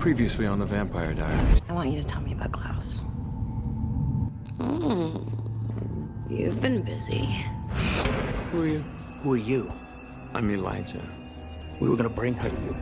Previously on the Vampire Diaries. I want you to tell me about Klaus. You've been busy. Who are you? Who are you? I'm Elijah. We were gonna bring her to you.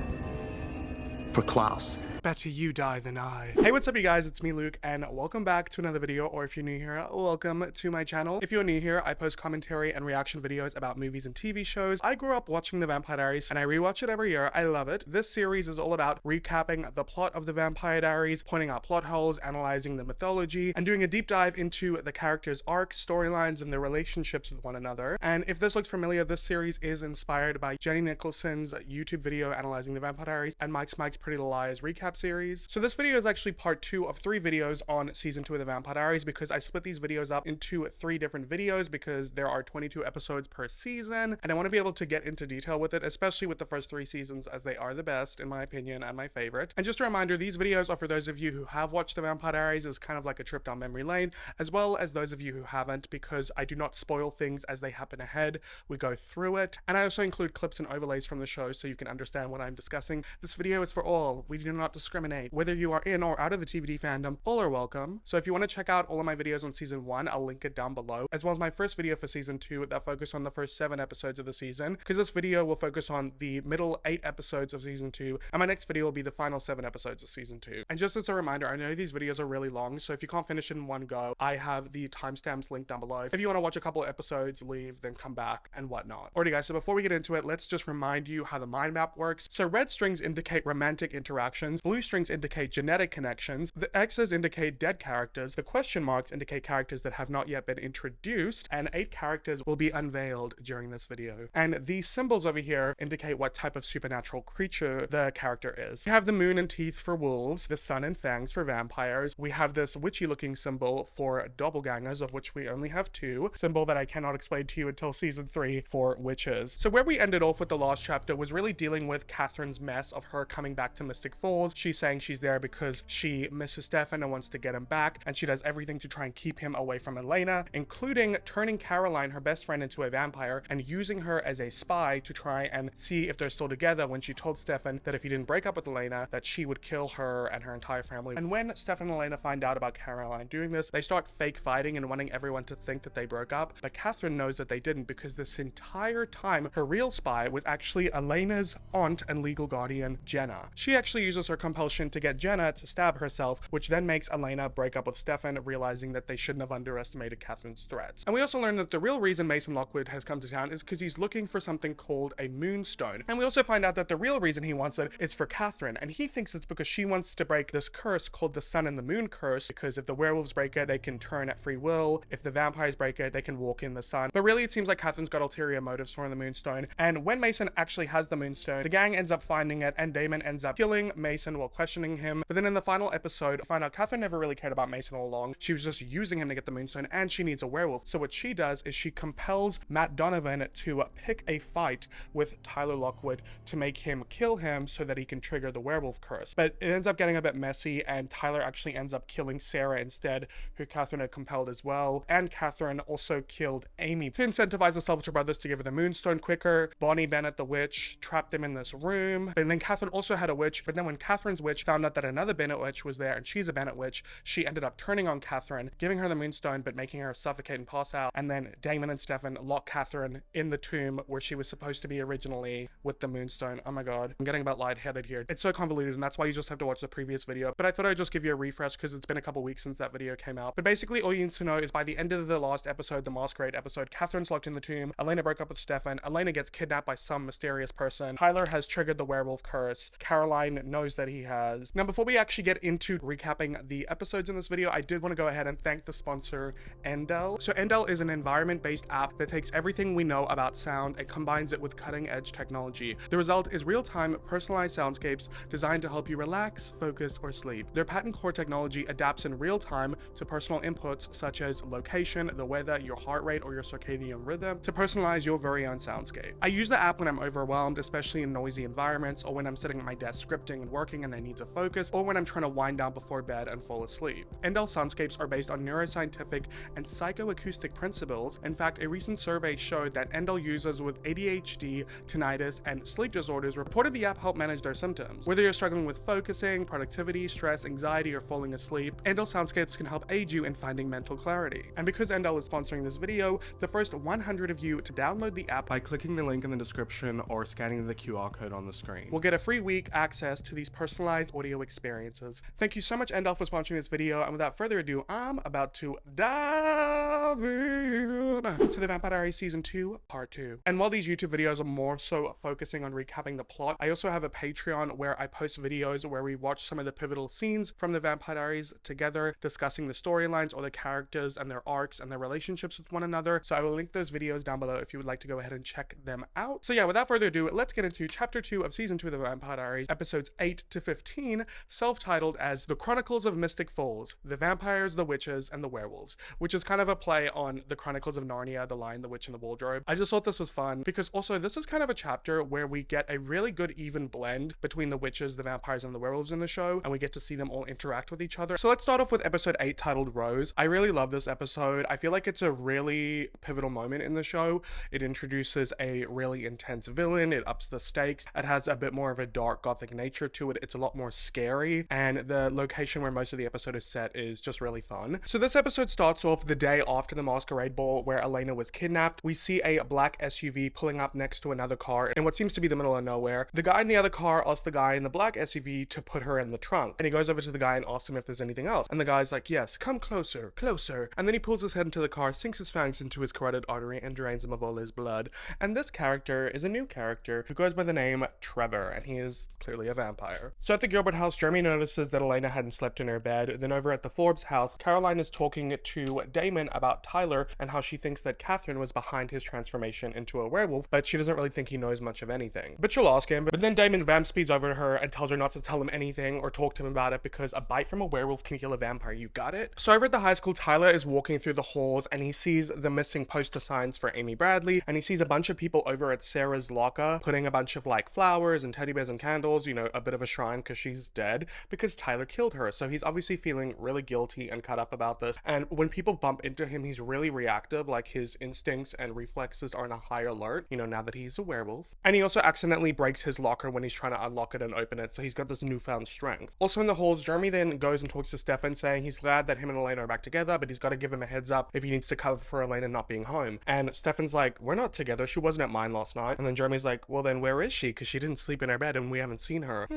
For Klaus. Better you die than I. Hey, what's up you guys? It's me, Luke, and welcome back to another video, or if you're new here, welcome to my channel. If you're new here, I post commentary and reaction videos about movies and TV shows. I grew up watching the Vampire Diaries, and I rewatch it every year. I love it. This series is all about recapping the plot of the Vampire Diaries, pointing out plot holes, analyzing the mythology, and doing a deep dive into the characters' arcs, storylines, and their relationships with one another. And if this looks familiar, this series is inspired by Jenny Nicholson's YouTube video analyzing the Vampire Diaries and Mike's Pretty Little Lies recap series. So this video is actually part 2 of 3 videos on season 2 of the Vampire Diaries, because I split these videos up into 3 different videos because there are 22 episodes per season, and I want to be able to get into detail with it, especially with the first 3 seasons, as they are the best in my opinion and my favorite. And just a reminder, these videos are for those of you who have watched the Vampire Diaries as kind of like a trip down memory lane, as well as those of you who haven't, because I do not spoil things as they happen ahead. We go through it, and I also include clips and overlays from the show so you can understand what I'm discussing. This video is for all. We do not discriminate. Whether you are in or out of the TVD fandom, all are welcome. So if you want to check out all of my videos on season 1, I'll link it down below, as well as my first video for season 2 that focus on the first 7 episodes of the season, because this video will focus on the middle 8 episodes of season 2, and my next video will be the final 7 episodes of season 2. And just as a reminder, I know these videos are really long, so if you can't finish it in one go, I have the timestamps linked down below. If you want to watch a couple of episodes, leave, then come back and whatnot. Alrighty guys, so before we get into it, let's just remind you how the mind map works. So red strings indicate romantic interactions, blue strings indicate genetic connections, the X's indicate dead characters, the question marks indicate characters that have not yet been introduced, and 8 characters will be unveiled during this video. And these symbols over here indicate what type of supernatural creature the character is. We have the moon and teeth for wolves, the sun and fangs for vampires. We have this witchy looking symbol for doppelgangers, of which we only have 2, symbol that I cannot explain to you until season 3 for witches. So where we ended off with the last chapter was really dealing with Catherine's mess of her coming back to Mystic Falls. She's saying she's there because she misses Stefan and wants to get him back, and she does everything to try and keep him away from Elena, including turning Caroline, her best friend, into a vampire and using her as a spy to try and see if they're still together, when she told Stefan that if he didn't break up with Elena, that she would kill her and her entire family. And when Stefan and Elena find out about Caroline doing this, they start fake fighting and wanting everyone to think that they broke up, but Catherine knows that they didn't, because this entire time her real spy was actually Elena's aunt and legal guardian, Jenna. She actually uses her compulsion to get Jenna to stab herself, which then makes Elena break up with Stefan, realizing that they shouldn't have underestimated Catherine's threats. And we also learn that the real reason Mason Lockwood has come to town is because he's looking for something called a moonstone. And we also find out that the real reason he wants it is for Catherine, and he thinks it's because she wants to break this curse called the sun and the moon curse, because if the werewolves break it, they can turn at free will. If the vampires break it, they can walk in the sun. But really it seems like Catherine's got ulterior motives for the moonstone, and when Mason actually has the moonstone, the gang ends up finding it, and Damon ends up killing Mason while questioning him. But then in the final episode, I find out Catherine never really cared about Mason all along. She was just using him to get the moonstone, and she needs a werewolf. So what she does is she compels Matt Donovan to pick a fight with Tyler Lockwood to make him kill him so that he can trigger the werewolf curse. But it ends up getting a bit messy, and Tyler actually ends up killing Sarah instead, who Catherine had compelled as well. And Catherine also killed Amy to incentivize the Salvatore brothers to give her the moonstone quicker. Bonnie Bennett, the witch, trapped them in this room. And then Catherine also had a witch, but then when Catherine's witch found out that another Bennett witch was there, and she's a Bennett witch, she ended up turning on Catherine, giving her the moonstone, but making her suffocate and pass out. And then Damon and Stefan lock Catherine in the tomb where she was supposed to be originally with the moonstone. Oh my god, I'm getting about lightheaded here. It's so convoluted, and that's why you just have to watch the previous video. But I thought I'd just give you a refresh because it's been a couple weeks since that video came out. But basically all you need to know is by the end of the last episode, the Masquerade episode, Catherine's locked in the tomb, Elena broke up with Stefan, Elena gets kidnapped by some mysterious person, Tyler has triggered the werewolf curse, Caroline knows that he has. Now before we actually get into recapping the episodes in this video, I did want to go ahead and thank the sponsor Endel. So Endel is an environment-based app that takes everything we know about sound and combines it with cutting-edge technology. The result is real-time, personalized soundscapes designed to help you relax, focus, or sleep. Their patent core technology adapts in real time to personal inputs such as location, the weather, your heart rate, or your circadian rhythm to personalize your very own soundscape. I use the app when I'm overwhelmed, especially in noisy environments, or when I'm sitting at my desk scripting and working and I need to focus, or when I'm trying to wind down before bed and fall asleep. Endel soundscapes are based on neuroscientific and psychoacoustic principles. In fact, a recent survey showed that Endel users with ADHD, tinnitus, and sleep disorders reported the app helped manage their symptoms. Whether you're struggling with focusing, productivity, stress, anxiety, or falling asleep, Endel soundscapes can help aid you in finding mental clarity. And because Endel is sponsoring this video, the first 100 of you to download the app by clicking the link in the description or scanning the QR code on the screen will get a free week access to these personalized audio experiences. Thank you so much, Endel, for sponsoring this video, and without further ado, I'm about to dive in to the Vampire Diaries Season 2, Part 2. And while these YouTube videos are more so focusing on recapping the plot, I also have a Patreon where I post videos where we watch some of the pivotal scenes from the Vampire Diaries together, discussing the storylines or the characters and their arcs and their relationships with one another. So I will link those videos down below if you would like to go ahead and check them out. So yeah, without further ado, let's get into Chapter 2 of Season 2 of the Vampire Diaries, episodes 8 to 15, self-titled as The Chronicles of Mystic Falls, The Vampires, the Witches, and the Werewolves, which is kind of a play on the Chronicles of Narnia, The Lion, the Witch, and the Wardrobe. I just thought this was fun because also this is kind of a chapter where we get a really good even blend between the witches, the vampires, and the werewolves in the show, and we get to see them all interact with each other. So let's start off with episode 8 titled Rose. I really love this episode. I feel like it's a really pivotal moment in the show. It introduces a really intense villain, it ups the stakes, it has a bit more of a dark gothic nature to it, it's a lot more scary, and the location where most of the episode is set is just really fun. So this episode starts off the day after the masquerade ball where Elena was kidnapped. We see a black SUV pulling up next to another car in what seems to be the middle of nowhere. The guy in the other car asks the guy in the black SUV to put her in the trunk, and he goes over to the guy and asks him if there's anything else, and the guy's like, yes, come closer, closer, and then he pulls his head into the car, sinks his fangs into his carotid artery, and drains him of all his blood. And this character is a new character who goes by the name Trevor, and he is clearly a vampire. So at the Gilbert house, Jeremy notices that Elena hadn't slept in her bed. Then over at the Forbes house, Caroline is talking to Damon about Tyler and how she thinks that Catherine was behind his transformation into a werewolf, but she doesn't really think he knows much of anything. But she'll ask him, but then Damon vamp speeds over to her and tells her not to tell him anything or talk to him about it because a bite from a werewolf can kill a vampire, you got it? So over at the high school, Tyler is walking through the halls and he sees the missing poster signs for Amy Bradley, and he sees a bunch of people over at Sarah's locker putting a bunch of like flowers and teddy bears and candles, you know, a bit of a shrine because she's dead because Tyler killed her. So he's obviously feeling really guilty and cut up about this, and when people bump into him, he's really reactive, like his instincts and reflexes are on a high alert, you know, now that he's a werewolf. And he also accidentally breaks his locker when he's trying to unlock it and open it, so he's got this newfound strength. Also in the halls, Jeremy then goes and talks to Stefan, saying he's glad that him and Elena are back together, but he's got to give him a heads up if he needs to cover for Elena not being home. And Stefan's like, we're not together, she wasn't at mine last night. And then Jeremy's like, well then where is she? Because she didn't sleep in her bed and we haven't seen her.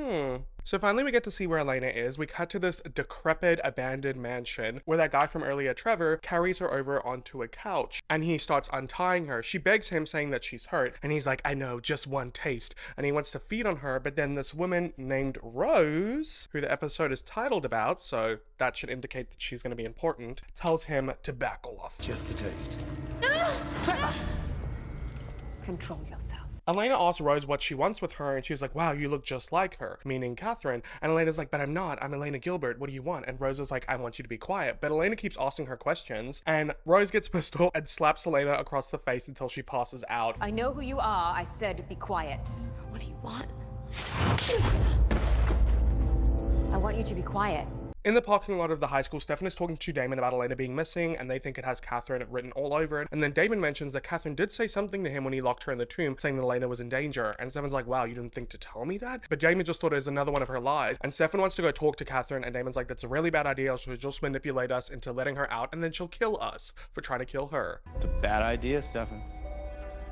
So finally we get to see where Elena is. We cut to this decrepit, abandoned mansion where that guy from earlier, Trevor, carries her over onto a couch and he starts untying her. She begs him, saying that she's hurt, and he's like, I know, just one taste. And he wants to feed on her, but then this woman named Rose, who the episode is titled about, so that should indicate that she's going to be important, tells him to back off. Just a taste. Trevor! Control yourself. Elena asks Rose what she wants with her, and she's like, wow, you look just like her, meaning Catherine. And Elena's like, but I'm not, I'm Elena Gilbert, what do you want? And Rose is like, I want you to be quiet. But Elena keeps asking her questions, and Rose gets pissed off and slaps Elena across the face until she passes out. I know who you are. I said be quiet. What do you want? I want you to be quiet. In the parking lot of the high school, Stefan is talking to Damon about Elena being missing, and they think it has Catherine written all over it. And then Damon mentions that Catherine did say something to him when he locked her in the tomb, saying that Elena was in danger. And Stefan's like, wow, you didn't think to tell me that? But Damon just thought it was another one of her lies. And Stefan wants to go talk to Catherine, and Damon's like, that's a really bad idea. She'll just manipulate us into letting her out, and then she'll kill us for trying to kill her. It's a bad idea, Stefan.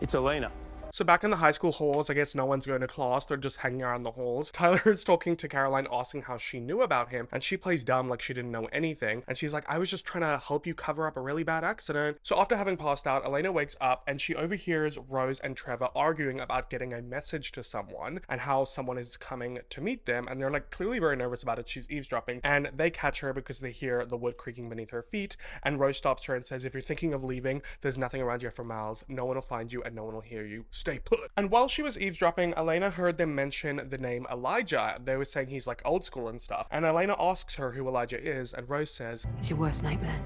It's Elena. So back in the high school halls, I guess no one's going to class, they're just hanging around the halls. Tyler is talking to Caroline, asking how she knew about him, and she plays dumb like she didn't know anything. And she's like, I was just trying to help you cover up a really bad accident. So after having passed out, Elena wakes up and she overhears Rose and Trevor arguing about getting a message to someone and how someone is coming to meet them. And they're like clearly very nervous about it. She's eavesdropping, and they catch her because they hear the wood creaking beneath her feet. And Rose stops her and says, if you're thinking of leaving, there's nothing around here for miles. No one will find you and no one will hear you. Stay put. And while she was eavesdropping, Elena heard them mention the name Elijah. They were saying he's like old school and stuff. And Elena asks her who Elijah is, and Rose says, It's your worst nightmare.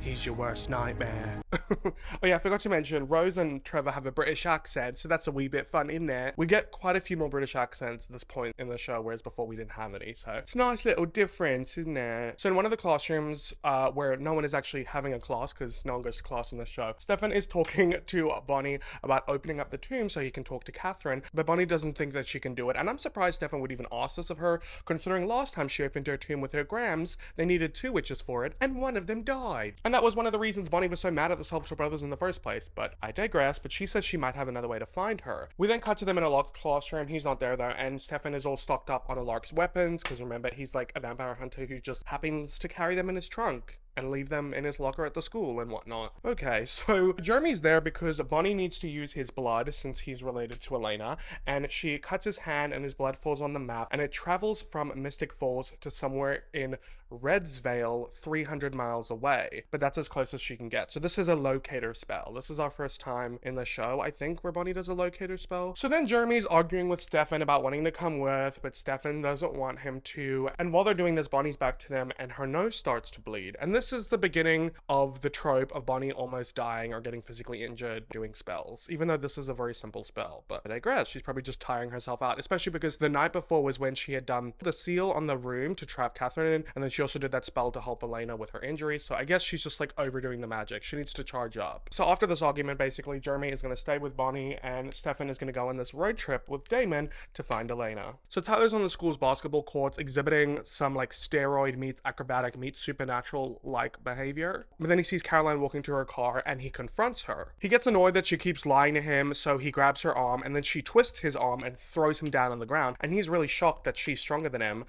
he's your worst nightmare. Oh yeah, I forgot to mention, Rose and Trevor have a British accent, so that's a wee bit fun, isn't it? We get quite a few more British accents at this point in the show, whereas before we didn't have any, so it's a nice little difference, isn't it? So in one of the classrooms, where no one is actually having a class, because no one goes to class in the show, Stefan is talking to Bonnie about opening up the tomb so he can talk to Catherine, but Bonnie doesn't think that she can do it, and I'm surprised Stefan would even ask this of her, considering last time she opened her tomb with her Grams, they needed 2 witches for it, and one of them died. And that was one of the reasons Bonnie was so mad at the Salvatore brothers in the first place, but I digress. But she says she might have another way to find her. We then cut to them in a locked classroom. He's not there though, and Stefan is all stocked up on Alarc's weapons, because remember, he's like a vampire hunter who just happens to carry them in his trunk and leave them in his locker at the school and whatnot. Okay, so Jeremy's there because Bonnie needs to use his blood since he's related to Elena, and she cuts his hand and his blood falls on the map, and it travels from Mystic Falls to somewhere in Redsvale, 300 miles away, but that's as close as she can get. So this is a locator spell. This is our first time in the show, I think, where Bonnie does a locator spell. So then Jeremy's arguing with Stefan about wanting to come with, but Stefan doesn't want him to, and while they're doing this, Bonnie's back to them and her nose starts to bleed, and this is the beginning of the trope of Bonnie almost dying or getting physically injured doing spells, even though this is a very simple spell. But I digress, she's probably just tiring herself out, especially because the night before was when she had done the seal on the room to trap Catherine in, and then she also did that spell to help Elena with her injuries, so I guess she's just like overdoing the magic. She needs to charge up. So after this argument, basically, Jeremy is going to stay with Bonnie, and Stefan is going to go on this road trip with Damon to find Elena. So Tyler's on the school's basketball courts exhibiting some like steroid meets acrobatic meets supernatural like behavior. But then he sees Caroline walking to her car and he confronts her. He gets annoyed that she keeps lying to him, so he grabs her arm and then she twists his arm and throws him down on the ground, and he's really shocked that she's stronger than him.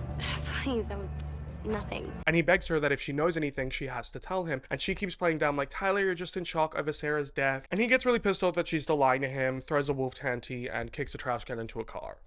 Please, that was nothing. And he begs her that if she knows anything, she has to tell him. And she keeps playing down like, Tyler, you're just in shock over Sarah's death. And he gets really pissed off that she's still lying to him, throws a wolf tanty, and kicks a trash can into a car.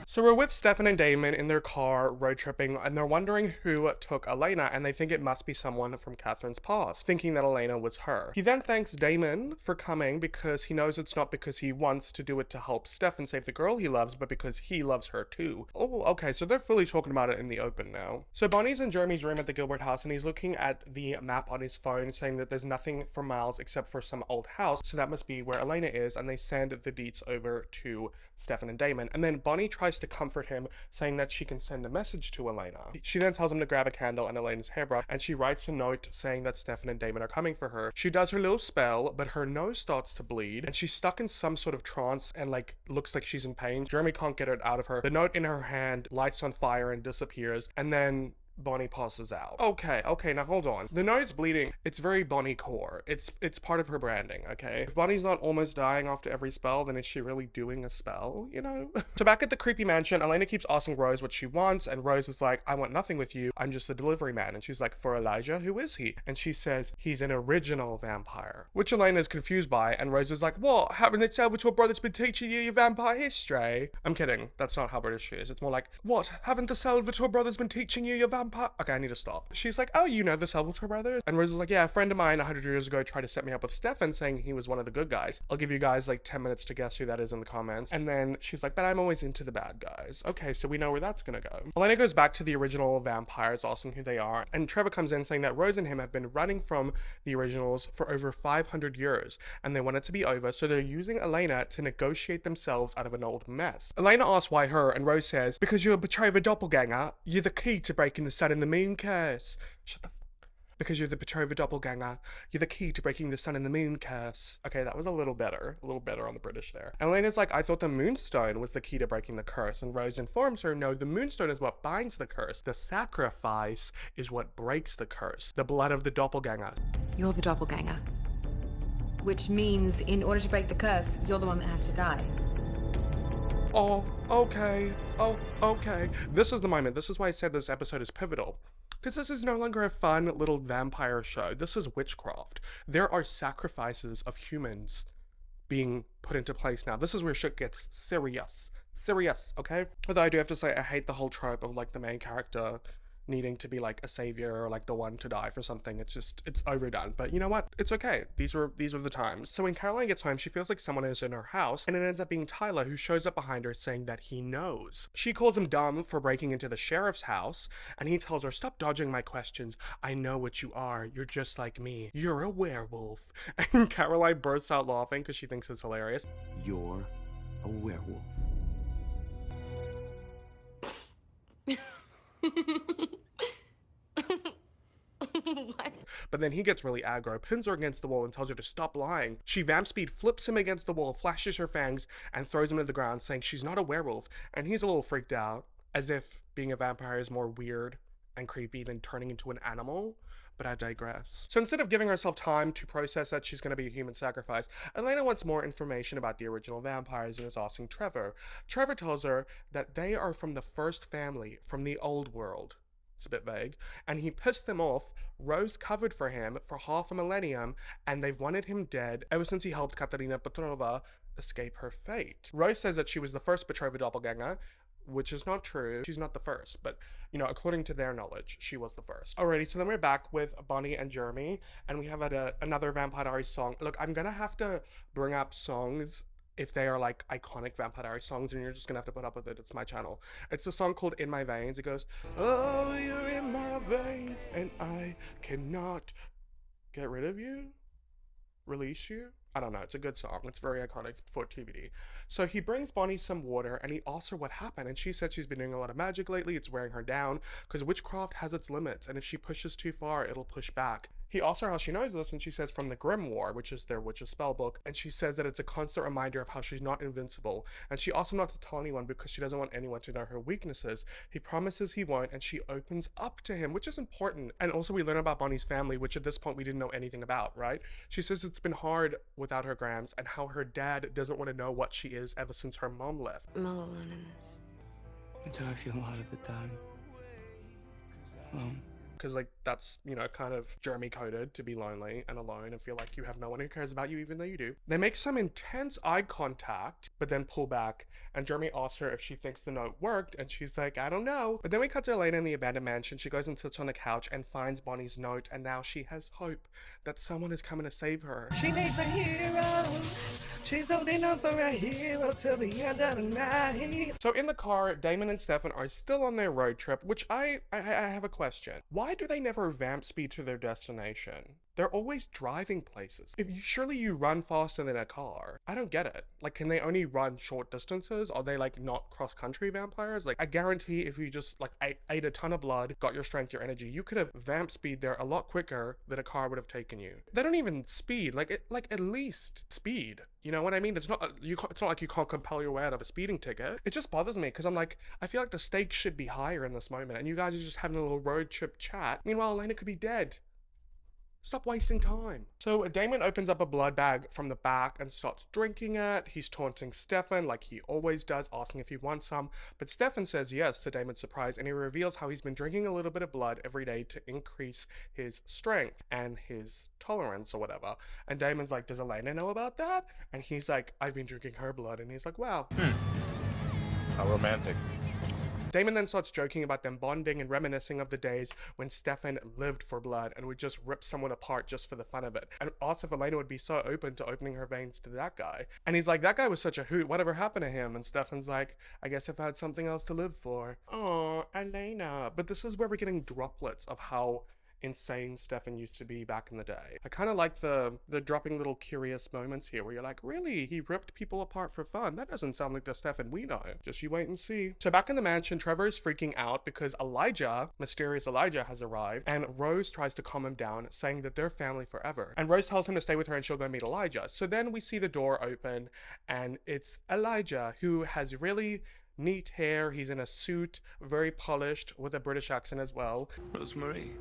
So we're with Stefan and Damon in their car road tripping, and they're wondering who took Elena, and they think it must be someone from Catherine's past, thinking that Elena was her. He then thanks Damon for coming because he knows it's not because he wants to do it to help Stefan save the girl he loves, but because he loves her too. Oh, okay, so they're fully talking about it in the open now. So Bonnie's in Jeremy's room at the Gilbert house, and he's looking at the map on his phone, saying that there's nothing for miles except for some old house, so that must be where Elena is, and they send the deets over to Stefan and Damon. And then Bonnie tries to comfort him, saying that she can send a message to Elena. She then tells him to grab a candle and Elena's hairbrush, and she writes a note saying that Stefan and Damon are coming for her. She does her little spell, but her nose starts to bleed, and she's stuck in some sort of trance and like looks like she's in pain. Jeremy can't get it out of her. The note in her hand lights on fire and disappears, and then Bonnie passes out. Okay, now hold on. The nose bleeding, it's very Bonnie core. It's part of her branding, okay? If Bonnie's not almost dying after every spell, then is she really doing a spell, you know? So back at the creepy mansion, Elena keeps asking Rose what she wants, and Rose is like, I want nothing with you, I'm just a delivery man. And she's like, for Elijah, who is he? And she says, he's an original vampire. Which Elena is confused by, and Rose is like, what? Haven't the Salvatore brothers been teaching you your vampire history? I'm kidding, that's not how British she is. It's more like, what? Haven't the Salvatore brothers been teaching you your vampire? Okay, I need to stop. She's like, oh, you know the Salvatore brothers? And Rose is like, yeah, a friend of mine 100 years ago tried to set me up with Stefan, saying he was one of the good guys. I'll give you guys like 10 minutes to guess who that is in the comments. And then she's like, but I'm always into the bad guys. Okay, so we know where that's gonna go. Elena goes back to the original vampires, asking who they are, and Trevor comes in saying that Rose and him have been running from the originals for over 500 years, and they want it to be over, so they're using Elena to negotiate themselves out of an old mess. Elena asks why her, and Rose says, because you're a betrayer doppelganger, you're the key to breaking the sun and the moon curse. Shut the because you're the betrothed doppelganger, you're the key to breaking the sun and the moon curse. Okay, that was a little better on the British there. And Elena's like, I thought the moonstone was the key to breaking the curse. And Rose informs her, no, the moonstone is what binds the curse. The sacrifice is what breaks the curse. The blood of the doppelganger. You're the doppelganger. Which means, in order to break the curse, you're the one that has to die. Oh, okay. Oh, okay. This is the moment. This is why I said this episode is pivotal. Because this is no longer a fun little vampire show. This is witchcraft. There are sacrifices of humans being put into place now. This is where shit gets serious. Serious, okay? Although I do have to say, I hate the whole trope of like the main character needing to be like a savior or like the one to die for something. It's overdone. But you know what? It's okay. These were the times. So when Caroline gets home, she feels like someone is in her house, and it ends up being Tyler, who shows up behind her saying that he knows. She calls him dumb for breaking into the sheriff's house, and he tells her, "Stop dodging my questions. I know what you are. You're just like me. You're a werewolf." And Caroline bursts out laughing because she thinks it's hilarious. You're a werewolf. What? But then he gets really aggro, pins her against the wall, and tells her to stop lying. She vamp speed flips him against the wall, flashes her fangs, and throws him to the ground, saying she's not a werewolf. And he's a little freaked out, as if being a vampire is more weird and creepy than turning into an animal. But I digress. So instead of giving herself time to process that she's going to be a human sacrifice, Elena wants more information about the original vampires and is asking Trevor. Trevor tells her that they are from the first family from the old world. It's a bit vague. And he pissed them off. Rose covered for him for half a millennium, and they've wanted him dead ever since he helped Katerina Petrova escape her fate. Rose says that she was the first Petrova doppelganger, which is not true. She's not the first, but, you know, according to their knowledge, she was the first. Alrighty, so then we're back with Bonnie and Jeremy, and we have another Vampire Diaries song. Look, I'm gonna have to bring up songs if they are like iconic Vampire Diaries songs, and you're just gonna have to put up with it. It's my channel. It's a song called In My Veins. It goes, "Oh, you're in my veins, and I cannot get rid of you, release you." I don't know, it's a good song. It's very iconic for TVD. So he brings Bonnie some water, and he asks her what happened, and she said she's been doing a lot of magic lately. It's wearing her down, because witchcraft has its limits, and if she pushes too far, it'll push back. He asks her how she knows this, and she says from the Grimoire, which is their witch's spell book, and she says that it's a constant reminder of how she's not invincible, and she asks him not to tell anyone because she doesn't want anyone to know her weaknesses. He promises he won't, and she opens up to him, which is important. And also we learn about Bonnie's family, which at this point we didn't know anything about, right? She says it's been hard without her grams, and how her dad doesn't want to know what she is ever since her mom left. I'm all alone in this. That's how I feel a lot of the time. Alone. Because like that's, you know, kind of Jeremy coded to be lonely and alone and feel like you have no one who cares about you even though you do. They make some intense eye contact but then pull back, and Jeremy asks her if she thinks the note worked, and she's like, I don't know. But then we cut to Elena in the abandoned mansion. She goes and sits on the couch and finds Bonnie's note, and now she has hope that someone is coming to save her. She needs a hero. She's holding on for a hero till the end of the night. So in the car, Damon and Stefan are still on their road trip, which I have a question. Why do they never vamp speed to their destination? They're always driving places. Surely you run faster than a car. I don't get it. Like, can they only run short distances? Are they like not cross-country vampires? Like, I guarantee if you just like ate a ton of blood, got your strength, your energy, you could have vamp speed there a lot quicker than a car would have taken you. They don't even speed. Like at least speed. You know what I mean? It's not like you can't compel your way out of a speeding ticket. It just bothers me because I'm like, I feel like the stakes should be higher in this moment, and you guys are just having a little road trip chat. Meanwhile, Elena could be dead. Stop wasting time. So Damon opens up a blood bag from the back and starts drinking it. He's taunting Stefan like he always does, asking if he wants some. But Stefan says yes to Damon's surprise, and he reveals how he's been drinking a little bit of blood every day to increase his strength and his tolerance or whatever. And Damon's like, does Elena know about that? And he's like, I've been drinking her blood. And he's like, wow. How romantic. Damon then starts joking about them bonding and reminiscing of the days when Stefan lived for blood and would just rip someone apart just for the fun of it, and asks if Elena would be so open to opening her veins to that guy. And he's like, that guy was such a hoot, whatever happened to him? And Stefan's like, I guess if I had something else to live for. Oh, Elena. But this is where we're getting droplets of how insane Stefan used to be back in the day. I kind of like the dropping little curious moments here where you're like, really? He ripped people apart for fun? That doesn't sound like the Stefan we know. Just you wait and see. So back in the mansion, Trevor is freaking out because Elijah, mysterious Elijah, has arrived, and Rose tries to calm him down, saying that they're family forever. And Rose tells him to stay with her and she'll go meet Elijah. So then we see the door open, and it's Elijah, who has really neat hair. He's in a suit, very polished, with a British accent as well. Rosemary.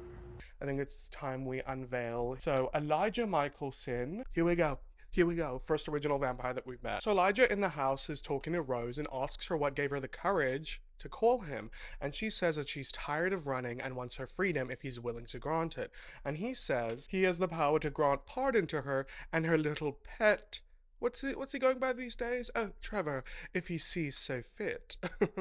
I think it's time we unveil. So Elijah Michelson, here we go. First original vampire that we've met. So Elijah in the house is talking to Rose and asks her what gave her the courage to call him. And she says that she's tired of running and wants her freedom if he's willing to grant it. And he says he has the power to grant pardon to her and her little pet What's he going by these days? Oh, Trevor, if he sees so fit.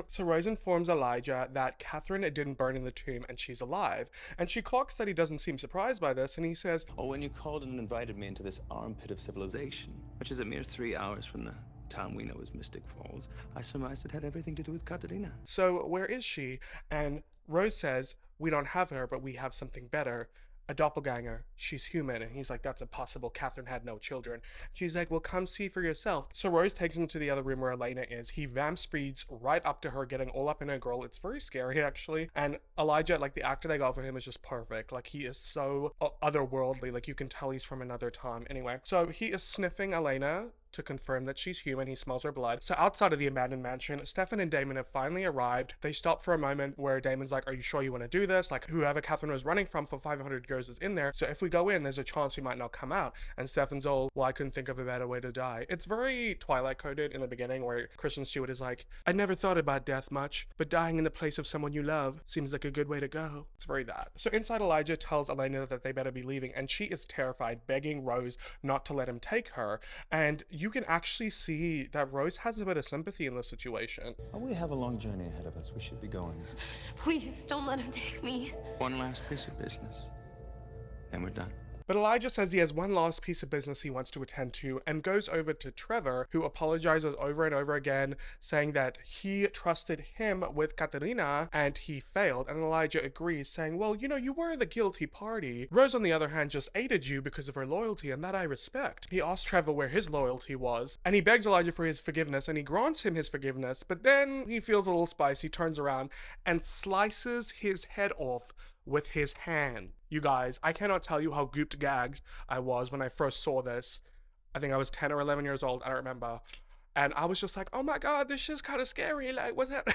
So Rose informs Elijah that Catherine didn't burn in the tomb and she's alive. And she clocks that he doesn't seem surprised by this, and he says, Oh, when you called and invited me into this armpit of civilization, which is a mere 3 hours from the town we know as Mystic Falls, I surmised it had everything to do with Katerina. so where is she? And Rose says, we don't have her, but we have something better. A doppelganger. She's human. And he's like, that's impossible. Catherine had no children. She's like, well, come see for yourself. So Rose takes him to the other room where Elena is. He vamp speeds right up to her, getting all up in her girl. It's very scary, actually. And Elijah, like, the actor they got for him is just perfect. Like, he is so otherworldly. Like, you can tell he's from another time. Anyway, so he is sniffing Elena to confirm that she's human. He smells her blood. So outside of the abandoned mansion, Stefan and Damon have finally arrived. They stop for a moment where Damon's like, are you sure you want to do this? Like, whoever Catherine was running from for 500 years is in there. So if we go in, there's a chance we might not come out. And Stefan's all, well, I couldn't think of a better way to die. It's very Twilight coded in the beginning where Kristen Stewart is like, I never thought about death much, but dying in the place of someone you love seems like a good way to go. It's very that. So inside, Elijah tells Elena that they better be leaving, and she is terrified, begging Rose not to let him take her. And you can actually see that Rose has a bit of sympathy in this situation. Oh, we have a long journey ahead of us. We should be going. Please don't let him take me. One last piece of business, and we're done. But Elijah says he has one last piece of business he wants to attend to, and goes over to Trevor, who apologizes over and over again, saying that he trusted him with Katerina and he failed. And Elijah agrees, saying, well, you know, you were the guilty party. Rose, on the other hand, just aided you because of her loyalty, and that I respect. He asks Trevor where his loyalty was, and he begs Elijah for his forgiveness, and he grants him his forgiveness, but then he feels a little spicy, turns around and slices his head off with his hand. You guys, I cannot tell you how gooped gagged I was when I first saw this. I think I was 10 or 11 years old, I don't remember. And I was just like, oh my god, this shit's kind of scary. Like, what's that?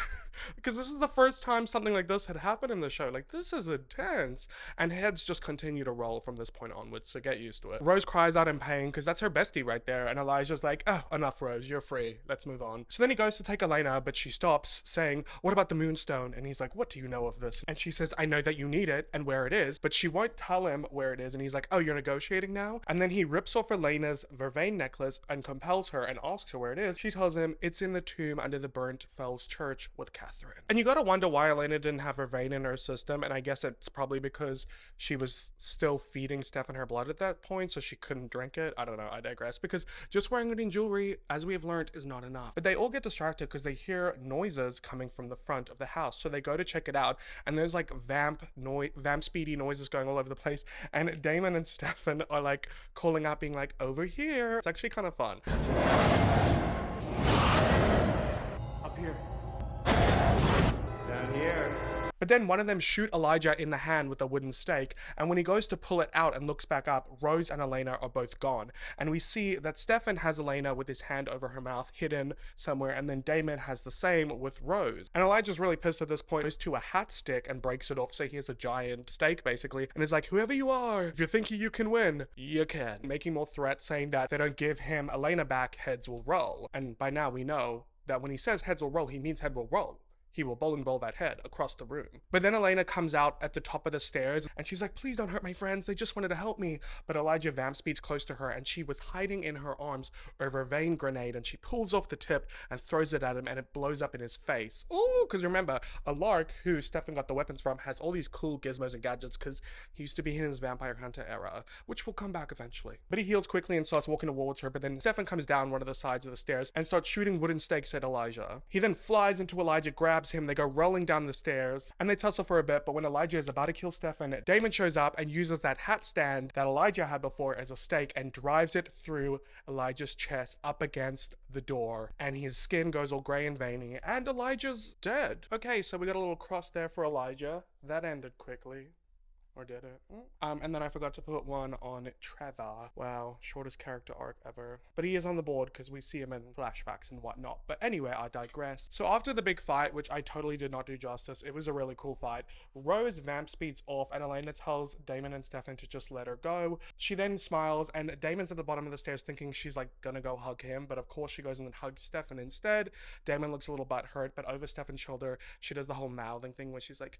Because this is the first time something like this had happened in the show. Like, this is intense. And heads just continue to roll from this point onwards, so get used to it. Rose cries out in pain because that's her bestie right there. And Elijah's like, oh, enough, Rose, you're free. Let's move on. So then he goes to take Elena, but she stops, saying, what about the Moonstone? And he's like, what do you know of this? And she says, I know that you need it and where it is, but she won't tell him where it is. And he's like, oh, you're negotiating now? And then he rips off Elena's vervain necklace and compels her and asks her where it is. She tells him it's in the tomb under the burnt Fells Church with Catherine. And you gotta wonder why Elena didn't have vervain in her system, and I guess it's probably because she was still feeding Stefan her blood at that point, so she couldn't drink it. I don't know, I digress, because just wearing it in jewelry, as we have learned, is not enough. But they all get distracted because they hear noises coming from the front of the house, so they go to check it out, and there's like vamp speedy noises going all over the place, and Damon and Stefan are like calling out, being like, over here. It's actually kind of fun. Up here. Down here. But then one of them shoot Elijah in the hand with a wooden stake, and when he goes to pull it out and looks back up, Rose and Elena are both gone. And we see that Stefan has Elena with his hand over her mouth, hidden somewhere, and then Damon has the same with Rose. And Elijah's really pissed at this point, goes to a hat stick and breaks it off, so he has a giant stake, basically, and is like, whoever you are, if you're thinking you can win, you can. Making more threats, saying that if they don't give him Elena back, heads will roll. And by now we know that when he says heads will roll, he means head will roll. He will bowling ball that head across the room. But then Elena comes out at the top of the stairs and she's like, please don't hurt my friends. They just wanted to help me. But Elijah vamp speeds close to her and she was hiding in her arms over a vein grenade, and she pulls off the tip and throws it at him and it blows up in his face. Oh, because remember, Alark, who Stefan got the weapons from, has all these cool gizmos and gadgets because he used to be in his Vampire Hunter era, which will come back eventually. But he heals quickly and starts walking towards her, but then Stefan comes down one of the sides of the stairs and starts shooting wooden stakes at Elijah. He then flies into Elijah, grabs him, they go rolling down the stairs, and they tussle for a bit, but when Elijah is about to kill Stefan, Damon shows up and uses that hat stand that Elijah had before as a stake and drives it through Elijah's chest up against the door, and his skin goes all grey and veiny, and Elijah's dead. Okay, so we got a little cross there for Elijah. That ended quickly. Or did it? And then I forgot to put one on Trevor. Wow, shortest character arc ever. But he is on the board because we see him in flashbacks and whatnot. But anyway, I digress. So after the big fight, which I totally did not do justice, it was a really cool fight. Rose vamp speeds off and Elena tells Damon and Stefan to just let her go. She then smiles and Damon's at the bottom of the stairs thinking she's like gonna go hug him, but of course she goes and hugs Stefan instead. Damon looks a little butthurt, but over Stefan's shoulder, she does the whole mouthing thing where she's like,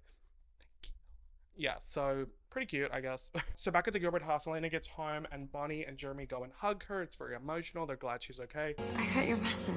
Yeah, so pretty cute, I guess. So back at the Gilbert house, Elena gets home and Bonnie and Jeremy go and hug her. It's very emotional. They're glad she's okay. I got your message.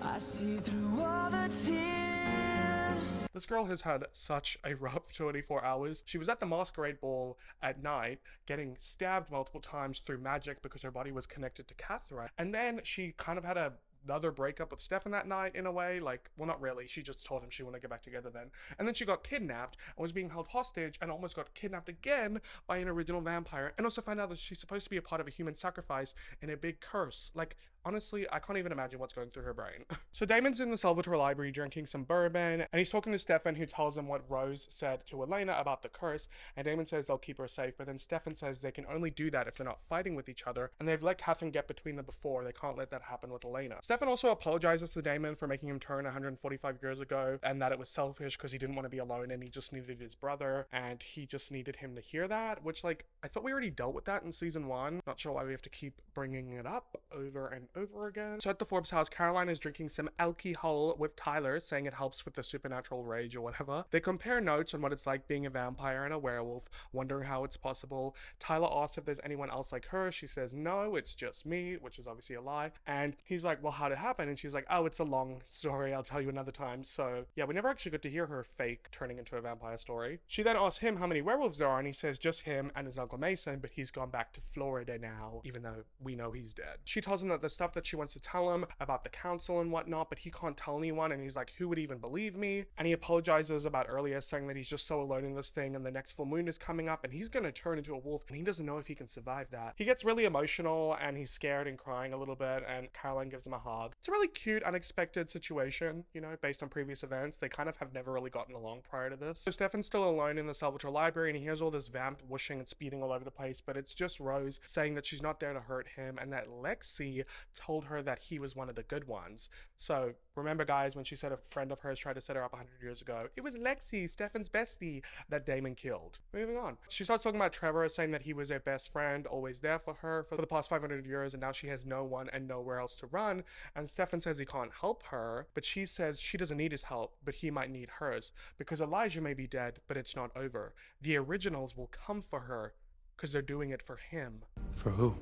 I see through all the tears. This girl has had such a rough 24 hours. She was at the masquerade ball at night, getting stabbed multiple times through magic because her body was connected to Catherine. And then she kind of had another breakup with Stefan that night in a way. Like, well, not really. She just told him she wanted to get back together then. And then she got kidnapped and was being held hostage and almost got kidnapped again by an original vampire. And also found out that she's supposed to be a part of a human sacrifice in a big curse. Like, honestly, I can't even imagine what's going through her brain. So Damon's in the Salvatore library drinking some bourbon, and he's talking to Stefan, who tells him what Rose said to Elena about the curse, and Damon says they'll keep her safe, but then Stefan says they can only do that if they're not fighting with each other, and they've let Catherine get between them before. They can't let that happen with Elena. Stefan also apologizes to Damon for making him turn 145 years ago, and that it was selfish because he didn't want to be alone and he just needed his brother, and he just needed him to hear that, which, like, I thought we already dealt with that in season 1. Not sure why we have to keep bringing it up over and over again. So at the Forbes house, Caroline is drinking some alcohol with Tyler, saying it helps with the supernatural rage or whatever. They compare notes on what it's like being a vampire and a werewolf, wondering how it's possible. Tyler asks if there's anyone else like her. She says no, it's just me, which is obviously a lie. And he's like, well, how'd it happen? And she's like, oh, it's a long story, I'll tell you another time. So yeah, we never actually got to hear her fake turning into a vampire story. She then asks him how many werewolves there are, and he says just him and his Uncle Mason, but he's gone back to Florida now, even though we know he's dead. She tells him that the stuff that she wants to tell him about the council and whatnot, but he can't tell anyone, and he's like, who would even believe me? And he apologizes about earlier, saying that he's just so alone in this thing, and the next full moon is coming up, and he's gonna turn into a wolf, and he doesn't know if he can survive that. He gets really emotional, and he's scared and crying a little bit, and Caroline gives him a hug. It's a really cute, unexpected situation, you know, based on previous events. They kind of have never really gotten along prior to this. So Stefan's still alone in the Salvatore library, and he hears all this vamp whooshing and speeding all over the place, but it's just Rose saying that she's not there to hurt him, and that Lexi told her that he was one of the good ones. So remember, guys, when she said a friend of hers tried to set her up 100 years ago, it was Lexi, Stefan's bestie, that Damon killed. Moving on. She starts talking about Trevor, saying that he was her best friend, always there for her for the past 500 years, and now she has no one and nowhere else to run. And Stefan says he can't help her, but she says she doesn't need his help, but he might need hers, because Elijah may be dead, but it's not over. The originals will come for her, because they're doing it for him. For who?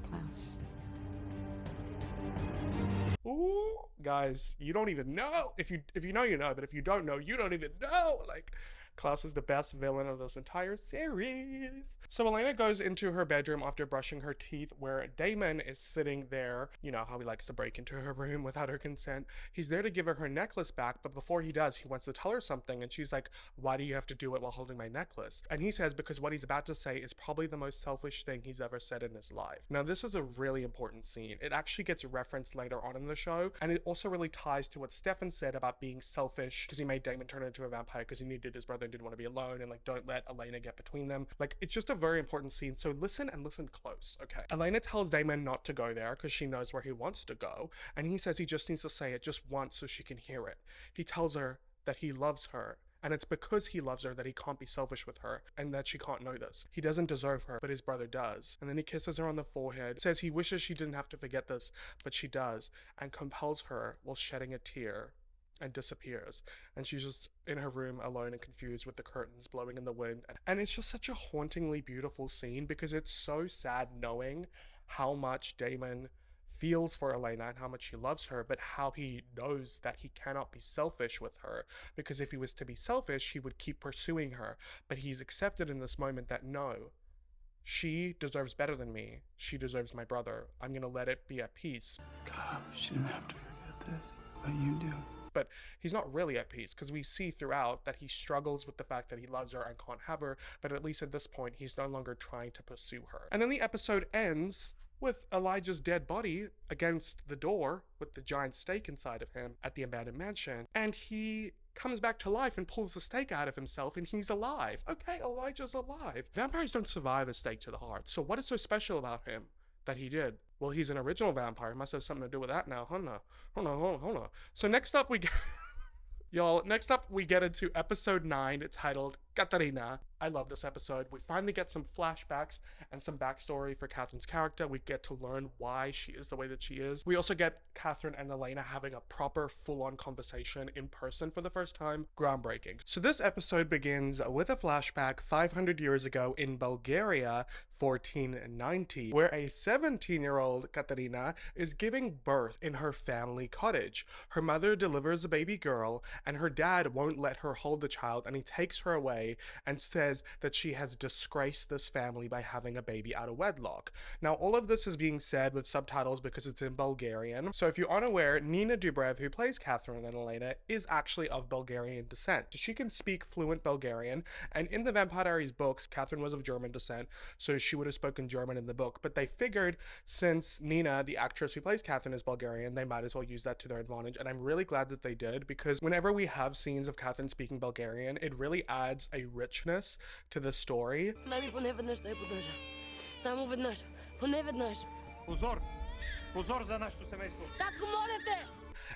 Klaus. Ooh, guys, you don't even know. If you know, you know, but if you don't know, you don't even know. Like, Klaus is the best villain of this entire series. So Elena goes into her bedroom after brushing her teeth, where Damon is sitting there. You know how he likes to break into her room without her consent. He's there to give her necklace back, but before he does, he wants to tell her something, and she's like, why do you have to do it while holding my necklace? And he says because what he's about to say is probably the most selfish thing he's ever said in his life. Now, this is a really important scene. It actually gets referenced later on in the show, and it also really ties to what Stefan said about being selfish because he made Damon turn into a vampire because he needed his brother and didn't want to be alone, and like, don't let Elena get between them. Like, it's just a very important scene, so listen and listen close, okay? Elena tells Damon not to go there because she knows where he wants to go, and he says he just needs to say it just once so she can hear it. He tells her that he loves her, and it's because he loves her that he can't be selfish with her, and that she can't know this. He doesn't deserve her, but his brother does. And then he kisses her on the forehead, says he wishes she didn't have to forget this, but she does, and compels her while shedding a tear, and disappears. And she's just in her room alone and confused with the curtains blowing in the wind. And it's just such a hauntingly beautiful scene because it's so sad knowing how much Damon feels for Elena and how much he loves her, but how he knows that he cannot be selfish with her, because if he was to be selfish, he would keep pursuing her. But he's accepted in this moment that no, she deserves better than me. She deserves my brother. I'm gonna let it be at peace. God, we shouldn't have to forget this, but you do. But he's not really at peace because we see throughout that he struggles with the fact that he loves her and can't have her, but at least at this point he's no longer trying to pursue her. And then the episode ends with Elijah's dead body against the door with the giant stake inside of him at the abandoned mansion, and he comes back to life and pulls the stake out of himself, and he's alive. Okay, Elijah's alive. Vampires don't survive a stake to the heart, so what is so special about him that he did? Well, he's an original vampire. Must have something to do with that now, huh? Hold on. So next up we get... Y'all, next up we get into episode 9, titled Katerina. I love this episode. We finally get some flashbacks and some backstory for Catherine's character. We get to learn why she is the way that she is. We also get Catherine and Elena having a proper full-on conversation in person for the first time. Groundbreaking. So this episode begins with a flashback 500 years ago in Bulgaria, 1490, where a 17-year-old Katerina is giving birth in her family cottage. Her mother delivers a baby girl, and her dad won't let her hold the child, and he takes her away and says that she has disgraced this family by having a baby out of wedlock. Now, all of this is being said with subtitles because it's in Bulgarian. So if you're unaware, Nina Dobrev, who plays Catherine and Elena, is actually of Bulgarian descent. She can speak fluent Bulgarian, and in the Vampire Diaries books, Catherine was of German descent, so she would have spoken German in the book. But they figured since Nina, the actress who plays Catherine, is Bulgarian, they might as well use that to their advantage, and I'm really glad that they did, because whenever we have scenes of Catherine speaking Bulgarian, it really adds a richness to the story.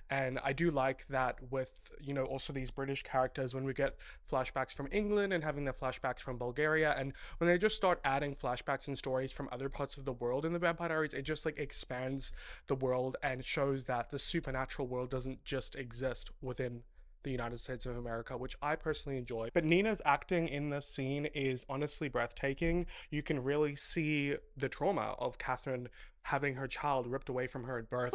And I do like that with, you know, also these British characters, when we get flashbacks from England and having the flashbacks from Bulgaria, and when they just start adding flashbacks and stories from other parts of the world in the Vampire Diaries, it just like expands the world and shows that the supernatural world doesn't just exist within the United States of America, which I personally enjoy. But Nina's acting in this scene is honestly breathtaking. You can really see the trauma of Catherine having her child ripped away from her at birth.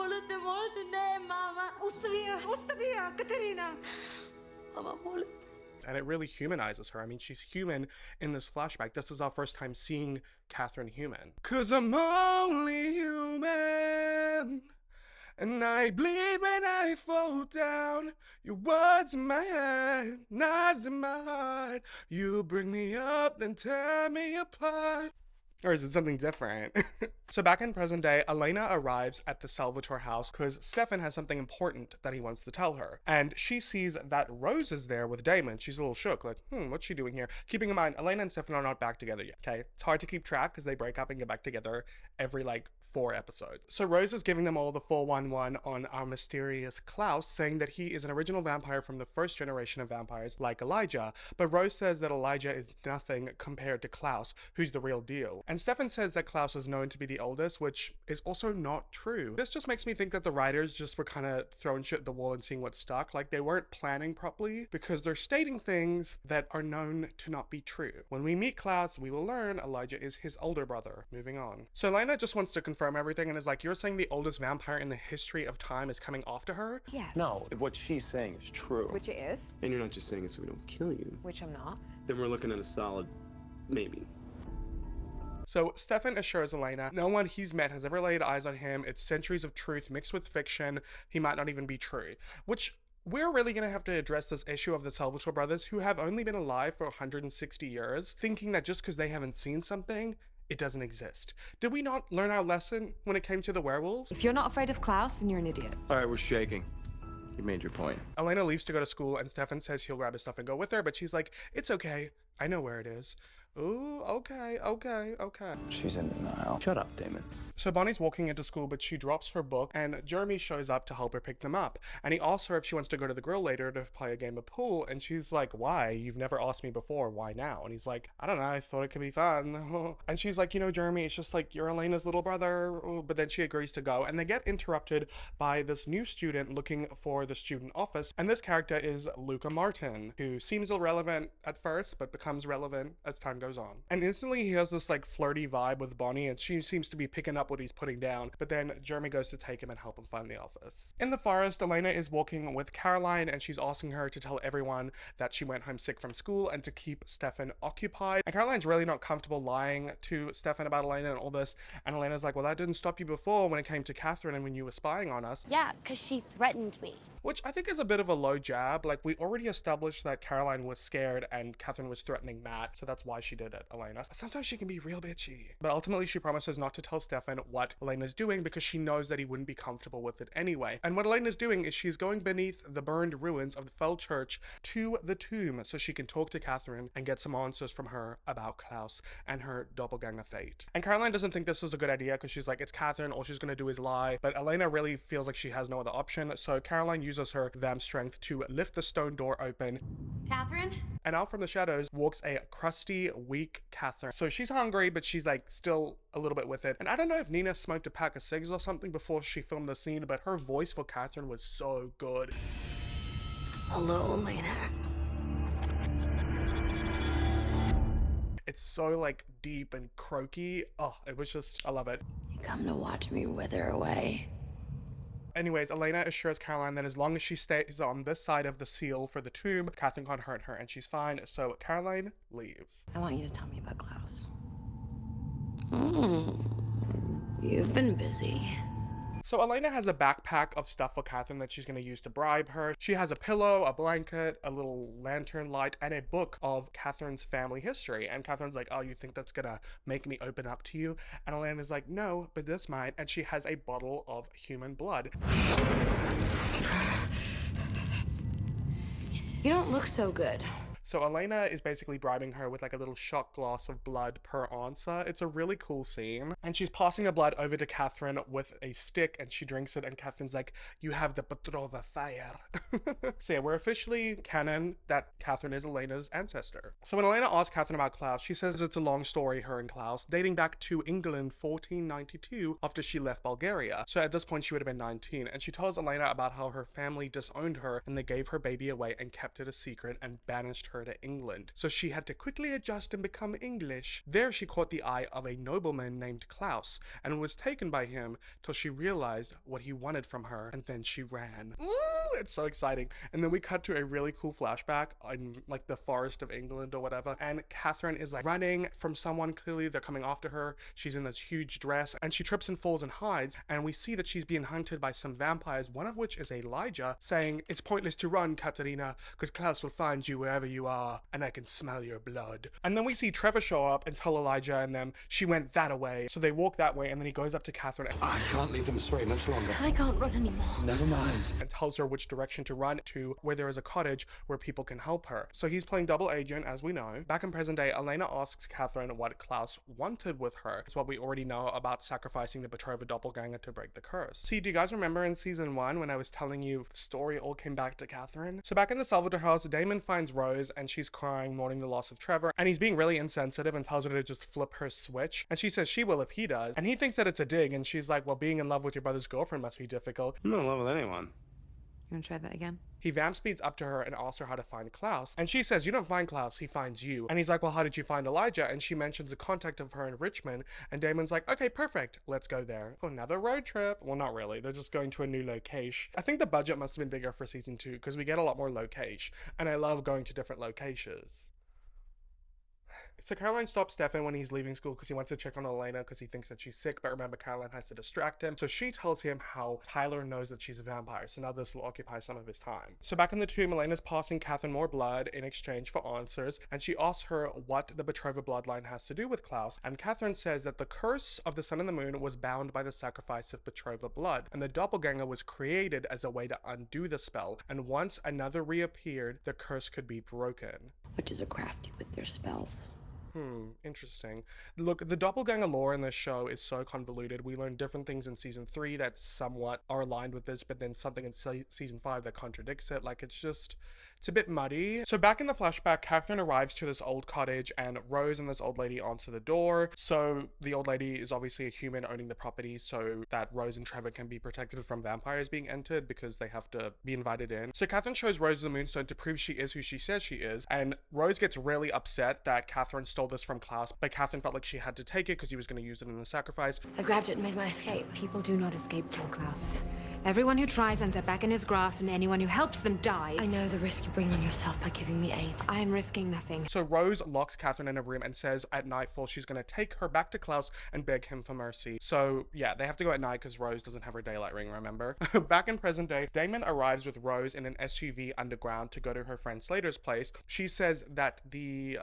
And it really humanizes her. I mean, she's human in this flashback. This is our first time seeing Catherine human. 'Cause I'm only human, and I bleed when I fall down. Your words in my head, knives in my heart. You bring me up, then tear me apart. Or is it something different? So back in present day, Elena arrives at the Salvatore house because Stefan has something important that he wants to tell her. And she sees that Rose is there with Damon. She's a little shook, like, what's she doing here? Keeping in mind, Elena and Stefan are not back together yet, okay? It's hard to keep track because they break up and get back together every, 4 episodes. So Rose is giving them all the 411 on our mysterious Klaus, saying that he is an original vampire from the first generation of vampires, like Elijah. But Rose says that Elijah is nothing compared to Klaus, who's the real deal. And Stefan says that Klaus is known to be the oldest, which is also not true. This just makes me think that the writers just were kind of throwing shit at the wall and seeing what stuck. Like, they weren't planning properly, because they're stating things that are known to not be true. When we meet Klaus, we will learn Elijah is his older brother. Moving on. So Elena just wants to confirm everything and is like, you're saying the oldest vampire in the history of time is coming after her? Yes. No, what she's saying is true. Which it is. And you're not just saying it so we don't kill you. Which I'm not. Then we're looking at a solid maybe. So Stefan assures Elena no one he's met has ever laid eyes on him. It's centuries of truth mixed with fiction. He might not even be true. Which, we're really going to have to address this issue of the Salvatore brothers, who have only been alive for 160 years, thinking that just because they haven't seen something, it doesn't exist. Did we not learn our lesson when it came to the werewolves? If you're not afraid of Klaus, then you're an idiot. All right, we're shaking. You made your point. Elena leaves to go to school, and Stefan says he'll grab his stuff and go with her, but she's like, it's okay. I know where it is. Ooh, okay. She's in denial. Shut up, Damon. So Bonnie's walking into school, but she drops her book, and Jeremy shows up to help her pick them up. And he asks her if she wants to go to the grill later to play a game of pool, and she's like, why? You've never asked me before, why now? And he's like, I don't know, I thought it could be fun. And she's like, Jeremy, it's just like, you're Elena's little brother. But then she agrees to go, and they get interrupted by this new student looking for the student office, and this character is Luca Martin, who seems irrelevant at first, but becomes relevant as time goes on. And instantly he has this flirty vibe with Bonnie, and she seems to be picking up what he's putting down, but then Jeremy goes to take him and help him find the office. In the forest, Elena is walking with Caroline, and she's asking her to tell everyone that she went home sick from school and to keep Stefan occupied. And Caroline's really not comfortable lying to Stefan about Elena and all this, and Elena's like, well, that didn't stop you before when it came to Catherine and when you were spying on us. Yeah, because she threatened me. Which I think is a bit of a low jab. We already established that Caroline was scared and Catherine was threatening Matt, so that's why she did it, Elena. Sometimes she can be real bitchy. But ultimately she promises not to tell Stefan what Elena's doing because she knows that he wouldn't be comfortable with it anyway. And what Elena's doing is she's going beneath the burned ruins of the fell church to the tomb so she can talk to Catherine and get some answers from her about Klaus and her doppelganger fate. And Caroline doesn't think this is a good idea because she's like, it's Catherine, all she's gonna do is lie. But Elena really feels like she has no other option, so Caroline uses her vamp strength to lift the stone door open. Catherine? And out from the shadows walks a crusty, weak Catherine. So she's hungry, but she's like still a little bit with it. And I don't know if Nina smoked a pack of cigs or something before she filmed the scene, but her voice for Catherine was so good. Hello, Elena. It's so like deep and croaky. Oh, it was just, I love it. You come to watch me wither away. Anyways, Elena assures Caroline that as long as she stays on this side of the seal for the tomb, Catherine can't hurt her and she's fine. So Caroline leaves. I want you to tell me about Klaus. You've been busy. So Elena has a backpack of stuff for Catherine that she's going to use to bribe her. She has a pillow, a blanket, a little lantern light, and a book of Catherine's family history. And Catherine's like, oh, you think that's going to make me open up to you? And Elena's like, no, but this might. And she has a bottle of human blood. You don't look so good. So Elena is basically bribing her with like a little shot glass of blood per answer. It's a really cool scene. And she's passing the blood over to Catherine with a stick and she drinks it and Catherine's like, you have the Petrova fire. So yeah, we're officially canon that Catherine is Elena's ancestor. So when Elena asks Catherine about Klaus, she says it's a long story, her and Klaus, dating back to England 1492 after she left Bulgaria. So at this point she would have been 19. And she tells Elena about how her family disowned her and they gave her baby away and kept it a secret and banished her to England. So she had to quickly adjust and become English. There she caught the eye of a nobleman named Klaus and was taken by him till she realized what he wanted from her and then she ran. Ooh, it's so exciting. And then we cut to a really cool flashback in like the forest of England or whatever, and Catherine is like running from someone. Clearly they're coming after her. She's in this huge dress and she trips and falls and hides, and we see that she's being hunted by some vampires, one of which is Elijah, saying, it's pointless to run, Katerina, because Klaus will find you wherever you are, and I can smell your blood. And then we see Trevor show up and tell Elijah and them she went that way. So they walk that way, and then he goes up to Catherine and I can't leave them astray much longer. I can't run anymore. Never mind. and tells her which direction to run to, where there is a cottage where people can help her. So he's playing double agent, as we know. Back in present day, Elena asks Catherine what Klaus wanted with her. It's what we already know about sacrificing the betrothed doppelganger to break the curse. See, do you guys remember in season 1 when I was telling you the story all came back to Catherine? So back in the Salvador house, Damon finds Rose and she's crying, mourning the loss of Trevor, and he's being really insensitive and tells her to just flip her switch, and she says she will if he does, and he thinks that it's a dig, and she's like, well, being in love with your brother's girlfriend must be difficult. I'm not in love with anyone. You wanna try that again? He vamp speeds up to her and asks her how to find Klaus, and she says, you don't find Klaus, he finds you. And he's like, well, how did you find Elijah? And she mentions a contact of her in Richmond, and Damon's like, okay, perfect, let's go there. Another road trip. Well, not really, they're just going to a new location. I think the budget must have been bigger for season 2 because we get a lot more location, and I love going to different locations. So Caroline stops Stefan when he's leaving school because he wants to check on Elena because he thinks that she's sick, but remember, Caroline has to distract him. So she tells him how Tyler knows that she's a vampire, so now this will occupy some of his time. So back in the tomb, Elena's passing Catherine more blood in exchange for answers, and she asks her what the betrothal bloodline has to do with Klaus, and Catherine says that the curse of the sun and the moon was bound by the sacrifice of betrothal blood, and the doppelganger was created as a way to undo the spell, and once another reappeared, the curse could be broken. Witches are crafty with their spells. Interesting. Look, the doppelganger lore in this show is so convoluted. We learn different things in season 3 that somewhat are aligned with this, but then something in season 5 that contradicts it. Like, it's a bit muddy. So back in the flashback, Catherine arrives to this old cottage and Rose and this old lady answer the door. So the old lady is obviously a human owning the property so that Rose and Trevor can be protected from vampires being entered because they have to be invited in. So Catherine shows Rose the moonstone to prove she is who she says she is, and Rose gets really upset that Catherine stole this from Klaus, but Catherine felt like she had to take it because he was going to use it in the sacrifice. I grabbed it and made my escape. People do not escape from Klaus. Everyone who tries ends up back in his grasp, and anyone who helps them dies. I know the risk you bring on yourself by giving me aid. I am risking nothing. So Rose locks Catherine in a room and says at nightfall she's going to take her back to Klaus and beg him for mercy. So yeah, they have to go at night because Rose doesn't have her daylight ring, remember? Back in present day, Damon arrives with Rose in an SUV underground to go to her friend Slater's place. She says that the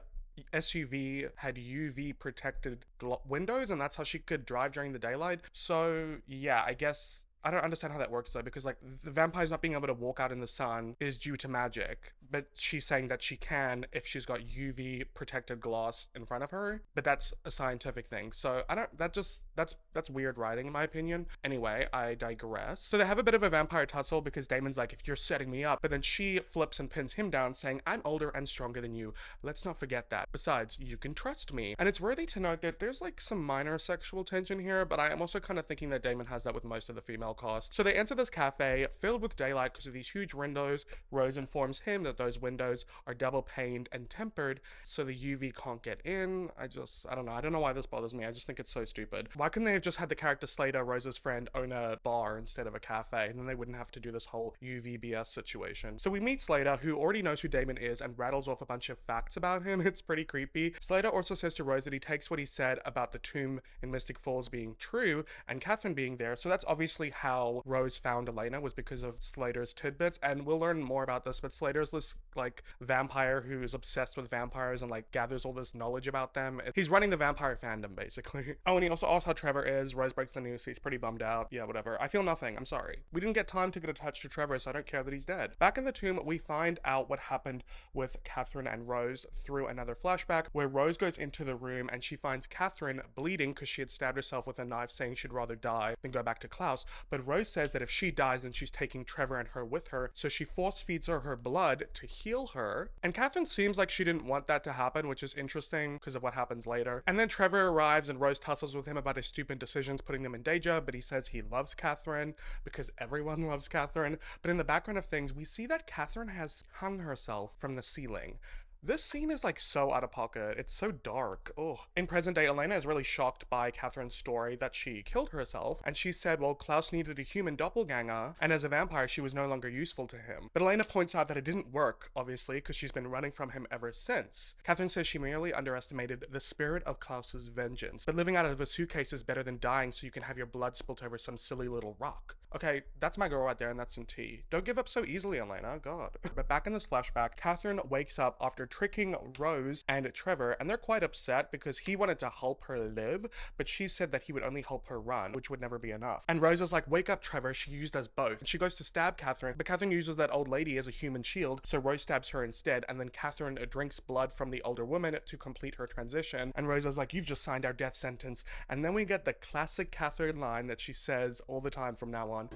SUV had UV protected windows and that's how she could drive during the daylight. So yeah, I guess I don't understand how that works though, because like the vampires not being able to walk out in the sun is due to magic, but she's saying that she can if she's got UV protected glass in front of her, but that's a scientific thing. So I don't, that's weird writing in my opinion. Anyway, I digress. So they have a bit of a vampire tussle because Damon's like, if you're setting me up, but then she flips and pins him down saying, I'm older and stronger than you. Let's not forget that. Besides, you can trust me. And it's worthy to note that there's like some minor sexual tension here, but I am also kind of thinking that Damon has that with most of the female cast. So they enter this cafe filled with daylight because of these huge windows. Rose informs him that those windows are double paned and tempered so the UV can't get in. I don't know. I don't know why this bothers me. I just think it's so stupid. Why couldn't they have just had the character Slater, Rose's friend, own a bar instead of a cafe, and then they wouldn't have to do this whole UVBS situation. So we meet Slater, who already knows who Damon is and rattles off a bunch of facts about him. It's pretty creepy. Slater also says to Rose that he takes what he said about the tomb in Mystic Falls being true and Catherine being there. So that's obviously how Rose found Elena, was because of Slater's tidbits, and we'll learn more about this, but Slater's this like vampire who is obsessed with vampires and like gathers all this knowledge about them. He's running the vampire fandom basically. Oh, and he also asks how Trevor is. Rose breaks the news, so he's pretty bummed out. Yeah, whatever. I feel nothing. I'm sorry. We didn't get time to get attached to Trevor, so I don't care that he's dead. Back in the tomb, we find out what happened with Catherine and Rose through another flashback where Rose goes into the room and she finds Catherine bleeding because she had stabbed herself with a knife, saying she'd rather die than go back to Klaus. But Rose says that if she dies, then she's taking Trevor and her with her, so she force feeds her blood to heal her. And Catherine seems like she didn't want that to happen, which is interesting because of what happens later. And then Trevor arrives and Rose tussles with him about his stupid decisions, putting them in danger, but he says he loves Catherine because everyone loves Catherine. But in the background of things, we see that Catherine has hung herself from the ceiling. This scene is like so out of pocket. It's so dark. Oh. In present day, Elena is really shocked by Catherine's story that she killed herself, and she said, well, Klaus needed a human doppelganger, and as a vampire, she was no longer useful to him. But Elena points out that it didn't work, obviously, because she's been running from him ever since. Catherine says she merely underestimated the spirit of Klaus's vengeance, but living out of a suitcase is better than dying so you can have your blood spilt over some silly little rock. Okay, that's my girl right there, and that's some tea. Don't give up so easily, Elena. God. But back in this flashback, Catherine wakes up after tricking Rose and Trevor, and they're quite upset because he wanted to help her live, but she said that he would only help her run, which would never be enough. And Rose is like, wake up, Trevor. She used us both. And she goes to stab Catherine, but Catherine uses that old lady as a human shield, so Rose stabs her instead, and then Catherine drinks blood from the older woman to complete her transition. And Rose is like, you've just signed our death sentence. And then we get the classic Catherine line that she says all the time from now on.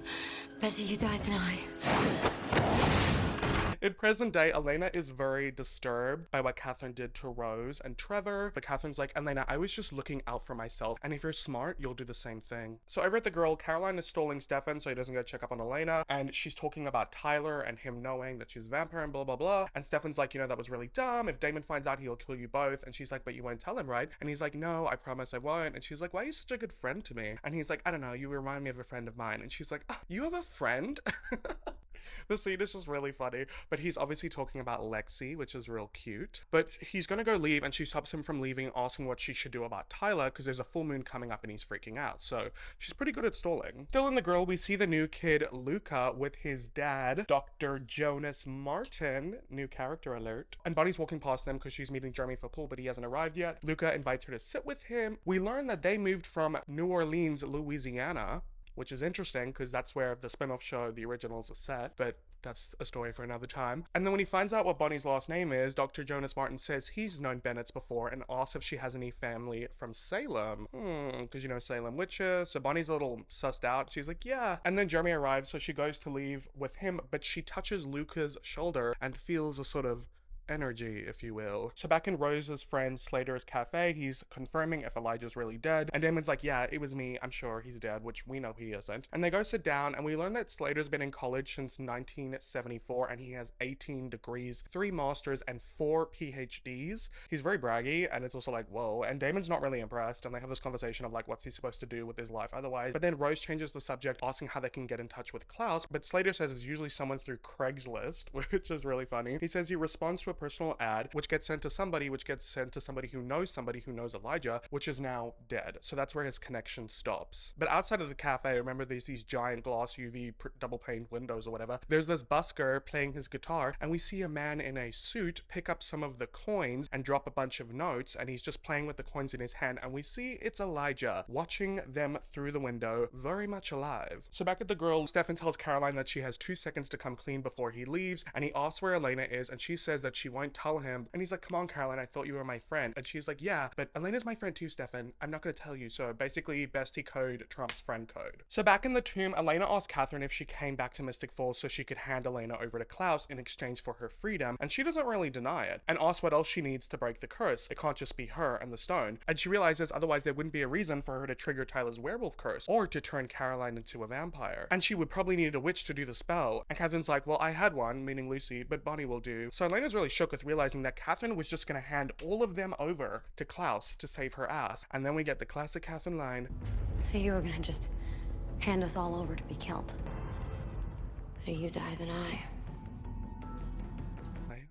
Better you die than I. In present day, Elena is very disturbed by what Catherine did to Rose and Trevor, but Catherine's like, Elena, I was just looking out for myself, and if you're smart, you'll do the same thing. So over at the girl, Caroline is stalling Stefan so he doesn't go check up on Elena, and she's talking about Tyler and him knowing that she's a vampire and blah blah blah, and Stefan's like, you know, that was really dumb. If Damon finds out, he'll kill you both. And she's like, but you won't tell him, right? And he's like, no, I promise I won't. And she's like, why are you such a good friend to me? And he's like, I don't know, you remind me of a friend of mine. And she's like, ah, you have a friend? The scene is just really funny, but he's obviously talking about Lexi, which is real cute. But he's gonna go leave, and she stops him from leaving, asking what she should do about Tyler, because there's a full moon coming up and he's freaking out. So she's pretty good at stalling. Still in the girl, we see the new kid, Luca, with his dad, Dr. Jonas Martin, new character alert. And Bonnie's walking past them because she's meeting Jeremy for pool, but he hasn't arrived yet. Luca invites her to sit with him. We learn that they moved from New Orleans, Louisiana, which is interesting because that's where the spin-off show, the originals, are set, but that's a story for another time. And then when he finds out what Bonnie's last name is, Dr. Jonas Martin says he's known Bennett's before and asks if she has any family from Salem. Because you know Salem witches. So Bonnie's a little sussed out. She's like, yeah. And then Jeremy arrives, so she goes to leave with him, but she touches Luca's shoulder and feels a sort of energy, if you will. So back in Rose's friend Slater's cafe, he's confirming if Elijah's really dead, and Damon's like, yeah, it was me, I'm sure he's dead, which we know he isn't. And they go sit down, and we learn that Slater's been in college since 1974, and he has 18 degrees, 3 masters, and 4 PhDs. He's very braggy, and it's also like, whoa. And Damon's not really impressed, and they have this conversation of like, what's he supposed to do with his life otherwise? But then Rose changes the subject, asking how they can get in touch with Klaus, but Slater says it's usually someone through Craigslist, which is really funny. He says he responds to a personal ad, which gets sent to somebody, who knows Elijah, which is now dead. So that's where his connection stops. But outside of the cafe, remember there's these giant glass UV double pane windows or whatever. There's this busker playing his guitar, and we see a man in a suit pick up some of the coins and drop a bunch of notes, and he's just playing with the coins in his hand, and we see it's Elijah watching them through the window, very much alive. So back at the grill, Stefan tells Caroline that she has 2 seconds to come clean before he leaves, and he asks where Elena is, and she says that she won't tell him, and he's like, come on Caroline, I thought you were my friend. And she's like, yeah, but Elena's my friend too, Stefan. I'm not gonna tell you. So basically bestie code trumps friend code. So back in the tomb, Elena asks Catherine if she came back to Mystic Falls so she could hand Elena over to Klaus in exchange for her freedom, and she doesn't really deny it, and asks what else she needs to break the curse. It can't just be her and the stone, and she realizes otherwise there wouldn't be a reason for her to trigger Tyler's werewolf curse or to turn Caroline into a vampire, and she would probably need a witch to do the spell. And Catherine's like, well, I had one, meaning Lucy, but Bonnie will do. So Elena's really shook with realizing that Catherine was just gonna hand all of them over to Klaus to save her ass. And then we get the classic Catherine line, So you were gonna just hand us all over to be killed. Better you die than I.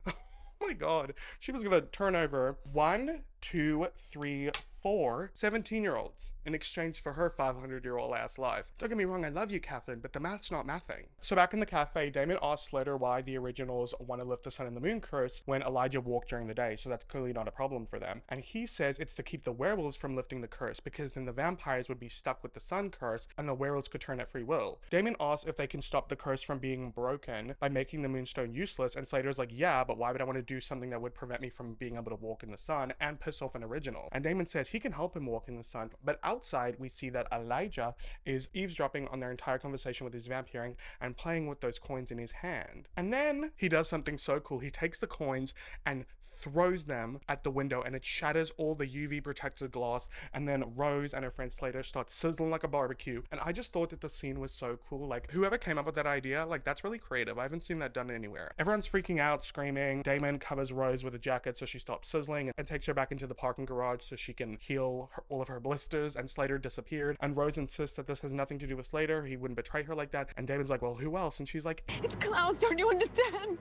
oh my god, she was gonna turn over 1, 2, 3, 4 17-year-olds in exchange for her 500-year-old ass life. Don't get me wrong, I love you, Catherine, but the math's not mathing. So back in the cafe, Damon asks Slater why the originals want to lift the sun and the moon curse when Elijah walked during the day, so that's clearly not a problem for them. And he says it's to keep the werewolves from lifting the curse, because then the vampires would be stuck with the sun curse and the werewolves could turn at free will. Damon asks if they can stop the curse from being broken by making the moonstone useless, and Slater's like, yeah, but why would I want to do something that would prevent me from being able to walk in the sun and piss off an original? And Damon says he can help him walk in the sun, but outside we see that Elijah is eavesdropping on their entire conversation with his vamp hearing and playing with those coins in his hand. And then he does something so cool. He takes the coins and throws them at the window, and it shatters all the UV protected glass, and then Rose and her friend Slater start sizzling like a barbecue. And I just thought that the scene was so cool. Like, whoever came up with that idea, like, that's really creative. I haven't seen that done anywhere. Everyone's freaking out, screaming. Damon covers Rose with a jacket so she stops sizzling and takes her back into the parking garage so she can heal all of her blisters, and Slater disappeared, and Rose insists that this has nothing to do with Slater. He wouldn't betray her like that. And Damon's like, well, who else? And she's like, It's Klaus, don't you understand?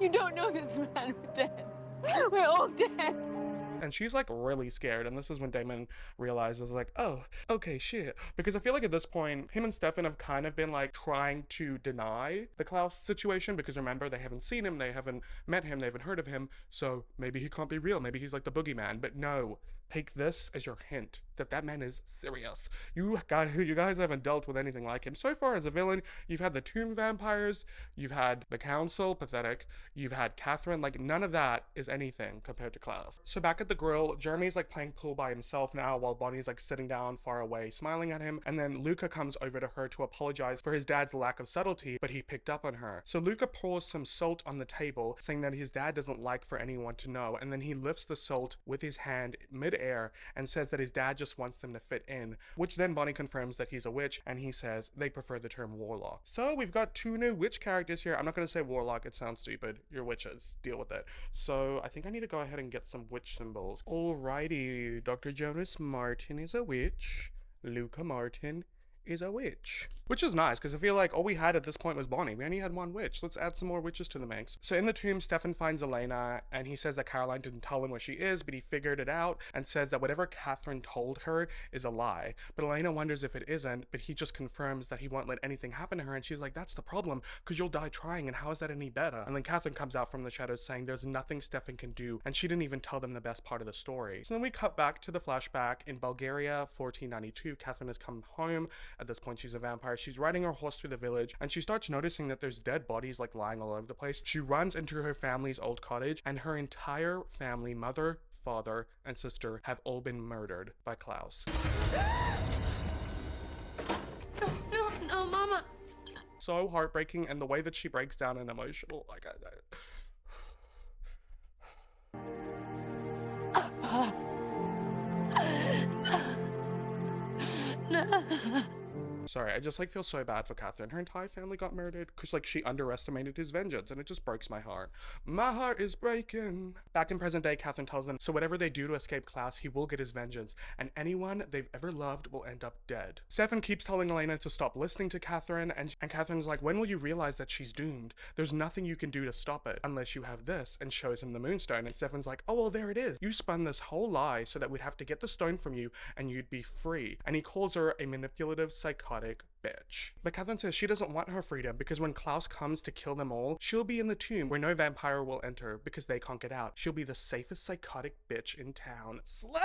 You don't know this man, we're dead. We're all dead. and she's like really scared, and this is when Damon realizes like, oh, okay, shit. Because I feel like at this point, him and Stefan have kind of been like trying to deny the Klaus situation, because remember, they haven't seen him, they haven't met him, they haven't heard of him, so maybe he can't be real, maybe he's like the boogeyman. But no, take this as your hint that that man is serious. You guys haven't dealt with anything like him. So far as a villain, you've had the tomb vampires, you've had the council, pathetic, you've had Catherine, like none of that is anything compared to Klaus. So back at the grill, Jeremy's like playing pool by himself now while Bonnie's like sitting down far away smiling at him, and then Luca comes over to her to apologize for his dad's lack of subtlety, but he picked up on her. So Luca pours some salt on the table, saying that his dad doesn't like for anyone to know, and then he lifts the salt with his hand mid-air and says that his dad just wants them to fit in, which then Bonnie confirms that he's a witch, and he says they prefer the term warlock. So we've got two new witch characters here. I'm not going to say warlock, it sounds stupid. You're witches, deal with it. So I think I need to go ahead and get some witch symbols. Alrighty, Dr. Jonas Martin is a witch. Luca Martin is a witch. Which is nice, because I feel like all we had at this point was Bonnie. We only had one witch. Let's add some more witches to the mix. So in the tomb, Stefan finds Elena, and he says that Caroline didn't tell him where she is, but he figured it out, and says that whatever Catherine told her is a lie. But Elena wonders if it isn't, but he just confirms that he won't let anything happen to her, and she's like, that's the problem, because you'll die trying, and how is that any better? And then Catherine comes out from the shadows saying there's nothing Stefan can do, and she didn't even tell them the best part of the story. So then we cut back to the flashback in Bulgaria, 1492. Catherine has come home. At this point, she's a vampire. She's riding her horse through the village, and she starts noticing that there's dead bodies like lying all over the place. She runs into her family's old cottage, and her entire family, mother, father, and sister, have all been murdered by Klaus. No, Mama. So heartbreaking, and the way that she breaks down and emotional, like No. Sorry, I just like feel so bad for Catherine. Her entire family got murdered because like she underestimated his vengeance, and it just breaks my heart. My heart is breaking. Back in present day, Catherine tells them, so whatever they do to escape Klaus, he will get his vengeance, and anyone they've ever loved will end up dead. Stefan keeps telling Elena to stop listening to Catherine, and Catherine's like, when will you realize that she's doomed? There's nothing you can do to stop it unless you have this, and shows him the moonstone. And Stefan's like, oh well, there it is. You spun this whole lie so that we'd have to get the stone from you and you'd be free. And he calls her a manipulative, psychotic bitch. But Catherine says she doesn't want her freedom because when Klaus comes to kill them all, she'll be in the tomb where no vampire will enter because they can't get out. She'll be the safest psychotic bitch in town. Slay!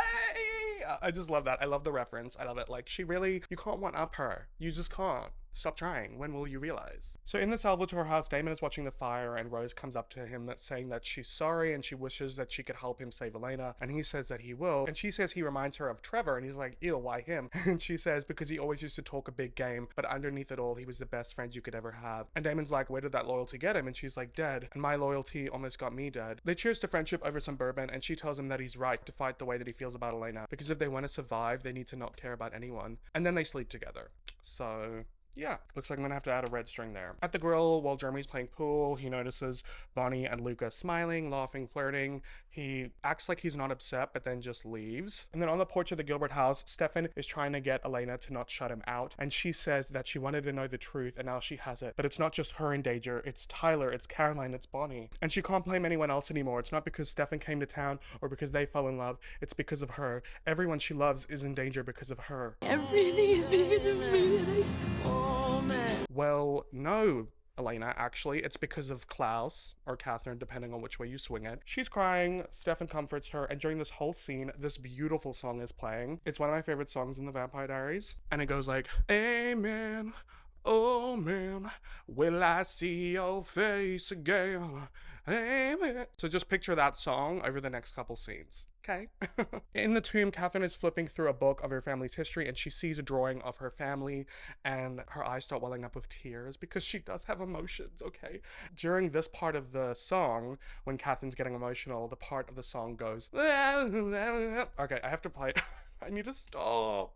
I just love that. I love the reference. I love it. Like, she really, you can't one up her. You just can't. Stop trying. When will you realize? So in the Salvatore house, Damon is watching the fire and Rose comes up to him saying that she's sorry and she wishes that she could help him save Elena, and he says that he will, and she says he reminds her of Trevor, and he's like, ew, why him? And she says because he always used to talk a big game, but underneath it all he was the best friend you could ever have. And Damon's like, where did that loyalty get him? And she's like, dead, and my loyalty almost got me dead. They cheers to friendship over some bourbon, and she tells him that he's right to fight the way that he feels about Elena, because if they want to survive they need to not care about anyone. And then they sleep together. So yeah, looks like I'm gonna have to add a red string there. At the grill, while Jeremy's playing pool, he notices Bonnie and Luca smiling, laughing, flirting. He acts like he's not upset, but then just leaves. And then on the porch of the Gilbert house, Stefan is trying to get Elena to not shut him out, and she says that she wanted to know the truth, and now she has it. But it's not just her in danger, it's Tyler, it's Caroline, it's Bonnie. And she can't blame anyone else anymore. It's not because Stefan came to town or because they fell in love, it's because of her. Everyone she loves is in danger because of her. Everything is because of me. Well, no, Elena, actually, it's because of Klaus, or Catherine, depending on which way you swing it. She's crying, Stefan comforts her, and during this whole scene, this beautiful song is playing. It's one of my favorite songs in the Vampire Diaries, and it goes like, amen, oh man, will I see your face again, amen. So just picture that song over the next couple scenes. Okay. In the tomb, Catherine is flipping through a book of her family's history, and she sees a drawing of her family, and her eyes start welling up with tears because she does have emotions, okay? During this part of the song, when Catherine's getting emotional, the part of the song goes, okay, I have to play it. I need to stop.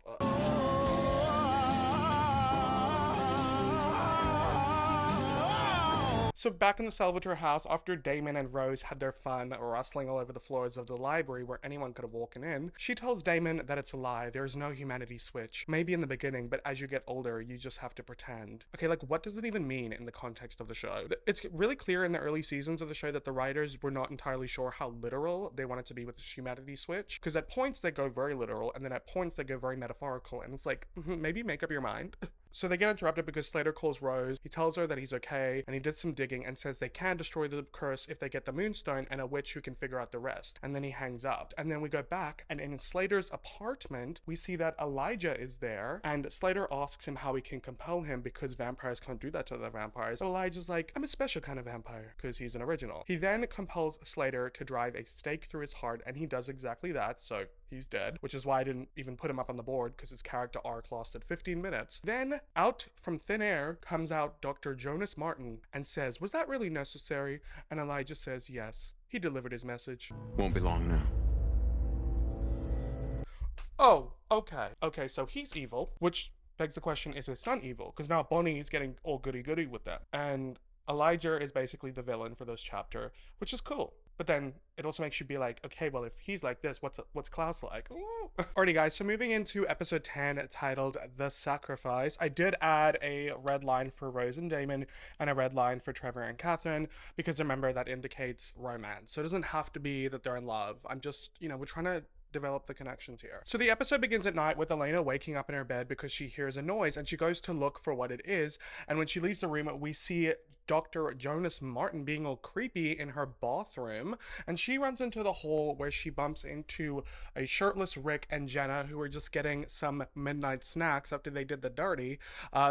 So back in the Salvatore house, after Damon and Rose had their fun rustling all over the floors of the library where anyone could have walked in, she tells Damon that it's a lie. There is no humanity switch. Maybe in the beginning, but as you get older, you just have to pretend. Okay, like what does it even mean in the context of the show? It's really clear in the early seasons of the show that the writers were not entirely sure how literal they wanted to be with the humanity switch, because at points they go very literal, and then at points they go very metaphorical, and it's like, maybe make up your mind. So they get interrupted because Slater calls Rose. He tells her that he's okay, and he did some digging and says they can destroy the curse if they get the moonstone and a witch who can figure out the rest. And then he hangs up. And then we go back, and in Slater's apartment, we see that Elijah is there, and Slater asks him how he can compel him because vampires can't do that to other vampires. But Elijah's like, I'm a special kind of vampire, because he's an original. He then compels Slater to drive a stake through his heart, and he does exactly that, so he's dead, which is why I didn't even put him up on the board, because his character arc lasted 15 minutes. Then, out from thin air, comes out Dr. Jonas Martin and says, was that really necessary? And Elijah says, yes. He delivered his message. Won't be long now. Oh, okay. Okay, so he's evil, which begs the question, is his son evil? Because now Bonnie's getting all goody-goody with that. And Elijah is basically the villain for this chapter, which is cool. But then it also makes you be like, okay, well, if he's like this, what's Klaus like? Alrighty, guys, so moving into episode 10 titled The Sacrifice, I did add a red line for Rose and Damon and a red line for Trevor and Catherine, because remember, that indicates romance. So it doesn't have to be that they're in love. I'm just, we're trying to develop the connections here. So the episode begins at night with Elena waking up in her bed because she hears a noise, and she goes to look for what it is. And when she leaves the room, we see Dr. Jonas Martin being all creepy in her bathroom, and she runs into the hall where she bumps into a shirtless Rick and Jenna, who are just getting some midnight snacks after they did the dirty.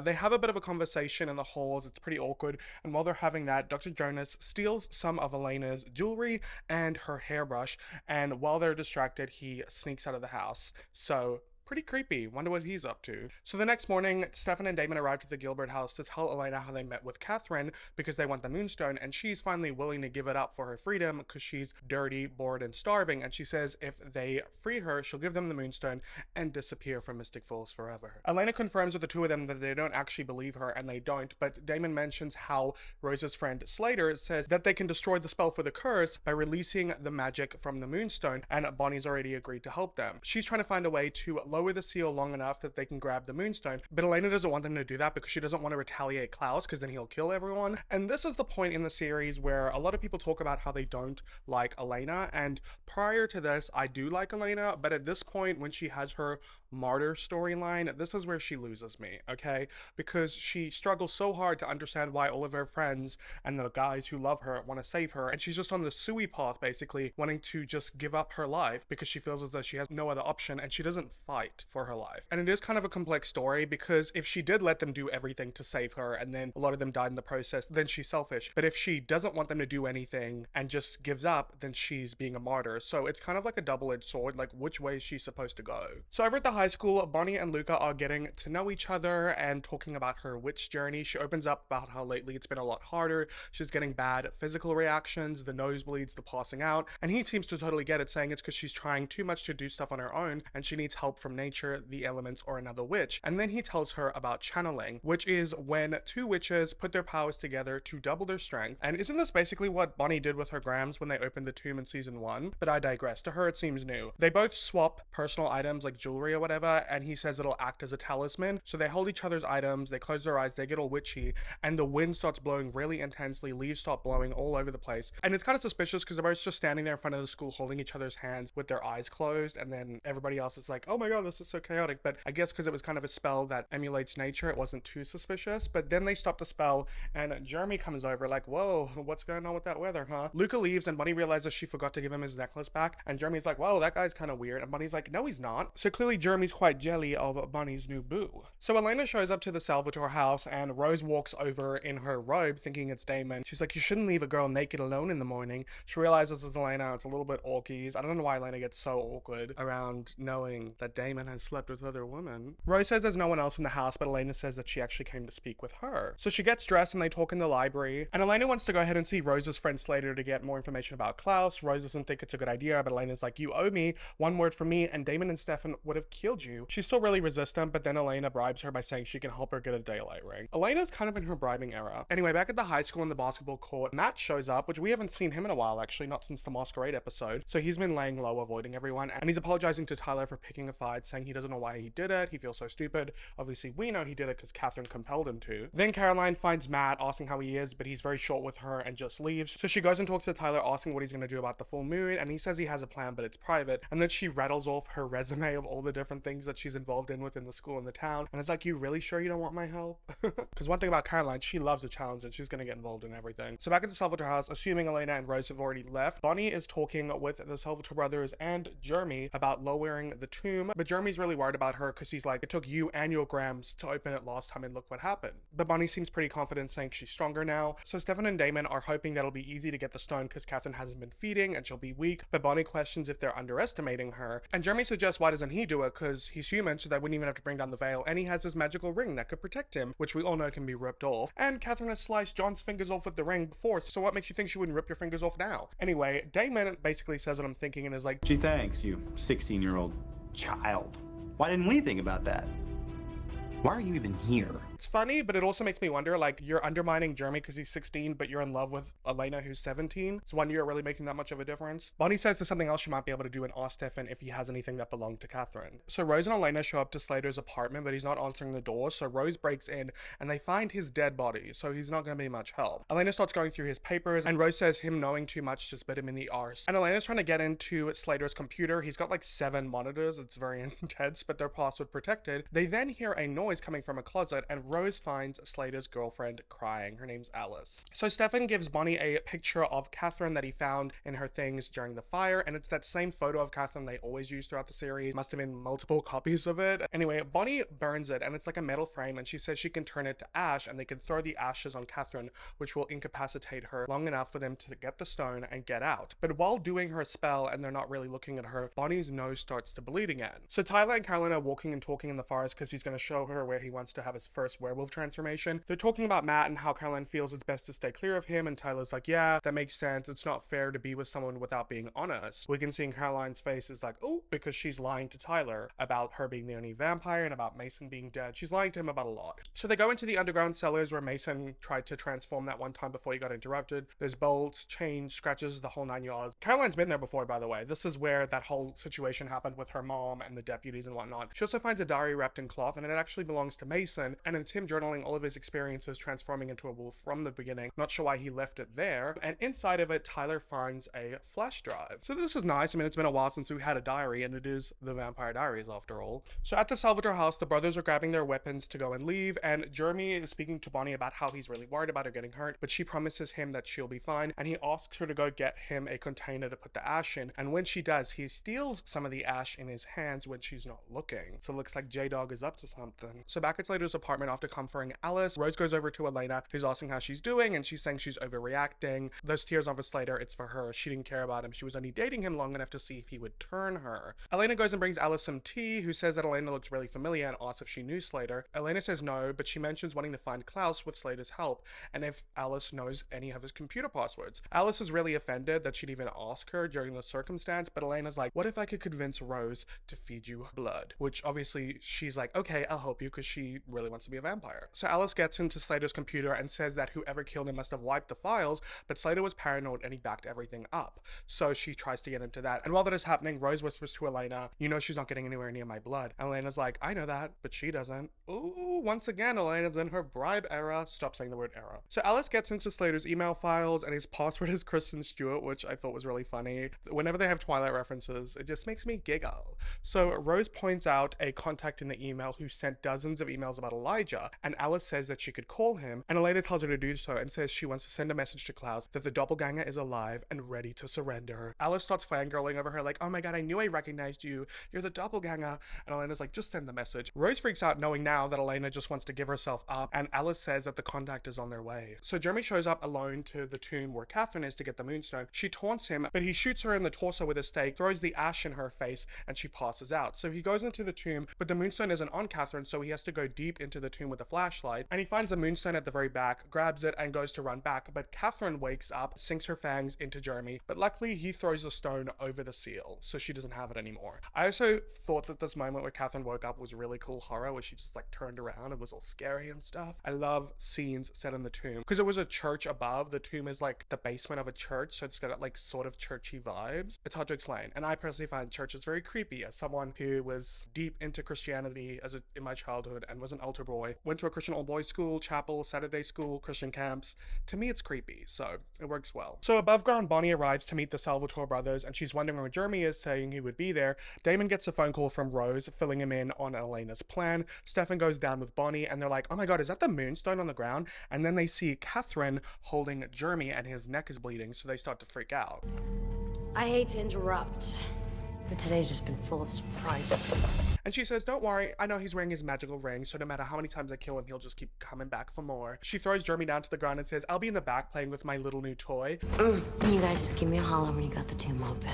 They have a bit of a conversation in the halls. It's pretty awkward, and while they're having that, Dr. Jonas steals some of Elena's jewelry and her hairbrush, and while they're distracted, he sneaks out of the house. So Pretty creepy. Wonder what he's up to. So the next morning, Stefan and Damon arrived at the Gilbert house to tell Elena how they met with Catherine because they want the Moonstone, and she's finally willing to give it up for her freedom because she's dirty, bored, and starving, and she says if they free her, she'll give them the Moonstone and disappear from Mystic Falls forever. Elena confirms with the two of them that they don't actually believe her, and they don't, but Damon mentions how Rose's friend Slater says that they can destroy the spell for the curse by releasing the magic from the Moonstone, and Bonnie's already agreed to help them. She's trying to find a way to lower the seal long enough that they can grab the Moonstone, but Elena doesn't want them to do that because she doesn't want to retaliate Klaus because then he'll kill everyone. And this is the point in the series where a lot of people talk about how they don't like Elena, and prior to this I do like Elena, but at this point when she has her martyr storyline, this is where she loses me, okay? Because she struggles so hard to understand why all of her friends and the guys who love her want to save her, and she's just on the Sui path basically, wanting to just give up her life because she feels as though she has no other option, and she doesn't fight for her life. And it is kind of a complex story because if she did let them do everything to save her and then a lot of them died in the process, then she's selfish. But if she doesn't want them to do anything and just gives up, then she's being a martyr. So it's kind of like a double-edged sword, like which way is she supposed to go? So over at the high school, Bonnie and Luca are getting to know each other and talking about her witch journey. She opens up about how lately it's been a lot harder. She's getting bad physical reactions, the nosebleeds, the passing out, and he seems to totally get it, saying it's because she's trying too much to do stuff on her own and she needs help from nature, the elements, or another witch. And then he tells her about channeling, which is when two witches put their powers together to double their strength. And isn't this basically what Bonnie did with her Grams when they opened the tomb in season 1? But I digress. To her it seems new. They both swap personal items like jewelry or whatever, and he says it'll act as a talisman. So they hold each other's items, they close their eyes, they get all witchy, and the wind starts blowing really intensely, leaves start blowing all over the place. And it's kind of suspicious because they're both just standing there in front of the school holding each other's hands with their eyes closed, and then everybody else is like, oh my god, this is so chaotic. But I guess because it was kind of a spell that emulates nature, it wasn't too suspicious. But then they stop the spell and Jeremy comes over like, whoa, what's going on with that weather, huh? Luca leaves and Bunny realizes she forgot to give him his necklace back, and Jeremy's like, whoa, that guy's kind of weird, and Bunny's like, no he's not. So clearly Jeremy's quite jelly of Bunny's new boo. So Elena shows up to the Salvatore house and Rose walks over in her robe thinking it's Damon. She's like, you shouldn't leave a girl naked alone in the morning. She realizes it's Elena. It's a little bit awkies. I don't know why Elena gets so awkward around knowing that Damon has slept with other women. Rose says there's no one else in the house, but Elena says that she actually came to speak with her. So she gets dressed and they talk in the library, and Elena wants to go ahead and see Rose's friend Slater to get more information about Klaus. Rose doesn't think it's a good idea, but Elena's like, you owe me. One word from me and Damon and Stefan would have killed you. She's still really resistant, but then Elena bribes her by saying she can help her get a daylight ring. Elena's kind of in her bribing era. Anyway, back at the high school in the basketball court, Matt shows up, which we haven't seen him in a while actually, not since the Masquerade episode. So he's been laying low, avoiding everyone, and he's apologizing to Tyler for picking a fight, saying he doesn't know why he did it, he feels so stupid. Obviously we know he did it because Catherine compelled him to. Then Caroline finds Matt, asking how he is, but he's very short with her and just leaves. So she goes and talks to Tyler, asking what he's going to do about the full moon, and he says he has a plan, but it's private. And then she rattles off her resume of all the different things that she's involved in within the school and the town, and it's like, you really sure you don't want my help? Because one thing about Caroline, she loves a challenge and she's going to get involved in everything. So back at the Salvatore house, assuming Elena and Rose have already left, Bonnie is talking with the Salvatore brothers and Jeremy about lowering the tomb, but Jeremy's really worried about her because he's like, it took you and your Grams to open it last time and look what happened. But Bonnie seems pretty confident, saying she's stronger now. So Stefan and Damon are hoping that it'll be easy to get the stone because Catherine hasn't been feeding and she'll be weak, but Bonnie questions if they're underestimating her, and Jeremy suggests why doesn't he do it, because he's human, so they wouldn't even have to bring down the veil, and he has this magical ring that could protect him, which we all know can be ripped off. And Catherine has sliced John's fingers off with the ring before, so what makes you think she wouldn't rip your fingers off now? Anyway, Damon basically says what I'm thinking and is like, gee thanks, you 16-year-old child. Why didn't we think about that? Why are you even here? It's funny, but it also makes me wonder, like, you're undermining Jeremy because he's 16, but you're in love with Elena who's 17. So one year really making that much of a difference. Bonnie says there's something else she might be able to do and ask Stefan if he has anything that belonged to Catherine. So Rose and Elena show up to Slater's apartment, but he's not answering the door. So Rose breaks in and they find his dead body. So he's not going to be much help. Elena starts going through his papers and Rose says him knowing too much just bit him in the arse. And Elena's trying to get into Slater's computer. He's got like 7 monitors. It's very intense, but they're password protected. They then hear a noise coming from a closet and Rose finds Slater's girlfriend crying. Her name's Alice. So Stefan gives Bonnie a picture of Catherine that he found in her things during the fire, and it's that same photo of Catherine they always use throughout the series. Must have been multiple copies of it. Anyway, Bonnie burns it, and it's like a metal frame, and she says she can turn it to ash, and they can throw the ashes on Catherine, which will incapacitate her long enough for them to get the stone and get out. But while doing her spell, and they're not really looking at her, Bonnie's nose starts to bleed again. So Tyler and Caroline are walking and talking in the forest because he's going to show her where he wants to have his first werewolf transformation. They're talking about Matt and how Caroline feels it's best to stay clear of him, and Tyler's like, yeah, that makes sense. It's not fair to be with someone without being honest. We can see in Caroline's face is like, oh, because she's lying to Tyler about her being the only vampire and about Mason being dead. She's lying to him about a lot. So they go into the underground cellars where Mason tried to transform that one time before he got interrupted. There's bolts, chains, scratches, the whole 9 yards. Caroline's been there before, by the way. This is where that whole situation happened with her mom and the deputies and whatnot. She also finds a diary wrapped in cloth, and it actually belongs to Mason, and it's him journaling all of his experiences transforming into a wolf from the beginning. Not sure why he left it there. And inside of it, Tyler finds a flash drive. So this is nice. I mean, it's been a while since we had a diary, and it is the Vampire Diaries after all. So at the Salvatore house, the brothers are grabbing their weapons to go and leave, and Jeremy is speaking to Bonnie about how he's really worried about her getting hurt, but she promises him that she'll be fine, and he asks her to go get him a container to put the ash in, and when she does, he steals some of the ash in his hands when she's not looking. So it looks like J-Dog is up to something. So back at Slater's apartment after comforting Alice, Rose goes over to Elena, who's asking how she's doing, and she's saying she's overreacting. Those tears aren't for Slater, it's for her. She didn't care about him. She was only dating him long enough to see if he would turn her. Elena goes and brings Alice some tea, who says that Elena looks really familiar and asks if she knew Slater. Elena says no, but she mentions wanting to find Klaus with Slater's help, and if Alice knows any of his computer passwords. Alice is really offended that she'd even ask her during the circumstance, but Elena's like, what if I could convince Rose to feed you blood? Which obviously she's like, okay, I'll help you, because she really wants to be a vampire. So Alice gets into Slater's computer and says that whoever killed him must have wiped the files, but Slater was paranoid and he backed everything up. So she tries to get into that. And while that is happening, Rose whispers to Elena, you know she's not getting anywhere near my blood. And Elena's like, I know that, but she doesn't. Ooh, once again, Elena's in her bribe era. Stop saying the word era. So Alice gets into Slater's email files, and his password is Kristen Stewart, which I thought was really funny. Whenever they have Twilight references, it just makes me giggle. So Rose points out a contact in the email who sent dozens of emails about Elijah, and Alice says that she could call him, and Elena tells her to do so and says she wants to send a message to Klaus that the doppelganger is alive and ready to surrender. Alice starts fangirling over her like, oh my god, I knew I recognized you. You're the doppelganger. And Elena's like, just send the message. Rose freaks out knowing now that Elena just wants to give herself up, and Alice says that the contact is on their way. So Jeremy shows up alone to the tomb where Catherine is to get the moonstone. She taunts him, but he shoots her in the torso with a stake, throws the ash in her face, and she passes out. So he goes into the tomb, but the moonstone isn't on Catherine, so he has to go deep into the tomb with a flashlight, and he finds the moonstone at the very back, grabs it, and goes to run back, but Catherine wakes up, sinks her fangs into Jeremy, but luckily he throws the stone over the seal, so she doesn't have it anymore. I also thought that this moment where Catherine woke up was really cool horror, where she just like turned around and was all scary and stuff. I love scenes set in the tomb, because it was a church above. The tomb is like the basement of a church, so it's got like sort of churchy vibes. It's hard to explain, and I personally find churches very creepy. As someone who was deep into Christianity in my childhood and was an altar boy, went to a Christian all-boys school, chapel, Saturday school, Christian camps. To me, it's creepy, so it works well. So above ground, Bonnie arrives to meet the Salvatore brothers, and she's wondering where Jeremy is, saying he would be there. Damon gets a phone call from Rose, filling him in on Elena's plan. Stefan goes down with Bonnie, and they're like, oh my god, is that the moonstone on the ground? And then they see Catherine holding Jeremy, and his neck is bleeding, so they start to freak out. I hate to interrupt, but today's just been full of surprises. And she says, don't worry, I know he's wearing his magical ring, so no matter how many times I kill him, he'll just keep coming back for more. She throws Jeremy down to the ground and says, I'll be in the back playing with my little new toy. You guys just give me a holler when you got the tomb open.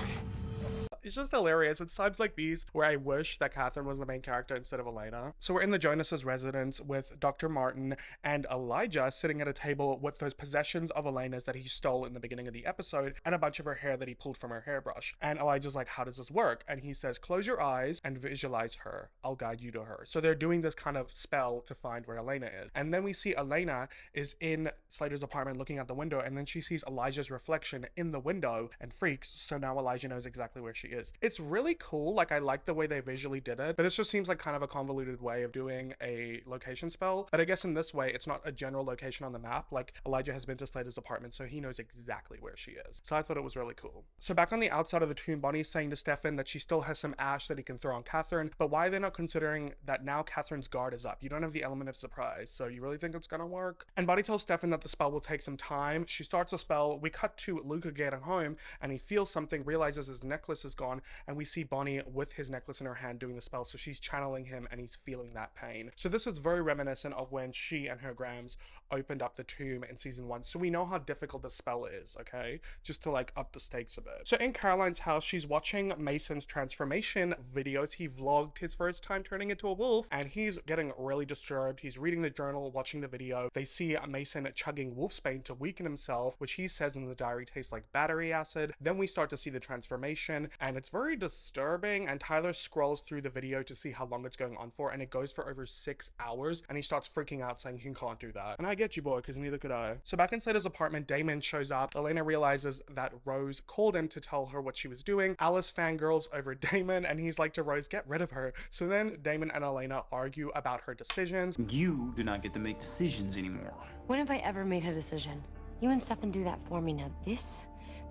It's just hilarious. It's times like these where I wish that Catherine was the main character instead of Elena. So we're in the Jonas's residence with Dr. Martin and Elijah sitting at a table with those possessions of Elena's that he stole in the beginning of the episode, and a bunch of her hair that he pulled from her hairbrush. And Elijah's like, how does this work? And he says, close your eyes and visualize her. I'll guide you to her. So they're doing this kind of spell to find where Elena is. And then we see Elena is in Slater's apartment looking out the window, and then she sees Elijah's reflection in the window and freaks. So now Elijah knows exactly where she is. It's really cool. Like, I like the way they visually did it, but this just seems like kind of a convoluted way of doing a location spell. But I guess in this way, it's not a general location on the map. Like, Elijah has been to Slater's apartment, so he knows exactly where she is. So I thought it was really cool. So back on the outside of the tomb, Bonnie's saying to Stefan that she still has some ash that he can throw on Catherine, but why are they not considering that now Catherine's guard is up? You don't have the element of surprise, so you really think it's gonna work? And Bonnie tells Stefan that the spell will take some time. She starts a spell. We cut to Luca getting home, and he feels something, realizes his necklace is gone, and we see Bonnie with his necklace in her hand doing the spell, so she's channeling him and he's feeling that pain. So this is very reminiscent of when she and her Grams opened up the tomb in season 1, so we know how difficult the spell is, okay? Just to like up the stakes a bit. So in Caroline's house, she's watching Mason's transformation videos. He vlogged his first time turning into a wolf, and he's getting really disturbed. He's reading the journal, watching the video. They see Mason chugging wolfsbane to weaken himself, which he says in the diary tastes like battery acid. Then we start to see the transformation, and it's very disturbing, and Tyler scrolls through the video to see how long it's going on for, and it goes for over 6 hours, and he starts freaking out saying he can't do that. And I get you, boy, because neither could I. So back in Slater's apartment, Damon shows up. Elena realizes that Rose called him to tell her what she was doing. Alice fangirls over Damon, and he's like to Rose, get rid of her. So then Damon and Elena argue about her decisions. You do not get to make decisions anymore. When have I ever made a decision? You and Stefan do that for me. Now this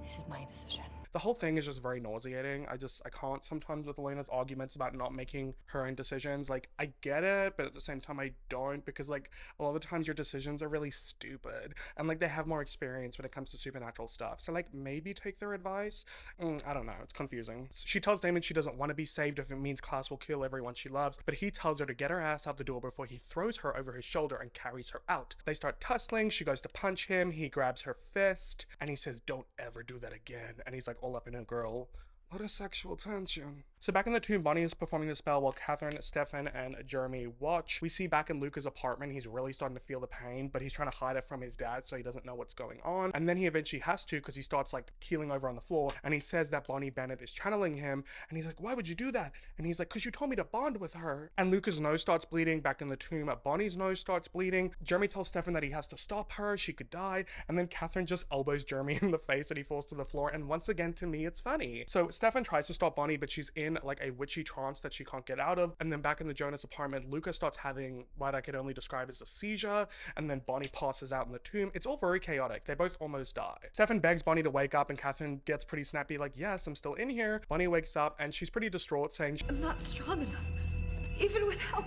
is my decision. The whole thing is just very nauseating. I can't sometimes with Elena's arguments about not making her own decisions. Like, I get it, but at the same time I don't, because like a lot of the times your decisions are really stupid, and like they have more experience when it comes to supernatural stuff. So like maybe take their advice. I don't know, it's confusing. She tells Damon she doesn't want to be saved if it means Klaus will kill everyone she loves, but he tells her to get her ass out the door before he throws her over his shoulder and carries her out. They start tussling. She goes to punch him. He grabs her fist and he says, don't ever do that again. And he's like all up in her girl. What a sexual tension. So back in the tomb, Bonnie is performing the spell while Catherine, Stefan, and Jeremy watch. We see back in Luca's apartment, he's really starting to feel the pain, but he's trying to hide it from his dad so he doesn't know what's going on. And then he eventually has to, because he starts like keeling over on the floor, and he says that Bonnie Bennett is channeling him, and he's like, why would you do that? And he's like, because you told me to bond with her. And Luca's nose starts bleeding. Back in the tomb, Bonnie's nose starts bleeding. Jeremy tells Stefan that he has to stop her, she could die, and then Catherine just elbows Jeremy in the face and he falls to the floor, and once again, to me, it's funny. So Stefan tries to stop Bonnie, but she's in like a witchy trance that she can't get out of. And then back in the Jonas apartment, Luca starts having what I could only describe as a seizure, and then Bonnie passes out in the tomb. It's all very chaotic. They both almost die. Stefan begs Bonnie to wake up, and Catherine gets pretty snappy, like, yes, I'm still in here. Bonnie wakes up and she's pretty distraught, saying, I'm not strong enough, even with help.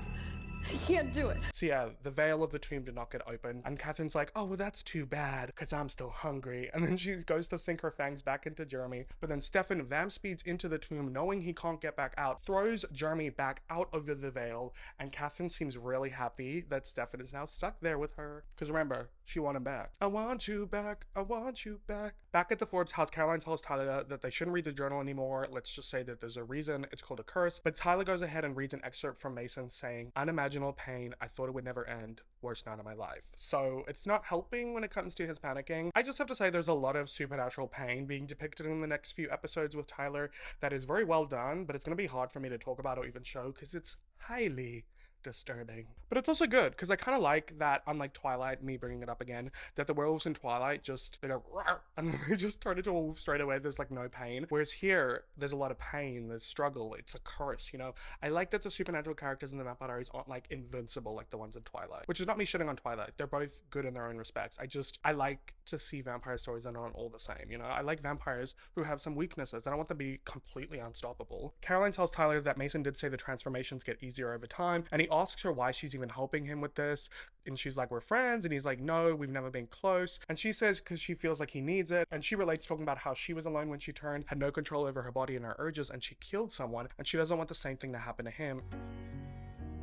I can't do it. So yeah, the veil of the tomb did not get open, and Catherine's like, oh, well, that's too bad, because I'm still hungry. And then she goes to sink her fangs back into Jeremy, but then Stefan vamp speeds into the tomb, knowing he can't get back out, throws Jeremy back out over the veil, and Catherine seems really happy that Stefan is now stuck there with her, because remember, she wanted him back. I want you back, I want you back. Back at the Forbes house, Caroline tells Tyler that they shouldn't read the journal anymore. Let's just say that there's a reason. It's called a curse. But Tyler goes ahead and reads an excerpt from Mason saying, unimaginable pain, I thought it would never end, worst night of my life. So it's not helping when it comes to his panicking. I just have to say there's a lot of supernatural pain being depicted in the next few episodes with Tyler that is very well done, but it's going to be hard for me to talk about or even show because it's highly disturbing. But it's also good because I kind of like that, unlike Twilight, me bringing it up again, that the werewolves in Twilight just, they go rawr, and then they just turn into a wolf straight away. There's like no pain. Whereas here, there's a lot of pain, there's struggle, it's a curse, you know? I like that the supernatural characters in the Vampire Diaries aren't like invincible like the ones in Twilight, which is not me shitting on Twilight. They're both good in their own respects. I like to see vampire stories that aren't all the same, you know? I like vampires who have some weaknesses. I don't want them to be completely unstoppable. Caroline tells Tyler that Mason did say the transformations get easier over time, and he asks her why she's even helping him with this, and she's like, we're friends, and he's like, no, we've never been close, and she says because she feels like he needs it, and she relates talking about how she was alone when she turned, had no control over her body and her urges, and she killed someone, and she doesn't want the same thing to happen to him.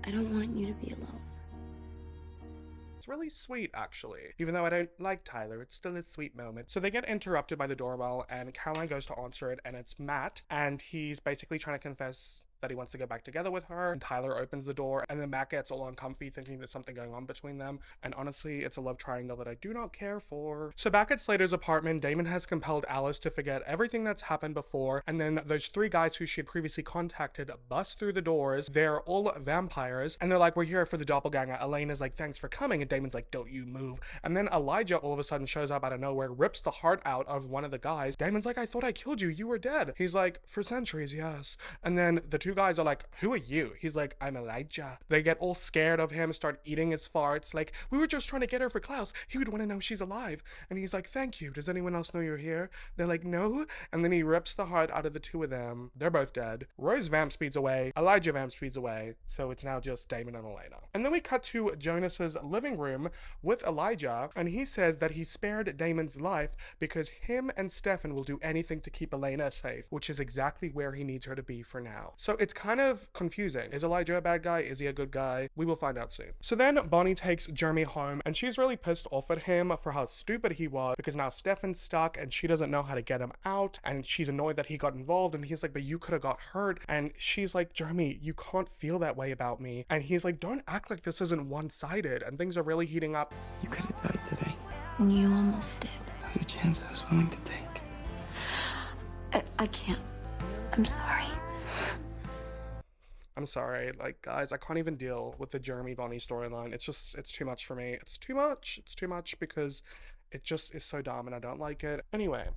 I don't want you to be alone. It's really sweet, actually. Even though I don't like Tyler, it's still a sweet moment. So they get interrupted by the doorbell, and Caroline goes to answer it, and it's Matt, and he's basically trying to confess that he wants to get back together with her. And Tyler opens the door, and then Matt gets all uncomfy thinking there's something going on between them. And honestly, it's a love triangle that I do not care for. So back at Slater's apartment, Damon has compelled Alice to forget everything that's happened before, and then those three guys who she had previously contacted bust through the doors. They're all vampires, and they're like, we're here for the doppelganger. Elena's like, thanks for coming, and Damon's like, don't you move. And then Elijah all of a sudden shows up out of nowhere, rips the heart out of one of the guys. Damon's like, I thought I killed you, you were dead. He's like, for centuries, yes. And then the two guys are like, who are you? He's like, I'm Elijah. They get all scared of him, start eating his farts, like, we were just trying to get her for Klaus, he would want to know she's alive. And he's like, thank you, does anyone else know you're here? They're like, no. And then he rips the heart out of the two of them. They're both dead. Rose vamp speeds away, Elijah vamp speeds away, so it's now just Damon and Elena. And then we cut to Jonas's living room with Elijah, and he says that he spared Damon's life because him and Stefan will do anything to keep Elena safe, which is exactly where he needs her to be for now. So it's kind of confusing. Is Elijah a bad guy? Is he a good guy? We will find out soon. So then Bonnie takes Jeremy home, and she's really pissed off at him for how stupid he was, because now Stefan's stuck and she doesn't know how to get him out, and she's annoyed that he got involved, and he's like, but you could have got hurt. And she's like, Jeremy, you can't feel that way about me. And he's like, don't act like this isn't one-sided, and things are really heating up. You could have died today. You almost did. That was a chance I was willing to take. I can't. I'm sorry. I'm sorry, like, guys, I can't even deal with the Jeremy Bonnie storyline. It's too much for me. It's too much because it just is so dumb and I don't like it. Anyway,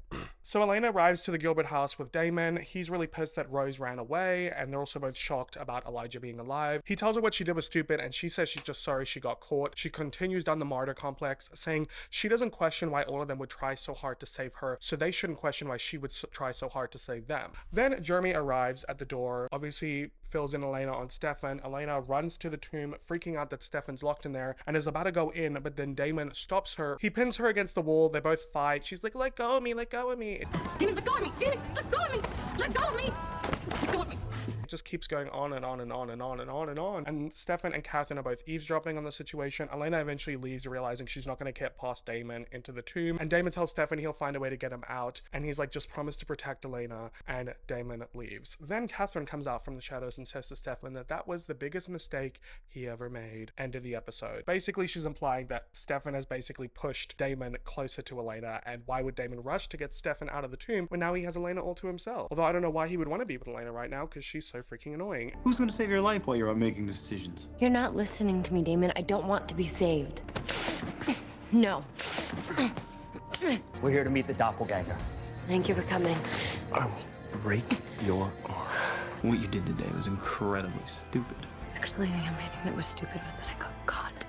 so Elena arrives to the Gilbert house with Damon. He's really pissed that Rose ran away, and they're also both shocked about Elijah being alive. He tells her what she did was stupid, and she says she's just sorry she got caught. She continues down the martyr complex, saying she doesn't question why all of them would try so hard to save her, so they shouldn't question why she would try so hard to save them. Then Jeremy arrives at the door, obviously fills in Elena on Stefan. Elena runs to the tomb, freaking out that Stefan's locked in there, and is about to go in, but then Damon stops her. He pins her against the wall. They both fight. She's like, let go of me, let go of me. Damon, let go of me! Damon, let go of me! Let go of me! Let go of me! It just keeps going on and on and on and on and on and on. And Stefan and Catherine are both eavesdropping on the situation. Elena eventually leaves, realizing she's not going to get past Damon into the tomb. And Damon tells Stefan he'll find a way to get him out. And he's like, just promise to protect Elena. And Damon leaves. Then Catherine comes out from the shadows and says to Stefan that that was the biggest mistake he ever made. End of the episode. Basically, she's implying that Stefan has basically pushed Damon closer to Elena. And why would Damon rush to get Stefan out of the tomb when now he has Elena all to himself? Although I don't know why he would want to be with Elena right now, because she's so freaking annoying. Who's going to save your life while you're out making decisions? You're not listening to me, Damon. I don't want to be saved. No. We're here to meet the doppelganger. Thank you for coming. I will break your arm. What you did today was incredibly stupid. Actually, the only thing that was stupid was that I got caught.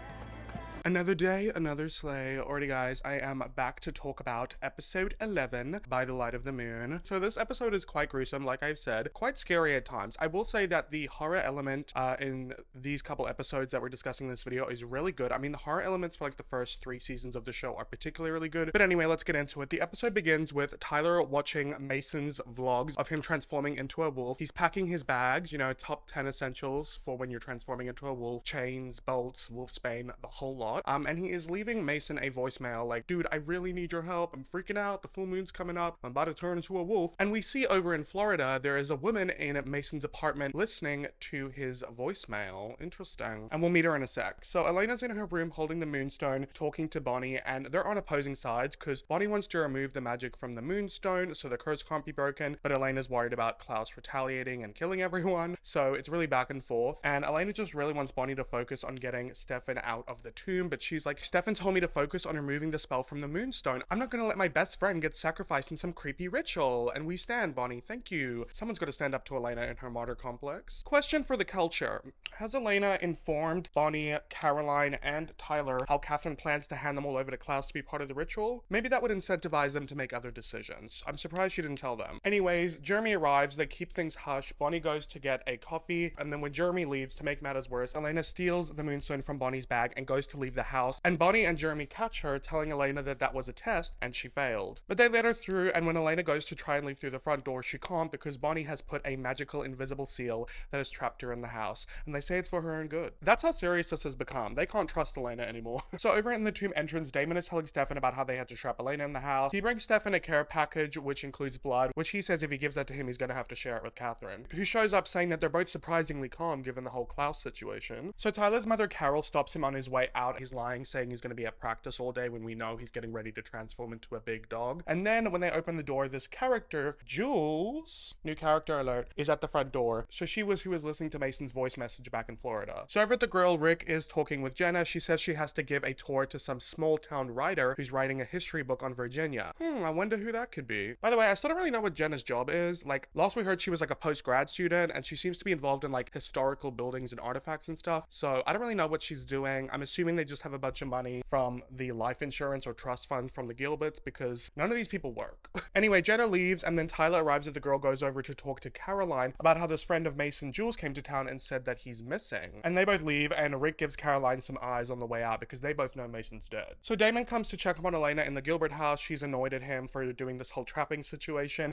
Another day, another sleigh. Alrighty guys, I am back to talk about episode 11, By the Light of the Moon. So this episode is quite gruesome, like I've said, quite scary at times. I will say that the horror element in these couple episodes that we're discussing in this video is really good. I mean, the horror elements for like the first 3 seasons of the show are particularly really good. But anyway, let's get into it. The episode begins with Tyler watching Mason's vlogs of him transforming into a wolf. He's packing his bags, you know, top 10 essentials for when you're transforming into a wolf. Chains, bolts, wolfsbane, the whole lot. And he is leaving Mason a voicemail like, dude, I really need your help. I'm freaking out. The full moon's coming up. I'm about to turn into a wolf. And we see over in Florida, there is a woman in Mason's apartment listening to his voicemail. Interesting. And we'll meet her in a sec. So Elena's in her room holding the moonstone, talking to Bonnie, and they're on opposing sides because Bonnie wants to remove the magic from the moonstone so the curse can't be broken, but Elena's worried about Klaus retaliating and killing everyone. So it's really back and forth. And Elena just really wants Bonnie to focus on getting Stefan out of the tomb, but she's like, Stefan told me to focus on removing the spell from the moonstone. I'm not gonna let my best friend get sacrificed in some creepy ritual. And we stand, Bonnie, thank you. Someone's gotta stand up to Elena in her martyr complex. Question for the culture. Has Elena informed Bonnie, Caroline, and Tyler how Catherine plans to hand them all over to Klaus to be part of the ritual? Maybe that would incentivize them to make other decisions. I'm surprised she didn't tell them. Anyways, Jeremy arrives, they keep things hush. Bonnie goes to get a coffee, and then when Jeremy leaves, to make matters worse, Elena steals the moonstone from Bonnie's bag and goes to leave leave the house, and Bonnie and Jeremy catch her, telling Elena that that was a test and she failed. But they let her through, and when Elena goes to try and leave through the front door, she can't because Bonnie has put a magical invisible seal that has trapped her in the house, and they say it's for her own good. That's how serious this has become. They can't trust Elena anymore. So over in the tomb entrance, Damon is telling Stefan about how they had to trap Elena in the house. He brings Stefan a care package, which includes blood, which he says if he gives that to him, he's gonna have to share it with Catherine, who shows up saying that they're both surprisingly calm given the whole Klaus situation. So Tyler's mother Carol stops him on his way out. He's lying, saying he's gonna be at practice all day when we know he's getting ready to transform into a big dog. And then when they open the door, this character, Jules, new character alert, is at the front door. So she was who was listening to Mason's voice message back in Florida. So over at the grill, Rick is talking with Jenna. She says she has to give a tour to some small town writer who's writing a history book on Virginia. I wonder who that could be. By the way, I still don't really know what Jenna's job is. Like, last we heard she was like a post-grad student, and she seems to be involved in like historical buildings and artifacts and stuff. So I don't really know what she's doing. I'm assuming they just have a bunch of money from the life insurance or trust funds from the Gilberts, because none of these people work. Anyway, Jenna leaves, and then Tyler arrives, and the girl goes over to talk to Caroline about how this friend of Mason, Jules, came to town and said that he's missing. And they both leave, and Rick gives Caroline some eyes on the way out because they both know Mason's dead. So Damon comes to check up on Elena in the Gilbert house. She's annoyed at him for doing this whole trapping situation.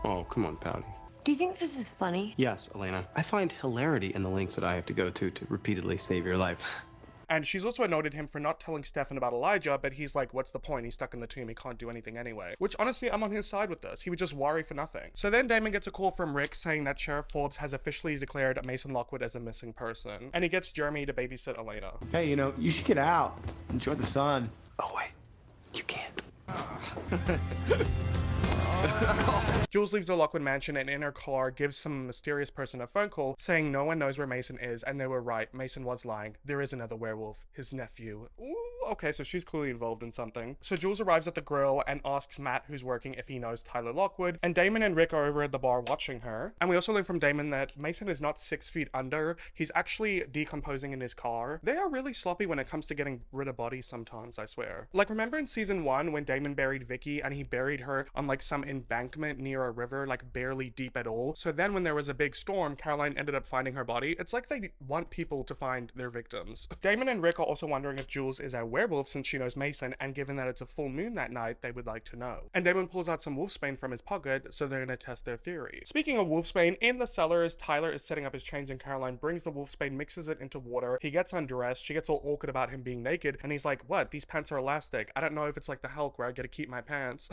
Oh, come on, Pouty. Do you think this is funny? Yes, Elena. I find hilarity in the lengths that I have to go to repeatedly save your life. And she's also annoyed at him for not telling Stefan about Elijah, but he's like, what's the point? He's stuck in the tomb, he can't do anything anyway. Which honestly, I'm on his side with this. He would just worry for nothing. So then Damon gets a call from Rick saying that Sheriff Forbes has officially declared Mason Lockwood as a missing person. And he gets Jeremy to babysit Elena. Hey, you know, you should get out. Enjoy the sun. Oh, wait. You can't. Jules leaves the Lockwood mansion and in her car gives some mysterious person a phone call saying no one knows where Mason is, and they were right. Mason was lying. There is another werewolf, his nephew. Ooh, okay, so she's clearly involved in something. So Jules arrives at the grill and asks Matt, who's working, if he knows Tyler Lockwood, and Damon and Rick are over at the bar watching her. And we also learn from Damon that Mason is not 6 feet under. He's actually decomposing in his car. They are really sloppy when it comes to getting rid of bodies sometimes, I swear. Like, remember in season 1 when Damon buried Vicky and he buried her on like some embankment near a river, like barely deep at all? So then when there was a big storm, Caroline ended up finding her body. It's like they want people to find their victims. Damon and Rick are also wondering if Jules is a werewolf since she knows Mason, and given that it's a full moon that night, they would like to know. And Damon pulls out some wolfsbane from his pocket, so they're gonna test their theory. Speaking of wolfsbane, in the cellars, Tyler is setting up his chains and Caroline brings the wolfsbane, mixes it into water. He gets undressed. She gets all awkward about him being naked, and he's like, what? These pants are elastic. I don't know if it's like the Hulk where I get to keep my pants.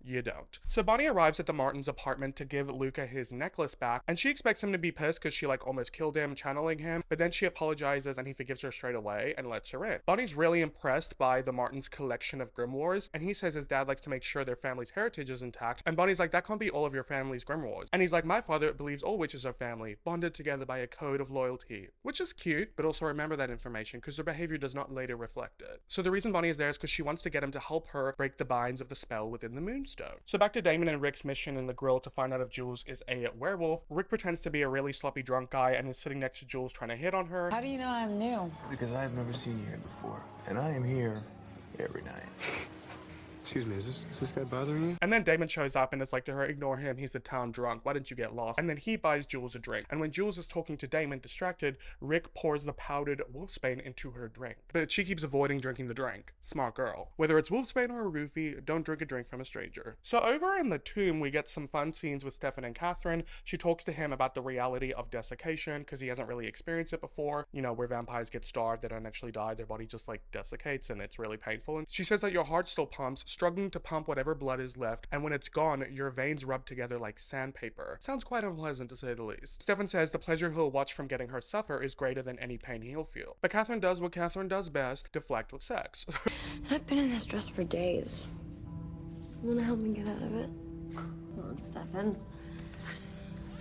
You don't. So Bonnie arrives at the Martins' apartment to give Luca his necklace back, and she expects him to be pissed because she like almost killed him channeling him, but then she apologizes and he forgives her straight away and lets her in. Bonnie's really impressed by the Martins' collection of grimoires, and he says his dad likes to make sure their family's heritage is intact, and Bonnie's like, that can't be all of your family's grimoires. And he's like, my father believes all witches are family, bonded together by a code of loyalty. Which is cute, but also remember that information because their behavior does not later reflect it. So the reason Bonnie is there is because she wants to get him to help her break the binds of the spell within the Moonstone. So back to Damon and Rick's mission in the grill to find out if Jules is a werewolf. Rick pretends to be a really sloppy drunk guy and is sitting next to Jules trying to hit on her. How do you know I'm new? Because I have never seen you here before, and I am here every night. Excuse me, is this guy bothering you? And then Damon shows up and is like to her, ignore him, he's the town drunk, why didn't you get lost? And then he buys Jules a drink. And when Jules is talking to Damon, distracted, Rick pours the powdered wolfsbane into her drink. But she keeps avoiding drinking the drink. Smart girl. Whether it's wolfsbane or a roofie, don't drink a drink from a stranger. So over in the tomb, we get some fun scenes with Stefan and Catherine. She talks to him about the reality of desiccation, because he hasn't really experienced it before. You know, where vampires get starved, they don't actually die, their body just like desiccates and it's really painful. And she says that your heart still pumps, struggling to pump whatever blood is left, and when it's gone, your veins rub together like sandpaper. Sounds quite unpleasant to say the least. Stefan says the pleasure he'll watch from getting her suffer is greater than any pain he'll feel. But Catherine does what Catherine does best, deflect with sex. I've been in this dress for days. You wanna help me get out of it? Come on, Stefan.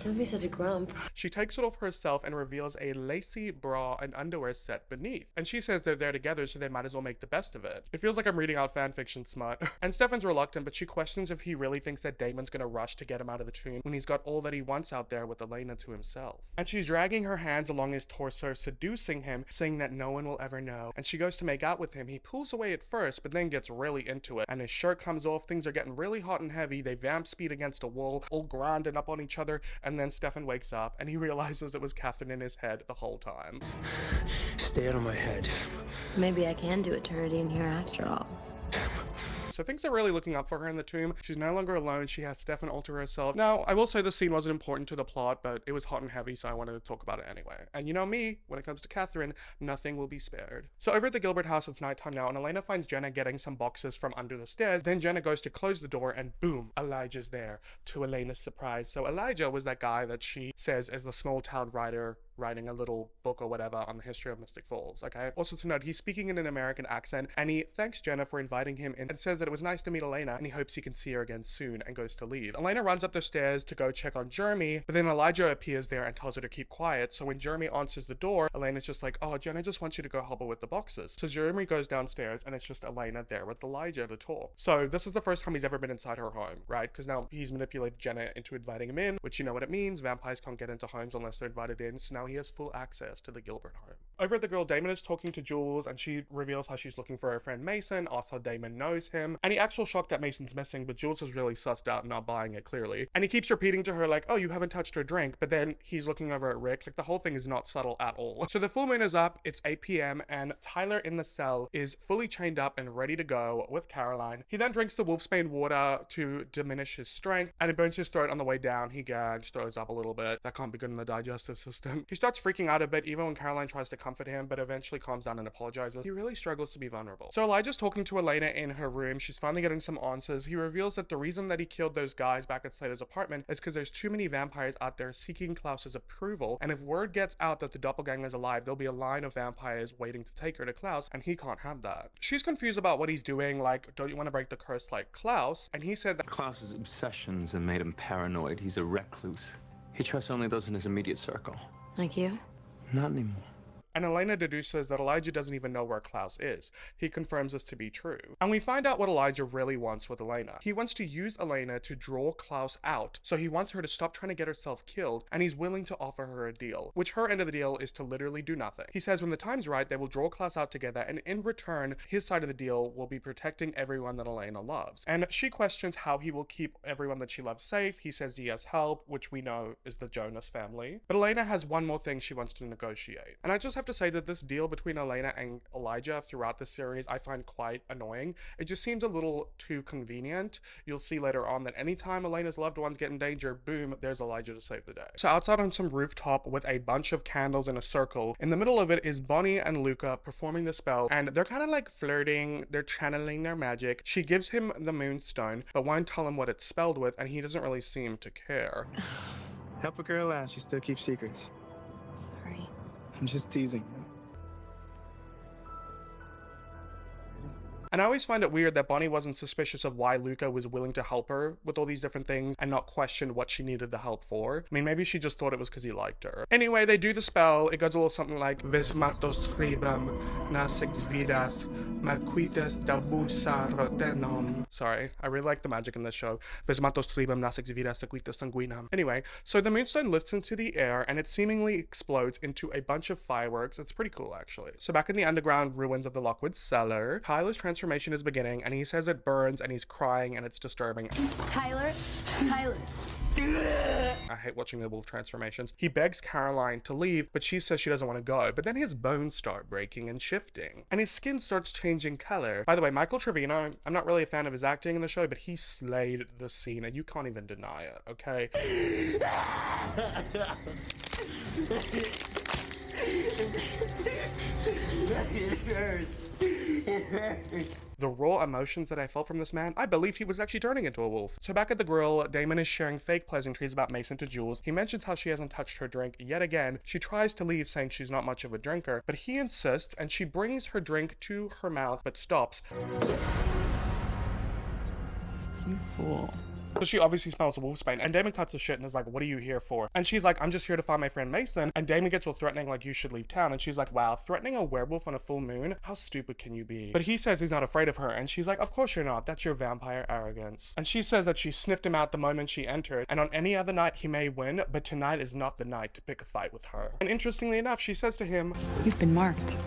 Don't be such a grump. She takes it off herself and reveals a lacy bra and underwear set beneath. And she says they're there together, so they might as well make the best of it. It feels like I'm reading out fanfiction smut. And Stefan's reluctant, but she questions if he really thinks that Damon's gonna rush to get him out of the tomb when he's got all that he wants out there with Elena to himself. And she's dragging her hands along his torso, seducing him, saying that no one will ever know. And she goes to make out with him. He pulls away at first, but then gets really into it. And his shirt comes off, things are getting really hot and heavy, they vamp speed against a wall, all grinding up on each other, and then Stefan wakes up, and he realizes it was Catherine in his head the whole time. Stay out of my head. Maybe I can do eternity in here after all. So things are really looking up for her in the tomb. She's no longer alone. She has Stefan alter herself. Now, I will say the scene wasn't important to the plot, but it was hot and heavy, so I wanted to talk about it anyway. And you know me, when it comes to Catherine, nothing will be spared. So over at the Gilbert house, it's nighttime now, and Elena finds Jenna getting some boxes from under the stairs. Then Jenna goes to close the door, and boom, Elijah's there, to Elena's surprise. So Elijah was that guy that she says is the small town writer writing a little book or whatever on the history of Mystic Falls, okay? Also to note, he's speaking in an American accent, and he thanks Jenna for inviting him in and says that it was nice to meet Elena, and he hopes he can see her again soon, and goes to leave. Elena runs up the stairs to go check on Jeremy, but then Elijah appears there and tells her to keep quiet, so when Jeremy answers the door, Elena's just like, oh, Jenna just wants you to go help her with the boxes. So Jeremy goes downstairs, and it's just Elena there with Elijah to talk. So this is the first time he's ever been inside her home, right? Because now he's manipulated Jenna into inviting him in, which you know what it means, vampires can't get into homes unless they're invited in, so now he has full access to the Gilbert home. Over at the girl, Damon is talking to Jules, and she reveals how she's looking for her friend Mason, asks how Damon knows him, and he acts all shocked that Mason's missing, but Jules is really sussed out and not buying it clearly. And he keeps repeating to her like, oh, you haven't touched her drink, but then he's looking over at Rick, like the whole thing is not subtle at all. So the full moon is up, it's 8 p.m, and Tyler in the cell is fully chained up and ready to go with Caroline. He then drinks the wolfsbane water to diminish his strength, and it burns his throat on the way down. He gags, throws up a little bit. That can't be good in the digestive system. He starts freaking out a bit even when Caroline tries to comfort him, but eventually calms down and apologizes. He really struggles to be vulnerable. So Elijah's talking to Elena in her room. She's finally getting some answers. He reveals that the reason that he killed those guys back at Slater's apartment is because there's too many vampires out there seeking Klaus's approval, and if word gets out that the doppelganger's alive, there'll be a line of vampires waiting to take her to Klaus, and he can't have that. She's confused about what he's doing, like, don't you want to break the curse like Klaus? And he said that Klaus's obsessions have made him paranoid. He's a recluse. He trusts only those in his immediate circle. Like you? Not anymore. And Elena deduces that Elijah doesn't even know where Klaus is. He confirms this to be true. And we find out what Elijah really wants with Elena. He wants to use Elena to draw Klaus out, so he wants her to stop trying to get herself killed, and he's willing to offer her a deal, which her end of the deal is to literally do nothing. He says when the time's right, they will draw Klaus out together, and in return, his side of the deal will be protecting everyone that Elena loves. And she questions how he will keep everyone that she loves safe. He says he has help, which we know is the Jonas family. But Elena has one more thing she wants to negotiate. And I just have to say that this deal between Elena and Elijah throughout the series I find quite annoying. It just seems a little too convenient. You'll see later on that anytime Elena's loved ones get in danger, boom, there's Elijah to save the day. So outside on some rooftop with a bunch of candles in a circle, in the middle of it is Bonnie and Luca performing the spell, and they're kind of like flirting, they're channeling their magic. She gives him the moonstone, but won't tell him what it's spelled with, and he doesn't really seem to care. Help a girl out, she still keeps secrets. Sorry. I'm just teasing. And I always find it weird that Bonnie wasn't suspicious of why Luca was willing to help her with all these different things and not question what she needed the help for. I mean, maybe she just thought it was because he liked her. Anyway, they do the spell. It goes a little something like Vis matos scribam nasix vidas maquitas dabusa rotenum. Sorry, I really like the magic in this show. Vis matos scribam nasix vidas sequitas sanguinam. Anyway, so the moonstone lifts into the air and it seemingly explodes into a bunch of fireworks. It's pretty cool, actually. So back in the underground ruins of the Lockwood Cellar, Tyler's transformation is beginning, and he says it burns, and he's crying, and it's disturbing. Tyler? I hate watching the wolf transformations. He begs Caroline to leave, but she says she doesn't want to go. But then his bones start breaking and shifting, and his skin starts changing color. By the way, Michael Trevino, I'm not really a fan of his acting in the show, but he slayed the scene, and you can't even deny it, okay? It hurts. It hurts. The raw emotions that I felt from this man, I believe he was actually turning into a wolf. So back at the grill, Damon is sharing fake pleasantries about Mason to Jules. He mentions how she hasn't touched her drink yet again. She tries to leave, saying she's not much of a drinker, but he insists, and she brings her drink to her mouth, but stops. You fool. So she obviously smells wolfsbane, and Damon cuts the shit and is like, what are you here for? And she's like, I'm just here to find my friend Mason. And Damon gets all threatening, like, you should leave town. And she's like, wow, threatening a werewolf on a full moon? How stupid can you be? But he says he's not afraid of her, and she's like, of course you're not. That's your vampire arrogance. And she says that she sniffed him out the moment she entered, and on any other night he may win, but tonight is not the night to pick a fight with her. And interestingly enough, she says to him, you've been marked.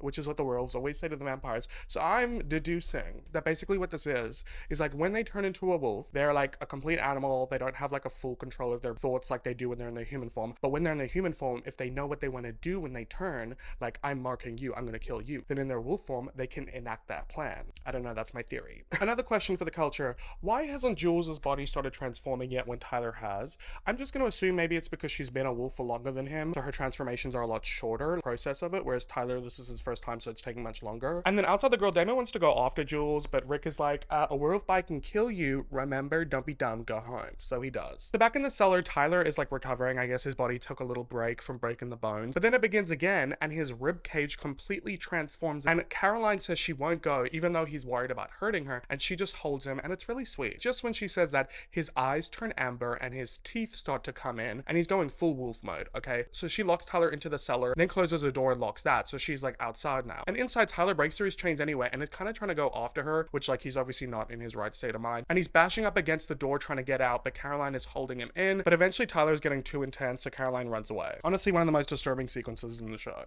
which is what the werewolves always say to the vampires. So I'm deducing that basically what this is like when they turn into a wolf, they're like a complete animal. They don't have like a full control of their thoughts like they do when they're in their human form. But when they're in their human form, if they know what they want to do when they turn, like I'm marking you, I'm going to kill you, then in their wolf form, they can enact that plan. I don't know, that's my theory. Another question for the culture, why hasn't Jules' body started transforming yet when Tyler has? I'm just going to assume maybe it's because she's been a wolf for longer than him, so her transformations are a lot shorter, the process of it, whereas Tyler, this is his first time, so it's taking much longer. And then outside the girl, Damon wants to go after Jules, but Rick is like, a werewolf bite can kill you, remember, don't be dumb, go home. So he does. So back in the cellar, Tyler is like recovering. I guess his body took a little break from breaking the bones, but then it begins again, and his rib cage completely transforms, and Caroline says she won't go, even though he's worried about hurting her, and she just holds him, and it's really sweet. Just when she says that, his eyes turn amber, and his teeth start to come in, and he's going full wolf mode, okay? So she locks Tyler into the cellar, then closes the door and locks that, so she's like outside now. And inside, Tyler breaks through his chains anyway, and is kind of trying to go after her, which like he's obviously not in his right state of mind. And he's bashing up against the door trying to get out, but Caroline is holding him in. But eventually Tyler's getting too intense, so Caroline runs away. Honestly, one of the most disturbing sequences in the show.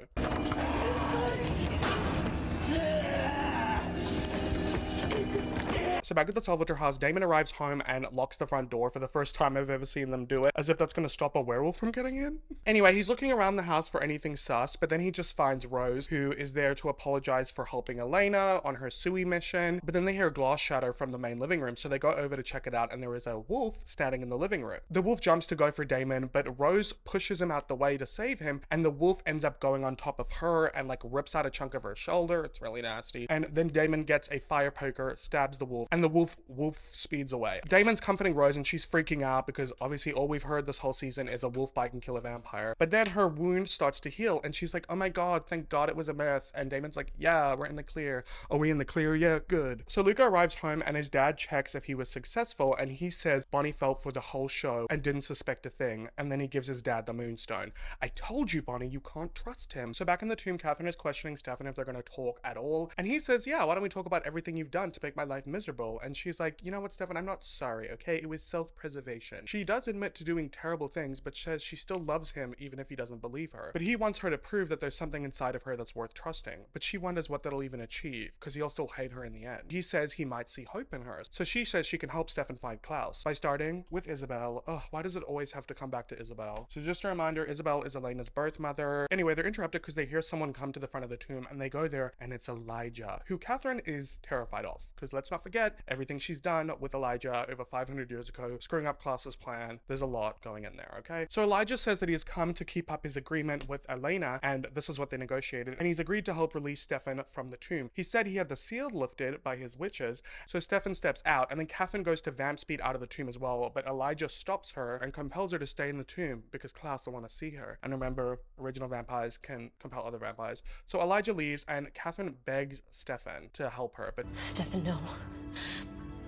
So back at the Salvatore house, Damon arrives home and locks the front door for the first time I've ever seen them do it, as if that's going to stop a werewolf from getting in. Anyway, he's looking around the house for anything sus, but then he just finds Rose, who is there to apologize for helping Elena on her Sui mission. But then they hear glass shatter from the main living room, so they go over to check it out, and there is a wolf standing in the living room. The wolf jumps to go for Damon, but Rose pushes him out the way to save him, and the wolf ends up going on top of her and like rips out a chunk of her shoulder. It's really nasty. And then Damon gets a fire poker, stabs the wolf, and the wolf speeds away. Damon's comforting Rose, and she's freaking out because obviously all we've heard this whole season is a wolf bite can kill a vampire. But then her wound starts to heal, and she's like, oh my god, thank god it was a myth. And Damon's like, yeah, we're in the clear. Are we in the clear? Yeah, good. So Luca arrives home, and his dad checks if he was successful, and he says Bonnie felt for the whole show and didn't suspect a thing. And then he gives his dad the moonstone. I told you, Bonnie, you can't trust him. So back in the tomb, Catherine is questioning Stefan if they're going to talk at all, and he says, yeah, why don't we talk about everything you've done to make my life miserable? And she's like, you know what, Stefan, I'm not sorry, okay? It was self-preservation. She does admit to doing terrible things, but says she still loves him even if he doesn't believe her. But he wants her to prove that there's something inside of her that's worth trusting. But she wonders what that'll even achieve, because he'll still hate her in the end. He says he might see hope in her. So she says she can help Stefan find Klaus by starting with Isabel. Ugh, why does it always have to come back to Isabel? So just a reminder, Isabel is Elena's birth mother. Anyway, they're interrupted because they hear someone come to the front of the tomb, and they go there, and it's Elijah, who Catherine is terrified of. Because let's not forget everything she's done with Elijah over 500 years ago, screwing up Klaus's plan. There's a lot going in there, okay? So Elijah says that he has come to keep up his agreement with Elena, and this is what they negotiated, and he's agreed to help release Stefan from the tomb. He said he had the seal lifted by his witches, so Stefan steps out, and then Catherine goes to vamp speed out of the tomb as well, but Elijah stops her and compels her to stay in the tomb because Klaus will want to see her. And remember, original vampires can compel other vampires. So Elijah leaves, and Catherine begs Stefan to help her, but Stefan, no.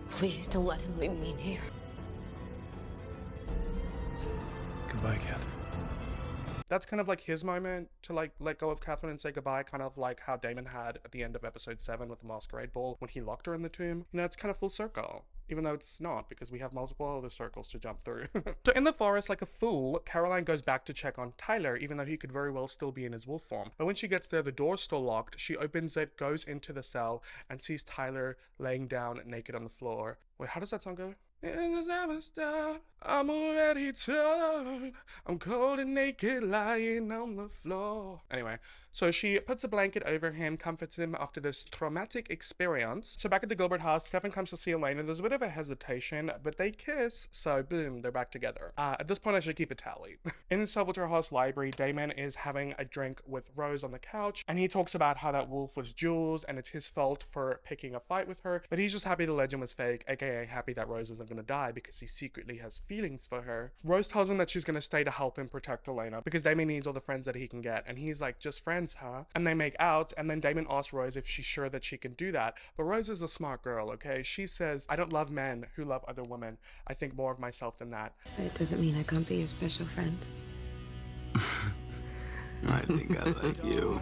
Please don't let him leave me in here. Goodbye, Catherine. that's kind of like his moment to like let go of Catherine and say goodbye, kind of like how Damon had at the end of episode 7 with the masquerade ball when he locked her in the tomb. You know, it's kind of full circle. Even though it's not, because we have multiple other circles to jump through. So in the forest, like a fool, Caroline goes back to check on Tyler, even though he could very well still be in his wolf form. But when she gets there, the door's still locked. She opens it, goes into the cell, and sees Tyler laying down naked on the floor. Wait, how does that song go? I'm already torn. I'm cold and naked lying on the floor. Anyway, so she puts a blanket over him, comforts him after this traumatic experience. So back at the Gilbert house, Stefan comes to see Elena. There's a bit of a hesitation, but they kiss, so boom, they're back together. At this point, I should keep a tally. In Salvatore House library, Damon is having a drink with Rose on the couch, and he talks about how that wolf was Jules, and it's his fault for picking a fight with her, but he's just happy the legend was fake, aka happy that Rose isn't gonna die because he secretly has feelings for her. Rose tells him that she's gonna stay to help him protect Elena because Damon needs all the friends that he can get, and he's like, just friends, huh? And they make out, and then Damon asks Rose if she's sure that she can do that, but Rose is a smart girl, okay? She says, I don't love men who love other women. I think more of myself than that. But it doesn't mean I can't be your special friend. I think I like you.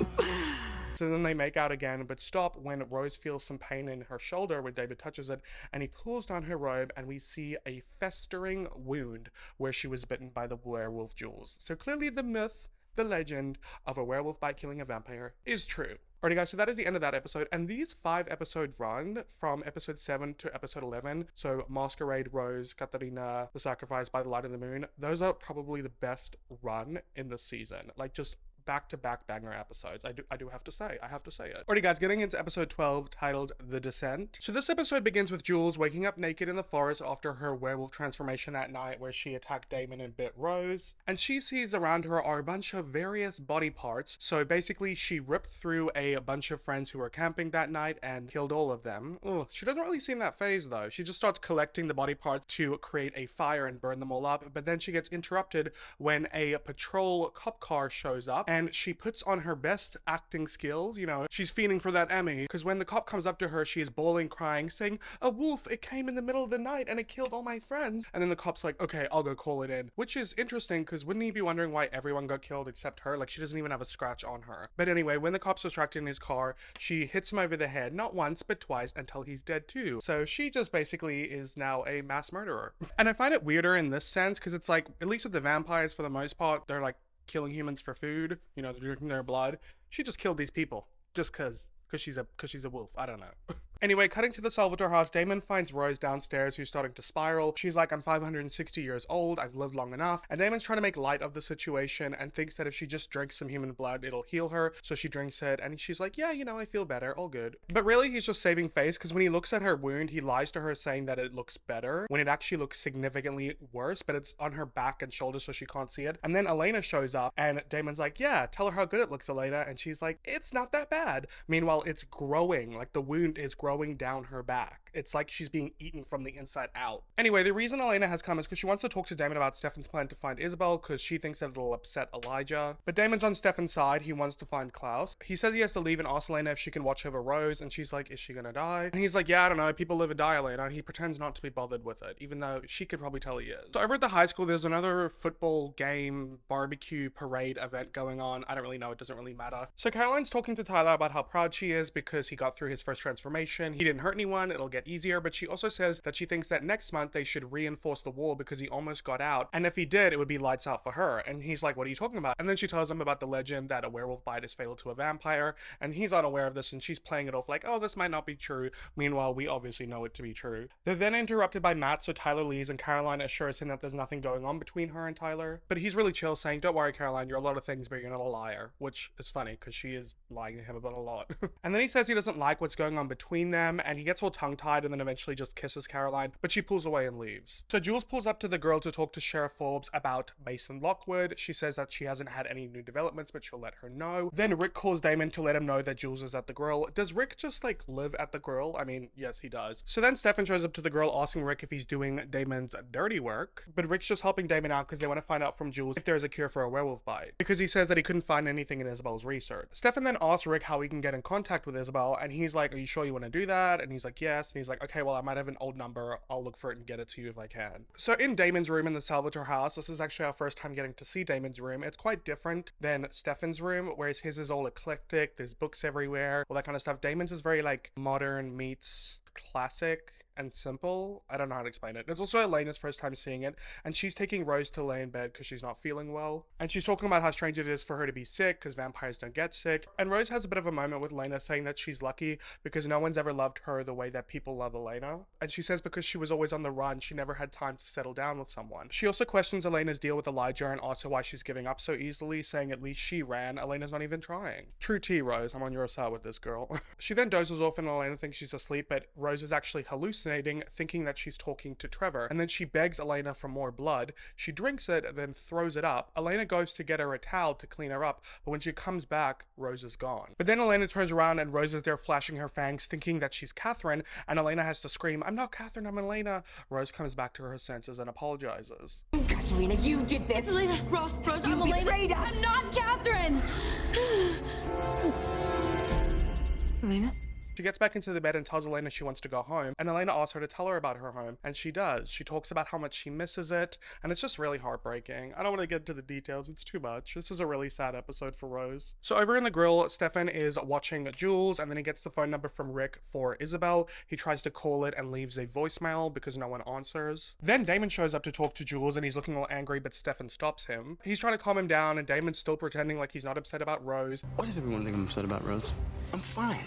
So then they make out again, but stop when Rose feels some pain in her shoulder when David touches it, and he pulls down her robe, and we see a festering wound where she was bitten by the werewolf Jules. So clearly the myth, the legend of a werewolf bite killing a vampire is true. Alrighty guys, so that is the end of that episode, and these 5-episode run from episode 7 to episode 11, so Masquerade, Rose, Katerina, The Sacrifice, By the Light of the Moon, those are probably the best run in the season. Like, just back-to-back banger episodes. I do have to say. I have to say it. Alrighty guys, getting into episode 12 titled The Descent. So this episode begins with Jules waking up naked in the forest after her werewolf transformation that night where she attacked Damon and bit Rose. And she sees around her are a bunch of various body parts. So basically she ripped through a bunch of friends who were camping that night and killed all of them. Ugh, she doesn't really seem that phased though. She just starts collecting the body parts to create a fire and burn them all up. But then she gets interrupted when a patrol cop car shows up. And she puts on her best acting skills, you know, she's fiending for that Emmy, because when the cop comes up to her, she is bawling, crying, saying, "A wolf, it came in the middle of the night and it killed all my friends." And then the cop's like, "Okay, I'll go call it in," which is interesting because wouldn't he be wondering why everyone got killed except her? Like, she doesn't even have a scratch on her. But anyway, when the cop's distracted in his car, she hits him over the head, not once, but twice, until he's dead too. So she just basically is now a mass murderer. And I find it weirder in this sense because it's like, at least with the vampires, for the most part, they're like killing humans for food, you know, they're drinking their blood. She just killed these people just because she's a wolf. I don't know. Anyway, cutting to the Salvatore house, Damon finds Rose downstairs who's starting to spiral. She's like, "I'm 560 years old, I've lived long enough." And Damon's trying to make light of the situation and thinks that if she just drinks some human blood, it'll heal her. So she drinks it and she's like, "Yeah, you know, I feel better, all good." But really, he's just saving face because when he looks at her wound, he lies to her saying that it looks better when it actually looks significantly worse, but it's on her back and shoulders so she can't see it. And then Elena shows up and Damon's like, "Yeah, tell her how good it looks, Elena." And she's like, "It's not that bad." Meanwhile, it's growing, like the wound is growing down her back. It's like she's being eaten from the inside out. Anyway, the reason Elena has come is because she wants to talk to Damon about Stefan's plan to find Isabel because she thinks that it'll upset Elijah. But Damon's on Stefan's side. He wants to find Klaus. He says he has to leave and asks Elena if she can watch over Rose, and she's like, "Is she gonna die?" And he's like, "Yeah, I don't know. People live and die, Elena." He pretends not to be bothered with it, even though she could probably tell he is. So over at the high school, there's another football game, barbecue, parade event going on. I don't really know. It doesn't really matter. So Caroline's talking to Tyler about how proud she is because he got through his first transformation. He didn't hurt anyone. It'll get easier. But she also says that she thinks that next month they should reinforce the wall because he almost got out, and if he did, it would be lights out for her. And he's like, "What are you talking about?" And then she tells him about the legend that a werewolf bite is fatal to a vampire, and he's unaware of this, and she's playing it off like, "Oh, this might not be true." Meanwhile, we obviously know it to be true. They're then interrupted by Matt, so Tyler leaves, and Caroline assures him that there's nothing going on between her and Tyler. But he's really chill, saying, "Don't worry, Caroline, you're a lot of things, but you're not a liar," which is funny because she is lying to him about a lot. And then he says he doesn't like what's going on between them, and he gets all tongue-tied and then eventually just kisses Caroline, but she pulls away and leaves. So Jules pulls up to the girl to talk to Sheriff Forbes about Mason Lockwood. She says that she hasn't had any new developments, but she'll let her know. Then Rick calls Damon to let him know that Jules is at the grill. Does Rick just like live at the grill? I mean, yes, he does. So then Stefan shows up to the grill asking Rick if he's doing Damon's dirty work, but Rick's just helping Damon out because they want to find out from Jules if there's a cure for a werewolf bite, because he says that he couldn't find anything in Isabel's research. Stefan then asks Rick how he can get in contact with Isabel, and he's like, "Are you sure you want to do that?" And he's like, "Yes." And he's like, "Okay, well, I might have an old number. I'll look for it and get it to you if I can." So in Damon's room in the Salvatore house, this is actually our first time getting to see Damon's room. It's quite different than Stefan's room, whereas his is all eclectic. There's books everywhere, all that kind of stuff. Damon's is very like modern meets classic and simple. I don't know how to explain it. It's also Elena's first time seeing it, and she's taking Rose to lay in bed because she's not feeling well. And she's talking about how strange it is for her to be sick because vampires don't get sick. And Rose has a bit of a moment with Elena saying that she's lucky because no one's ever loved her the way that people love Elena. And she says because she was always on the run, she never had time to settle down with someone. She also questions Elena's deal with Elijah and also why she's giving up so easily, saying at least she ran. Elena's not even trying. True tea, Rose. I'm on your side with this girl. She then dozes off and Elena thinks she's asleep, but Rose is actually hallucinating, thinking that she's talking to Trevor. And then she begs Elena for more blood. She drinks it, then throws it up. Elena goes to get her a towel to clean her up, but when she comes back, Rose is gone. But then Elena turns around and Rose is there flashing her fangs, thinking that she's Catherine, and Elena has to scream, "I'm not Catherine, I'm Elena." Rose comes back to her senses and apologizes. Katerina, you did this. Elena, Rose, I'm You Elena. betrayed us. I'm not Catherine. Elena? She gets back into the bed and tells Elena she wants to go home, and Elena asks her to tell her about her home, and she does. She talks about how much she misses it, and it's just really heartbreaking. I don't want to get into the details, it's too much. This is a really sad episode for Rose. So over in the grill, Stefan is watching Jules, and then he gets the phone number from Rick for Isabel. He tries to call it and leaves a voicemail because no one answers. Then Damon shows up to talk to Jules, and he's looking all angry, but Stefan stops him. He's trying to calm him down, and Damon's still pretending like he's not upset about Rose. Why does everyone think I'm upset about Rose? I'm fine.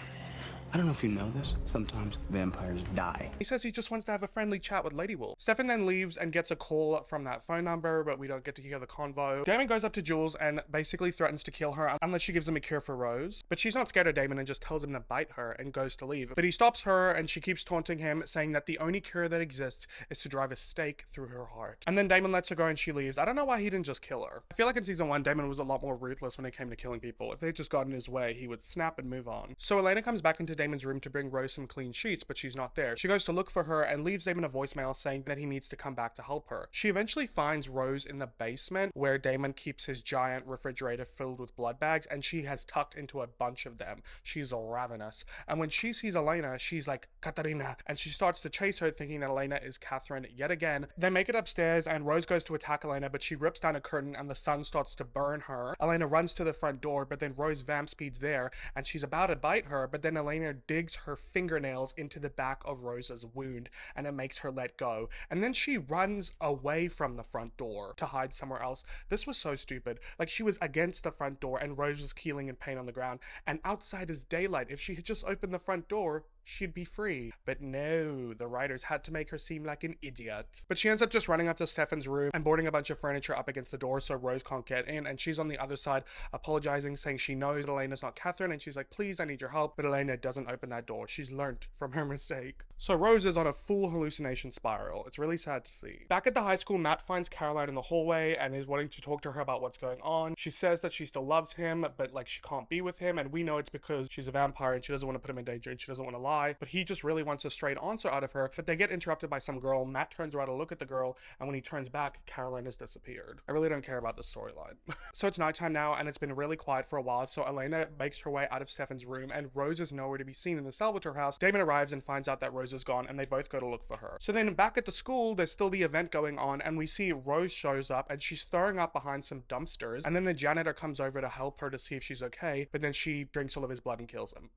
I don't know if you know this, sometimes vampires die. He says he just wants to have a friendly chat with Lady Wolf. Stefan then leaves and gets a call from that phone number, but we don't get to hear the convo. Damon goes up to Jules and basically threatens to kill her unless she gives him a cure for Rose. But she's not scared of Damon and just tells him to bite her and goes to leave. But he stops her and she keeps taunting him, saying that the only cure that exists is to drive a stake through her heart. And then Damon lets her go and she leaves. I don't know why he didn't just kill her. I feel like in season 1, Damon was a lot more ruthless when it came to killing people. If they just got in his way, he would snap and move on. So Elena comes back into Damon's room to bring Rose some clean sheets, but she's not there. She goes to look for her and leaves Damon a voicemail saying that he needs to come back to help her. She eventually finds Rose in the basement where Damon keeps his giant refrigerator filled with blood bags, and she has tucked into a bunch of them. She's ravenous. And when she sees Elena, she's like, Katerina, and she starts to chase her, thinking that Elena is Catherine yet again. They make it upstairs and Rose goes to attack Elena, but she rips down a curtain and the sun starts to burn her. Elena runs to the front door, but then Rose vamp speeds there and she's about to bite her, but then Elena digs her fingernails into the back of Rose's wound and it makes her let go. And then she runs away from the front door to hide somewhere else. This was so stupid. Like, she was against the front door and Rose was keeling in pain on the ground, and outside is daylight. If she had just opened the front door, she'd be free. But no, the writers had to make her seem like an idiot. But she ends up just running up to Stefan's room and boarding a bunch of furniture up against the door so Rose can't get in, and she's on the other side apologizing, saying she knows Elena's not Catherine, and she's like, please, I need your help. But Elena doesn't open that door. She's learnt from her mistake. So Rose is on a full hallucination spiral. It's really sad to see. Back at the high school, Matt finds Caroline in the hallway and is wanting to talk to her about what's going on. She says that she still loves him, but like she can't be with him, and we know it's because she's a vampire and she doesn't want to put him in danger and she doesn't want to lie, but he just really wants a straight answer out of her. But they get interrupted by some girl. Matt turns around to look at the girl, and when he turns back, Caroline has disappeared. I really don't care about this storyline. So it's nighttime now and it's been really quiet for a while, so Elena makes her way out of Stefan's room and Rose is nowhere to be seen in the Salvatore house. Damon arrives and finds out that Rose is gone, and they both go to look for her. So then back at the school, there's still the event going on, and we see Rose shows up and she's throwing up behind some dumpsters, and then the janitor comes over to help her to see if she's okay, but then she drinks all of his blood and kills him.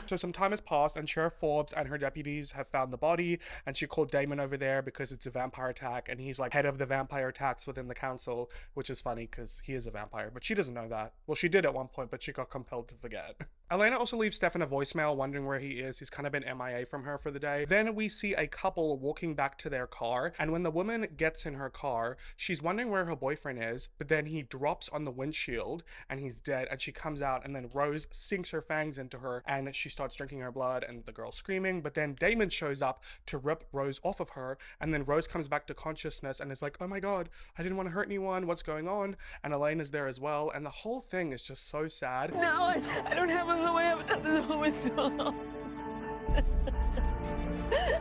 So some time has passed and Sheriff Forbes and her deputies have found the body, and she called Damon over there because it's a vampire attack and he's like head of the vampire attacks within the council, which is funny because he is a vampire, but she doesn't know that. Well, she did at one point, but she got compelled to forget. Elena also leaves Stefan a voicemail wondering where he is. He's kind of been MIA from her for the day. Then we see a couple walking back to their car, and when the woman gets in her car, she's wondering where her boyfriend is, but then he drops on the windshield and he's dead, and she comes out and then Rose sinks her fangs into her and she starts drinking her blood and the girl's screaming, but then Damon shows up to rip Rose off of her, and then Rose comes back to consciousness and is like, oh my god, I didn't want to hurt anyone, what's going on? And Elena's there as well, and the whole thing is just so sad. Now I don't have a way. I haven't done this home in so long.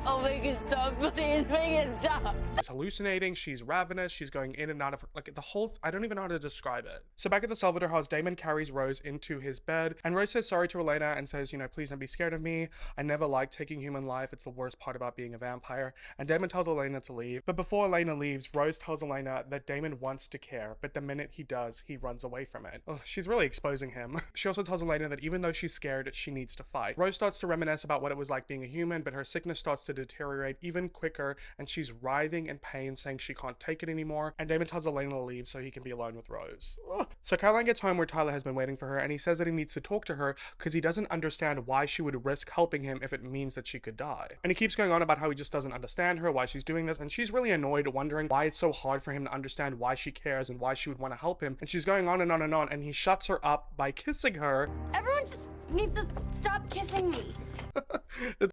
I'll make it stop, please, make it stop. She's hallucinating, she's ravenous, she's going in and out of her, like the whole, I don't even know how to describe it. So back at the Salvatore house, Damon carries Rose into his bed, and Rose says sorry to Elena and says, you know, please don't be scared of me. I never liked taking human life. It's the worst part about being a vampire. And Damon tells Elena to leave. But before Elena leaves, Rose tells Elena that Damon wants to care, but the minute he does, he runs away from it. Ugh, she's really exposing him. She also tells Elena that even though she's scared, she needs to fight. Rose starts to reminisce about what it was like being a human, but her sickness starts to deteriorate even quicker, and she's writhing in pain, saying she can't take it anymore, and Damon tells Elena to leave so he can be alone with Rose. So Caroline gets home where Tyler has been waiting for her, and he says that he needs to talk to her because he doesn't understand why she would risk helping him if it means that she could die. And he keeps going on about how he just doesn't understand her, why she's doing this, and she's really annoyed, wondering why it's so hard for him to understand why she cares and why she would want to help him, and she's going on and on and on, and he shuts her up by kissing her. Everyone just needs to stop kissing me.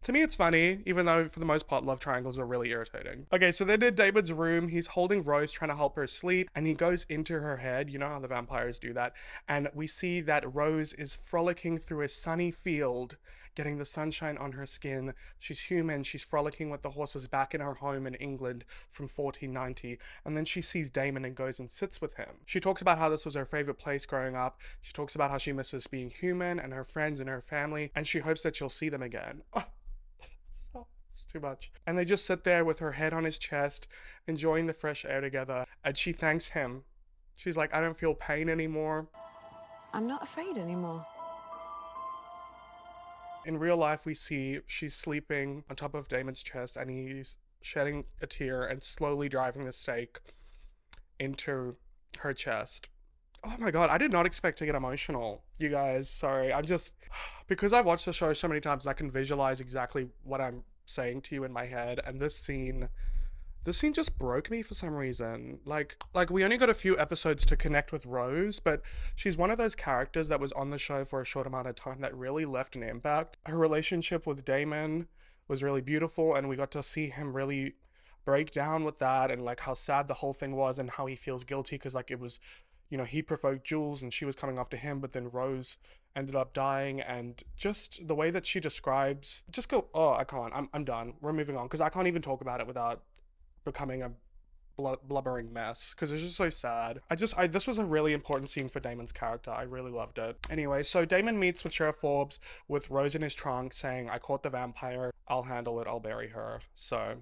To me it's funny, even though for the most part love triangles are really irritating. Okay, so then in David's room, he's holding Rose, trying to help her sleep, and he goes into her head. You know how the vampires do that. And we see that Rose is frolicking through a sunny field, getting the sunshine on her skin. She's human. She's frolicking with the horses back in her home in England from 1490. And then she sees Damon and goes and sits with him. She talks about how this was her favorite place growing up. She talks about how she misses being human and her friends and her family, and she hopes that she'll see them again. Oh, it's too much. And they just sit there with her head on his chest, enjoying the fresh air together. And she thanks him. She's like, I don't feel pain anymore. I'm not afraid anymore. In real life, we see she's sleeping on top of Damon's chest and he's shedding a tear and slowly driving the stake into her chest. Oh my god, I did not expect to get emotional, you guys. Sorry, I'm just... Because I've watched the show so many times, I can visualize exactly what I'm saying to you in my head, and this scene just broke me for some reason. Like we only got a few episodes to connect with Rose, but she's one of those characters that was on the show for a short amount of time that really left an impact. Her relationship with Damon was really beautiful, and we got to see him really break down with that, and like how sad the whole thing was, and how he feels guilty because like it was, you know, he provoked Jules and she was coming after him, but then Rose ended up dying. And just the way that she describes, just go, oh, I can't, I'm done, we're moving on, because I can't even talk about it without becoming a blubbering mess, because it's just so sad. This was a really important scene for Damon's character. I really loved it. Anyway, so Damon meets with Sheriff Forbes with Rose in his trunk saying, I caught the vampire, I'll handle it, I'll bury her. So,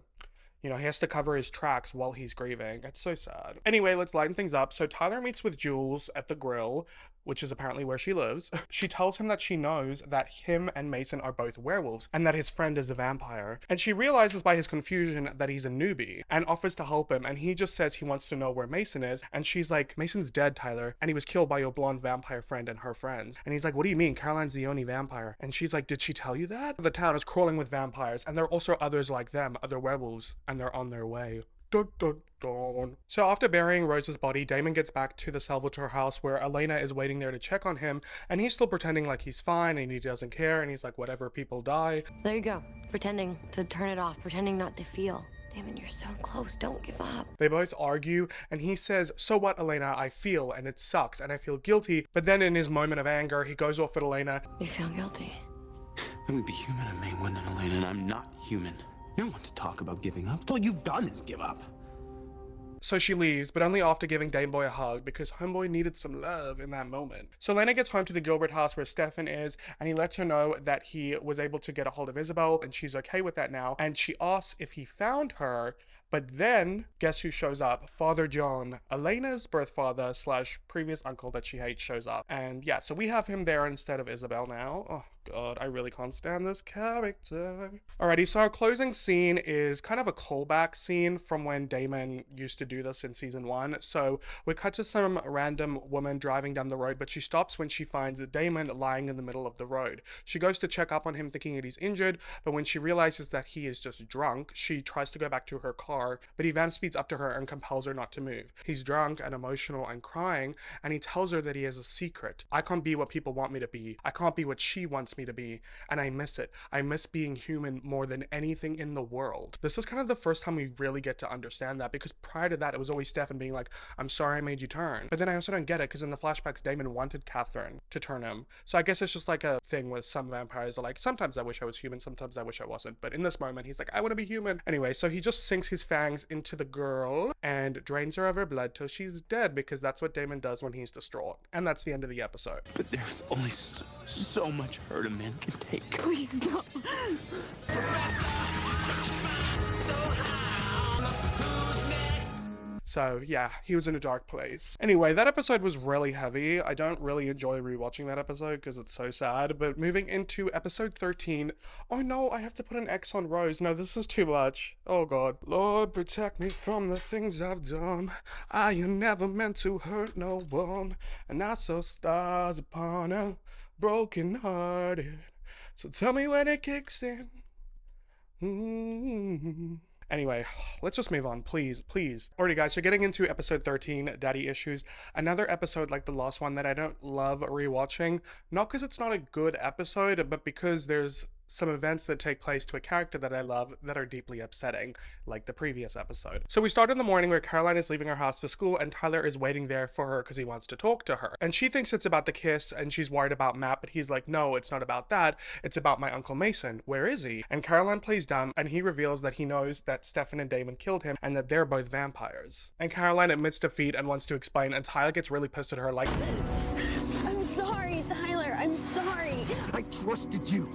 you know, he has to cover his tracks while he's grieving. It's so sad. Anyway, let's lighten things up. So Tyler meets with Jules at the grill, which is apparently where she lives. She tells him that she knows that him and Mason are both werewolves and that his friend is a vampire. And she realizes by his confusion that he's a newbie and offers to help him. And he just says he wants to know where Mason is. And she's like, Mason's dead, Tyler, and he was killed by your blonde vampire friend and her friends. And he's like, what do you mean? Caroline's the only vampire. And she's like, did she tell you that? The town is crawling with vampires, and there are also others like them, other werewolves, and they're on their way. Dun, dun, dun. So after burying Rose's body, Damon gets back to the Salvatore house where Elena is waiting there to check on him, and he's still pretending like he's fine and he doesn't care, and he's like, whatever, people die. There you go. Pretending to turn it off, pretending not to feel. Damon, you're so close. Don't give up. They both argue, and he says, so what, Elena? I feel, and it sucks, and I feel guilty. But then in his moment of anger, he goes off at Elena. You feel guilty? Let me be human, and May win, and Elena, and I'm not human. You don't want to talk about giving up. All you've done is give up. So she leaves, but only after giving Dameboy a hug, because Homeboy needed some love in that moment. So Lena gets home to the Gilbert house where Stefan is, and he lets her know that he was able to get a hold of Isabel, and she's okay with that now. And she asks if he found her, but then, guess who shows up? Father John, Elena's birth father / previous uncle that she hates, shows up. And yeah, so we have him there instead of Isabel now. Oh god, I really can't stand this character. Alrighty, so our closing scene is kind of a callback scene from when Damon used to do this in season 1. So we cut to some random woman driving down the road, but she stops when she finds Damon lying in the middle of the road. She goes to check up on him thinking that he's injured, but when she realizes that he is just drunk, she tries to go back to her car, but Ivan speeds up to her and compels her not to move. He's drunk and emotional and crying, and he tells her that he has a secret. I can't be what people want me to be. I can't be what she wants me to be, and I miss it. I miss being human more than anything in the world. This is kind of the first time we really get to understand that, because prior to that, it was always Stefan being like, I'm sorry I made you turn. But then I also don't get it, because in the flashbacks, Damon wanted Catherine to turn him. So I guess it's just like a thing with some vampires are like, sometimes I wish I was human, sometimes I wish I wasn't. But in this moment, he's like, I want to be human. Anyway, so he just sinks his fangs into the girl and drains her of her blood till she's dead, because that's what Damon does when he's distraught. And that's the end of the episode. But there's only so much hurt a man can take. Please don't. So yeah, he was in a dark place. Anyway, that episode was really heavy. I don't really enjoy rewatching that episode because it's so sad. But moving into episode 13, oh no, I have to put an X on Rose. No, this is too much. Oh god. Lord, protect me from the things I've done. I never meant to hurt no one, and I saw stars upon a broken hearted. So tell me when it kicks in. Anyway, let's just move on, please. Alrighty guys, so getting into episode 13, Daddy Issues, another episode like the last one that I don't love rewatching, not because it's not a good episode, but because there's some events that take place to a character that I love that are deeply upsetting, like the previous episode. So we start in the morning where Caroline is leaving her house for school and Tyler is waiting there for her because he wants to talk to her. And she thinks it's about the kiss and she's worried about Matt, but he's like, no, it's not about that. It's about my Uncle Mason. Where is he? And Caroline plays dumb and he reveals that he knows that Stefan and Damon killed him and that they're both vampires. And Caroline admits defeat and wants to explain, and Tyler gets really pissed at her like, I'm sorry, Tyler. I'm sorry. I trusted you.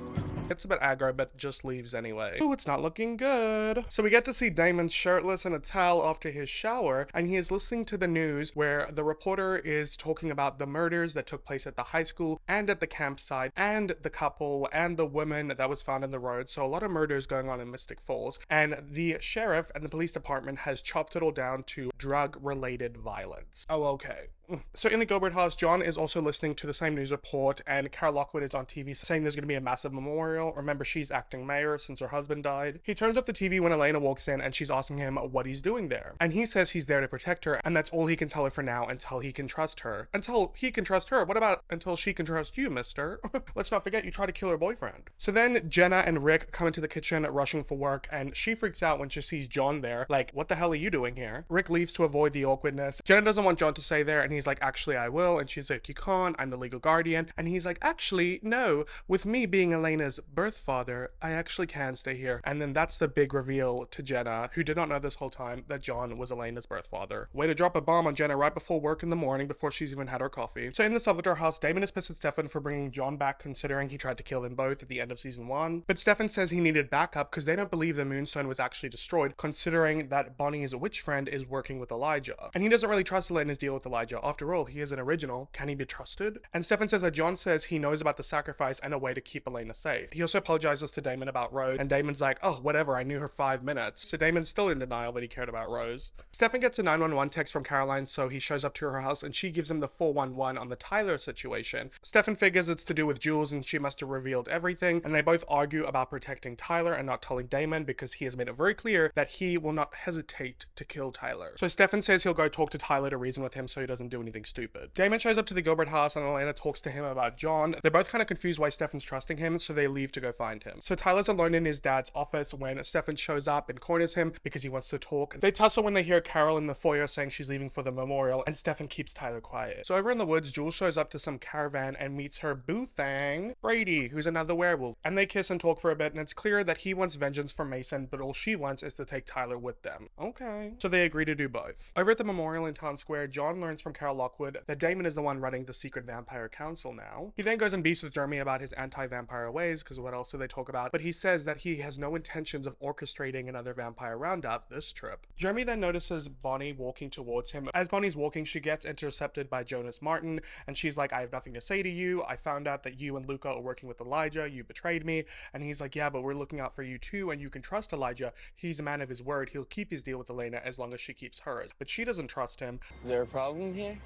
It's a bit aggro, but just leaves anyway. Ooh, it's not looking good. So we get to see Damon shirtless in a towel after his shower, and he is listening to the news where the reporter is talking about the murders that took place at the high school and at the campsite, and the couple and the woman that was found in the road. So a lot of murders going on in Mystic Falls, and the sheriff and the police department has chopped it all down to drug-related violence. Oh, okay. So in the Gilbert house, John is also listening to the same news report, and Carol Lockwood is on TV saying there's going to be a massive memorial. Remember, she's acting mayor since her husband died. He turns off the TV when Elena walks in, and she's asking him what he's doing there. And he says he's there to protect her, and that's all he can tell her for now until he can trust her. Until he can trust her? What about until she can trust you, mister? Let's not forget you tried to kill her boyfriend. So then Jenna and Rick come into the kitchen rushing for work, and she freaks out when she sees John there. Like, what the hell are you doing here? Rick leaves to avoid the awkwardness. Jenna doesn't want John to stay there, and he's like, actually, I will. And she's like, you can't, I'm the legal guardian. And he's like, actually, no, with me being Elena's birth father, I actually can stay here. And then that's the big reveal to Jenna, who did not know this whole time that John was Elena's birth father. Way to drop a bomb on Jenna right before work in the morning, before she's even had her coffee. So in the Salvatore house, Damon is pissed at Stefan for bringing John back, considering he tried to kill them both at the end of season 1. But Stefan says he needed backup because they don't believe the Moonstone was actually destroyed, considering that Bonnie's witch friend is working with Elijah. And he doesn't really trust Elena's deal with Elijah. After all, he is an original. Can he be trusted? And Stefan says that John says he knows about the sacrifice and a way to keep Elena safe. He also apologizes to Damon about Rose, and Damon's like, oh, whatever, I knew her 5 minutes. So Damon's still in denial that he cared about Rose. Stefan gets a 911 text from Caroline, so he shows up to her house and she gives him the 411 on the Tyler situation. Stefan figures it's to do with Jules and she must have revealed everything, and they both argue about protecting Tyler and not telling Damon because he has made it very clear that he will not hesitate to kill Tyler. So Stefan says he'll go talk to Tyler to reason with him so he doesn't do anything stupid. Damon shows up to the Gilbert house and Elena talks to him about John. They're both kind of confused why Stefan's trusting him, so they leave to go find him. So Tyler's alone in his dad's office when Stefan shows up and corners him because he wants to talk. They tussle when they hear Carol in the foyer saying she's leaving for the memorial, and Stefan keeps Tyler quiet. So over in the woods, Jules shows up to some caravan and meets her boo thing, Brady, who's another werewolf. And they kiss and talk for a bit, and it's clear that he wants vengeance from Mason, but all she wants is to take Tyler with them. Okay. So they agree to do both. Over at the memorial in Town Square, John learns from Carol Lockwood that Damon is the one running the secret vampire council now. He then goes and beefs with Jeremy about his anti-vampire ways, because what else do they talk about? But he says that he has no intentions of orchestrating another vampire roundup this trip. Jeremy then notices Bonnie walking towards him. As Bonnie's walking, she gets intercepted by Jonas Martin, and she's like, I have nothing to say to you. I found out that you and Luca are working with Elijah. You betrayed me. And he's like, yeah, but we're looking out for you too, and you can trust Elijah. He's a man of his word. He'll keep his deal with Elena as long as she keeps hers. But she doesn't trust him. Is there a problem here?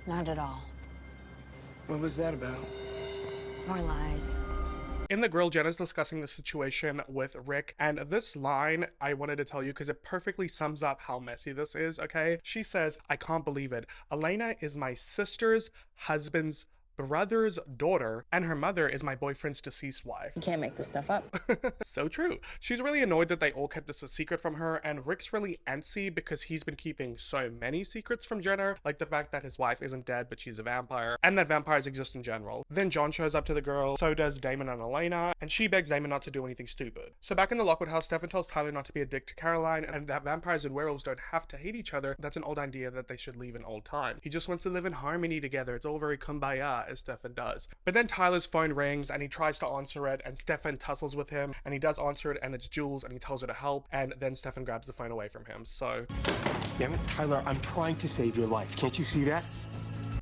Not at all. What was that about? More lies. In the grill, Jenna's discussing the situation with Rick, and this line I wanted to tell you because it perfectly sums up how messy this is, okay? She says, I can't believe it. Elena is my sister's husband's brother's daughter, and her mother is my boyfriend's deceased wife. You can't make this stuff up. So true. She's really annoyed that they all kept this a secret from her, and Rick's really antsy because he's been keeping so many secrets from Jenna, like the fact that his wife isn't dead but she's a vampire, and that vampires exist in general. Then John shows up to the girl, so does Damon and Elena, and she begs Damon not to do anything stupid. So back in the Lockwood house, Stefan tells Tyler not to be a dick to Caroline, and that vampires and werewolves don't have to hate each other. That's an old idea that they should leave in old time. He just wants to live in harmony together. It's all very kumbaya, as Stefan does. But then Tyler's phone rings and he tries to answer it, and Stefan tussles with him, and he does answer it, and it's Jules, and he tells her to help, and then Stefan grabs the phone away from him. So Damn it, Tyler, I'm trying to save your life. Can't you see that?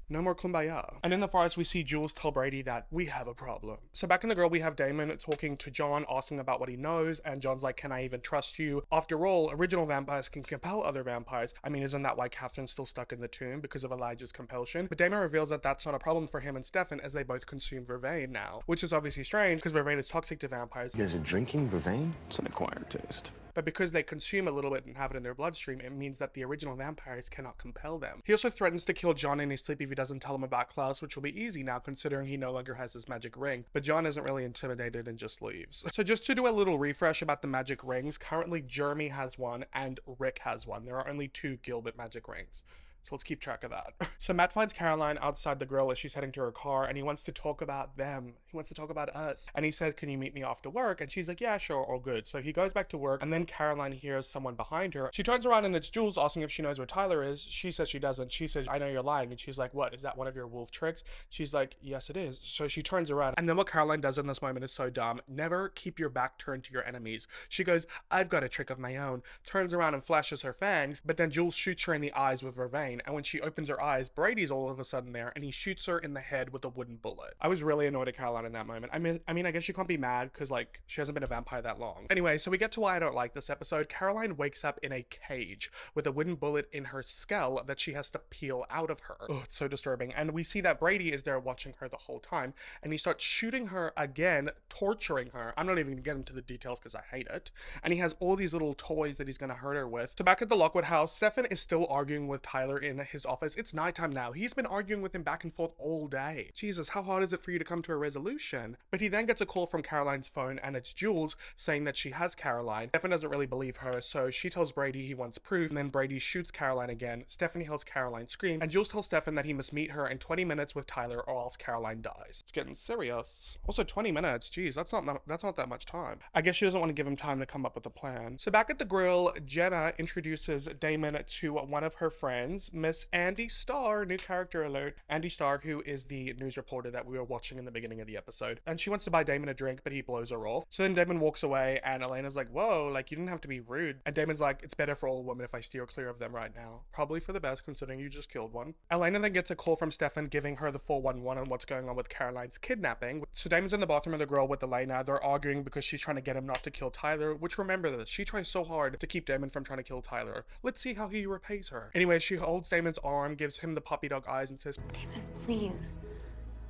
no more kumbaya. And in the forest, we see Jules tell Brady that we have a problem. So back in the grill, we have Damon talking to John, asking about what he knows, and John's like, can I even trust you? After all, original vampires can compel other vampires. I mean, isn't that why Catherine's still stuck in the tomb? Because of Elijah's compulsion? But Damon reveals that that's not a problem for him and Stefan, as they both consume vervain now. Which is obviously strange, because vervain is toxic to vampires. You guys are drinking vervain? It's an acquired taste. but because they consume a little bit and have it in their bloodstream, it means that the original vampires cannot compel them. He also threatens to kill John in his sleep if he doesn't tell him about Klaus, which will be easy now considering he no longer has his magic ring, but John isn't really intimidated and just leaves. So just to do a little refresh about the magic rings, currently Jeremy has one and Rick has one. There are only 2 Gilbert magic rings. So let's keep track of that. So Matt finds Caroline outside the grill as she's heading to her car, and he wants to talk about them. He wants to talk about us. And he says, can you meet me after work? And she's like, yeah, sure, all good. So he goes back to work, and then Caroline hears someone behind her. She turns around and it's Jules asking if she knows where Tyler is. She says she doesn't. She says, I know you're lying. And she's like, what? Is that one of your wolf tricks? She's like, yes, it is. So she turns around, and then what Caroline does in this moment is so dumb. Never keep your back turned to your enemies. She goes, I've got a trick of my own. Turns around and flashes her fangs, but then Jules shoots her in the eyes with vervain, and when she opens her eyes, Brady's all of a sudden there, and he shoots her in the head with a wooden bullet. I was really annoyed at Caroline in that moment. I mean, I guess you can't be mad because, like, she hasn't been a vampire that long. Anyway, so we get to why I don't like this episode. Caroline wakes up in a cage with a wooden bullet in her skull that she has to peel out of her. Oh, it's so disturbing. And we see that Brady is there watching her the whole time, and he starts shooting her again, torturing her. I'm not even gonna get into the details because I hate it. And he has all these little toys that he's gonna hurt her with. So back at the Lockwood house, Stefan is still arguing with Tyler in his office. It's nighttime now. He's been arguing with him back and forth all day. Jesus, how hard is it for you to come to a resolution? But he then gets a call from Caroline's phone, and it's Jules saying that she has Caroline. Stefan doesn't really believe her, so she tells Brady he wants proof, and then Brady shoots Caroline again. Stefan hears Caroline scream, and Jules tells Stefan that he must meet her in 20 minutes with Tyler or else Caroline dies. It's getting serious. Also, 20 minutes, geez, that's not that much time. I guess she doesn't want to give him time to come up with a plan. So back at the grill, Jenna introduces Damon to one of her friends, Miss Andy Starr. New character alert. Andy Starr, who is the news reporter that we were watching in the beginning of the episode. And she wants to buy Damon a drink, but he blows her off. So then Damon walks away, and Elena's like, whoa, like, you didn't have to be rude. And Damon's like, it's better for all women if I steer clear of them right now. Probably for the best, considering you just killed one. Elena then gets a call from Stefan giving her the 411 on what's going on with Caroline's kidnapping. So Damon's in the bathroom of the grill with Elena. They're arguing because she's trying to get him not to kill Tyler, which, remember this, she tries so hard to keep Damon from trying to kill Tyler. Let's see how he repays her. Anyway, she holds Damon's arm, gives him the puppy dog eyes, and says, Damon, please.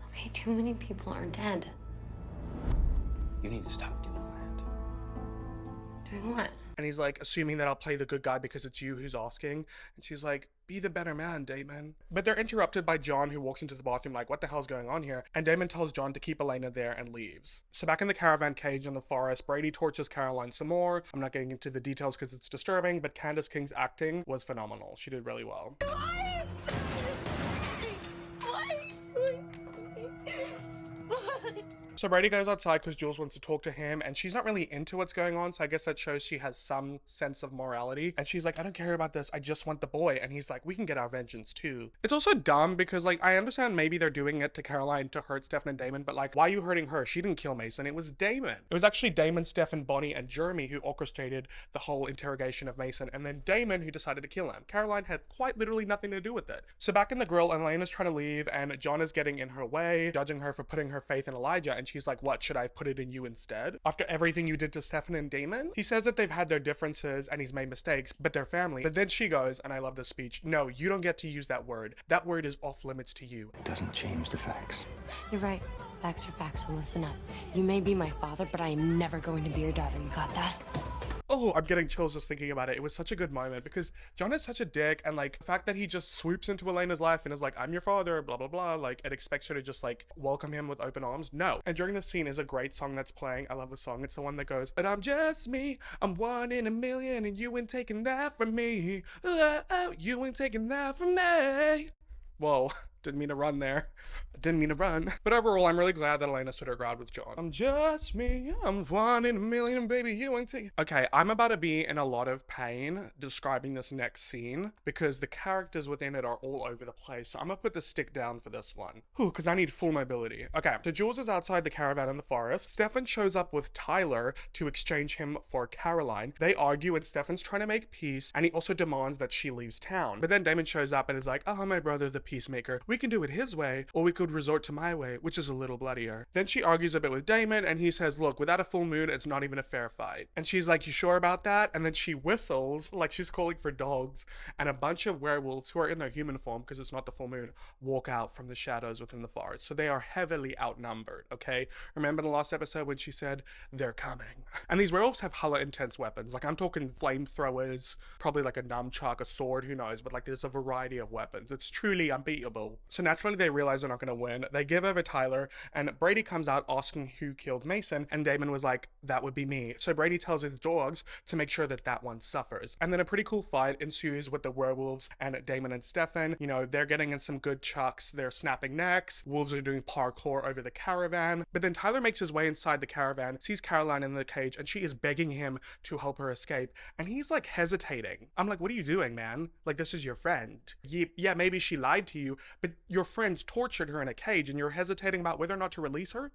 Okay, too many people are dead. You need to stop doing that. Doing what? and he's like assuming that I'll play the good guy because it's you who's asking, and she's like, be the better man, Damon. But they're interrupted by John, who walks into the bathroom like, what the hell's going on here? And Damon tells John to keep Elena there and leaves. So back in the caravan cage in the forest, Brady tortures Caroline some more. I'm not getting into the details because it's disturbing, but Candace King's acting was phenomenal. She did really well. So Brady goes outside because Jules wants to talk to him, and she's not really into what's going on, so I guess that shows she has some sense of morality. And she's like, I don't care about this, I just want the boy. And he's like, we can get our vengeance too. It's also dumb because, like, I understand maybe they're doing it to Caroline to hurt Stefan and Damon, but like, why are you hurting her? She didn't kill Mason, it was Damon. It was actually Damon, Stefan, Bonnie, and Jeremy who orchestrated the whole interrogation of Mason, and then Damon who decided to kill him. Caroline had quite literally nothing to do with it. So back in the grill, Elena's trying to leave, and John is getting in her way, judging her for putting her faith in Elijah, and she's like, what, should I have put it in you instead? After everything you did to Stefan and Damon? He says that they've had their differences and he's made mistakes, but they're family. But then she goes, and I love this speech, no, you don't get to use that word. That word is off limits to you. It doesn't change the facts. You're right. Facts are facts, and listen up. You may be my father, but I am never going to be your daughter. You got that? Oh, I'm getting chills just thinking about it. It was such a good moment because John is such a dick, and like the fact that he just swoops into Elena's life and is like, I'm your father, blah, blah, blah, like, and expects her to just like welcome him with open arms. No. And during this scene is a great song that's playing. I love the song. It's the one that goes, but I'm just me. I'm 1 in a million and you ain't taking that from me. Oh, you ain't taking that from me. Whoa. Didn't mean to run there. Didn't mean to run. But overall, I'm really glad that Elena stood her ground with John. I'm just me. I'm 1 in a million, baby. You ain't taking. Okay, I'm about to be in a lot of pain describing this next scene because the characters within it are all over the place. So I'm gonna put the stick down for this one. Whew, because I need full mobility. Okay, so Jules is outside the caravan in the forest. Stefan shows up with Tyler to exchange him for Caroline. They argue and Stefan's trying to make peace, and he also demands that she leaves town. But then Damon shows up and is like, oh, my brother, the peacemaker. We We can do it his way, or we could resort to my way, which is a little bloodier. Then she argues a bit with Damon, and he says, look, without a full moon, it's not even a fair fight. And she's like, you sure about that? And then she whistles, like she's calling for dogs, and a bunch of werewolves who are in their human form, because it's not the full moon, walk out from the shadows within the forest. So they are heavily outnumbered, okay? Remember the last episode when she said, they're coming. And these werewolves have hella intense weapons. Like, I'm talking flamethrowers, probably like a nunchuck, a sword, who knows, but like there's a variety of weapons. It's truly unbeatable. So naturally they realize they're not going to win. They give over Tyler, and Brady comes out asking who killed Mason, and Damon was like, that would be me. So Brady tells his dogs to make sure that that one suffers. And then a pretty cool fight ensues with the werewolves and Damon and Stefan. You know, they're getting in some good chucks. They're snapping necks. Wolves are doing parkour over the caravan. But then Tyler makes his way inside the caravan, sees Caroline in the cage, and she is begging him to help her escape. And he's like hesitating. I'm like, what are you doing, man? Like, this is your friend. Yeah, maybe she lied to you, but your friends tortured her in a cage and you're hesitating about whether or not to release her?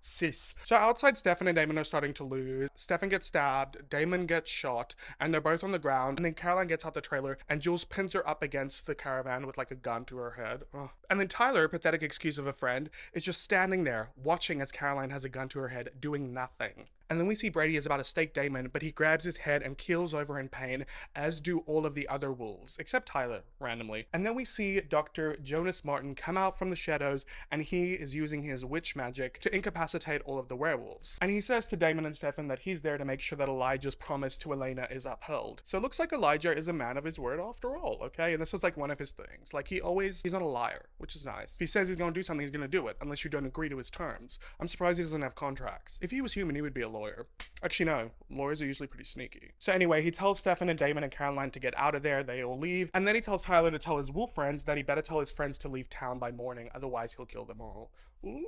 Sis. So outside, Stefan and Damon are starting to lose. Stefan gets stabbed, Damon gets shot, and they're both on the ground. And then Caroline gets out the trailer, and Jules pins her up against the caravan with like a gun to her head. Ugh. And then Tyler, pathetic excuse of a friend, is just standing there watching as Caroline has a gun to her head, doing nothing. And then we see Brady is about to stake Damon, but he grabs his head and keels over in pain, as do all of the other wolves, except Tyler, randomly. And then we see Dr. Jonas Martin come out from the shadows, and he is using his witch magic to incapacitate all of the werewolves. And he says to Damon and Stefan that he's there to make sure that Elijah's promise to Elena is upheld. So it looks like Elijah is a man of his word after all, okay? And this is like one of his things. Like, he's not a liar, which is nice. If he says he's gonna do something, he's gonna do it, unless you don't agree to his terms. I'm surprised he doesn't have contracts. If he was human, he would be a lawyer. Actually, no. Lawyers are usually pretty sneaky. So anyway, he tells Stefan and Damon and Caroline to get out of there. They all leave. And then he tells Tyler to tell his wolf friends that he better tell his friends to leave town by morning, otherwise he'll kill them all. Ooh.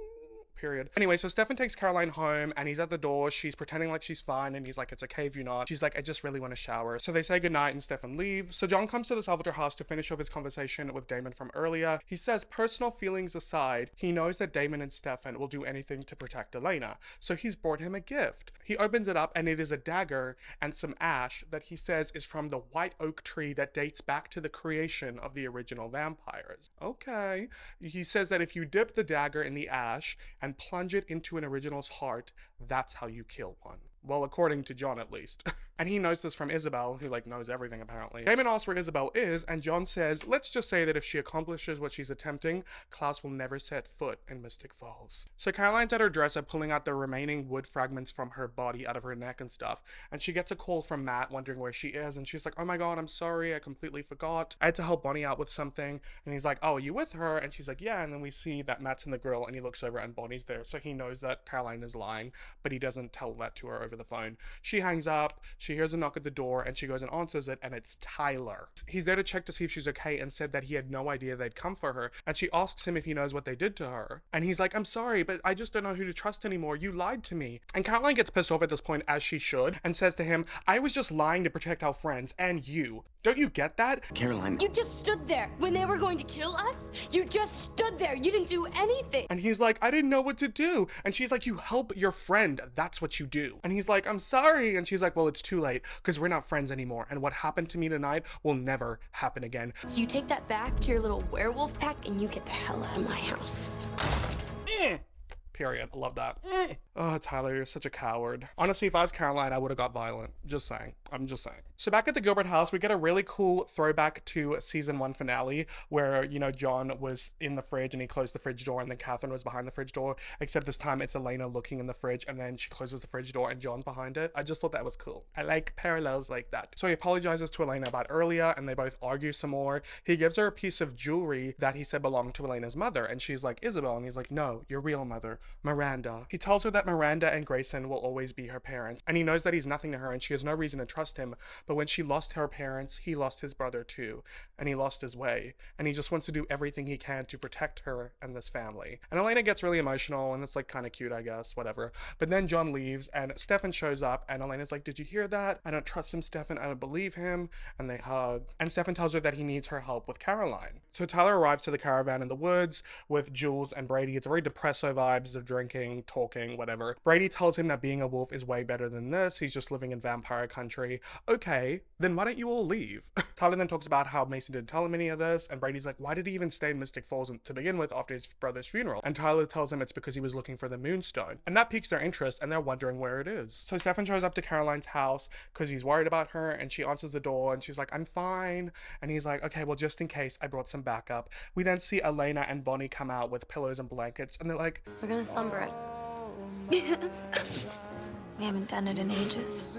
Period. Anyway, so Stefan takes Caroline home, and he's at the door. She's pretending like she's fine, and he's like, it's okay if you're not. She's like, I just really want to shower. So they say goodnight, and Stefan leaves. So John comes to the Salvatore house to finish off his conversation with Damon from earlier. He says, personal feelings aside, he knows that Damon and Stefan will do anything to protect Elena. So he's brought him a gift. He opens it up, and it is a dagger and some ash that he says is from the white oak tree that dates back to the creation of the original vampires. Okay. He says that if you dip the dagger in the ash and plunge it into an original's heart, that's how you kill one. Well, according to John, at least. And he knows this from Isabel, who like knows everything apparently. Damon asks where Isabel is, and John says, let's just say that if she accomplishes what she's attempting, Klaus will never set foot in Mystic Falls. So Caroline's at her dresser pulling out the remaining wood fragments from her body out of her neck and stuff, and she gets a call from Matt wondering where she is, and she's like, oh my god, I'm sorry, I completely forgot. I had to help Bonnie out with something. And he's like, oh, are you with her? And she's like, yeah. And then we see that Matt's in the grill, and he looks over and Bonnie's there, so he knows that Caroline is lying, but he doesn't tell that to her over the phone. She hangs up, she hears a knock at the door, and she goes and answers it, and it's Tyler. He's there to check to see if she's okay, and said that he had no idea they'd come for her, and she asks him if he knows what they did to her. And he's like, I'm sorry, but I just don't know who to trust anymore. You lied to me. And Caroline gets pissed off at this point, as she should, and says to him, I was just lying to protect our friends, and you. Don't you get that? Caroline. You just stood there when they were going to kill us. You just stood there. You didn't do anything. And he's like, I didn't know what to do. And she's like, you help your friend. That's what you do. And he's like, I'm sorry. And she's like, well, it's too late because we're not friends anymore. And what happened to me tonight will never happen again. So you take that back to your little werewolf pack and you get the hell out of my house. Period. I love that. Oh, Tyler, you're such a coward. Honestly, if I was Caroline, I would have got violent. Just saying. I'm just saying. So back at the Gilbert house, we get a really cool throwback to season 1 finale where, you know, John was in the fridge and he closed the fridge door and then Catherine was behind the fridge door, except this time it's Elena looking in the fridge and then she closes the fridge door and John's behind it. I just thought that was cool. I like parallels like that. So he apologizes to Elena about earlier and they both argue some more. He gives her a piece of jewelry that he said belonged to Elena's mother and she's like, Isabel, and he's like, no, your real mother, Miranda. He tells her that Miranda and Grayson will always be her parents and he knows that he's nothing to her and she has no reason to trust him, but when she lost her parents, he lost his brother too, and he lost his way, and he just wants to do everything he can to protect her and this family. And Elena gets really emotional, and it's like kind of cute, I guess, whatever. But then John leaves, and Stefan shows up, and Elena's like, did you hear that? I don't trust him, Stefan, I don't believe him, and they hug. And Stefan tells her that he needs her help with Caroline. So Tyler arrives to the caravan in the woods with Jules and Brady. It's very Depresso vibes, of drinking, talking, whatever. Brady tells him that being a wolf is way better than this. He's just living in vampire country. Okay, then why don't you all leave? Tyler then talks about how Mason didn't tell him any of this, and Brady's like, why did he even stay in Mystic Falls to begin with after his brother's funeral? And Tyler tells him it's because he was looking for the Moonstone. And that piques their interest, and they're wondering where it is. So Stefan shows up to Caroline's house because he's worried about her, and she answers the door, and she's like, I'm fine. And he's like, okay, well, just in case, I brought some backup. We then see Elena and Bonnie come out with pillows and blankets, and they're like, We're gonna slumber it. We haven't done it in ages.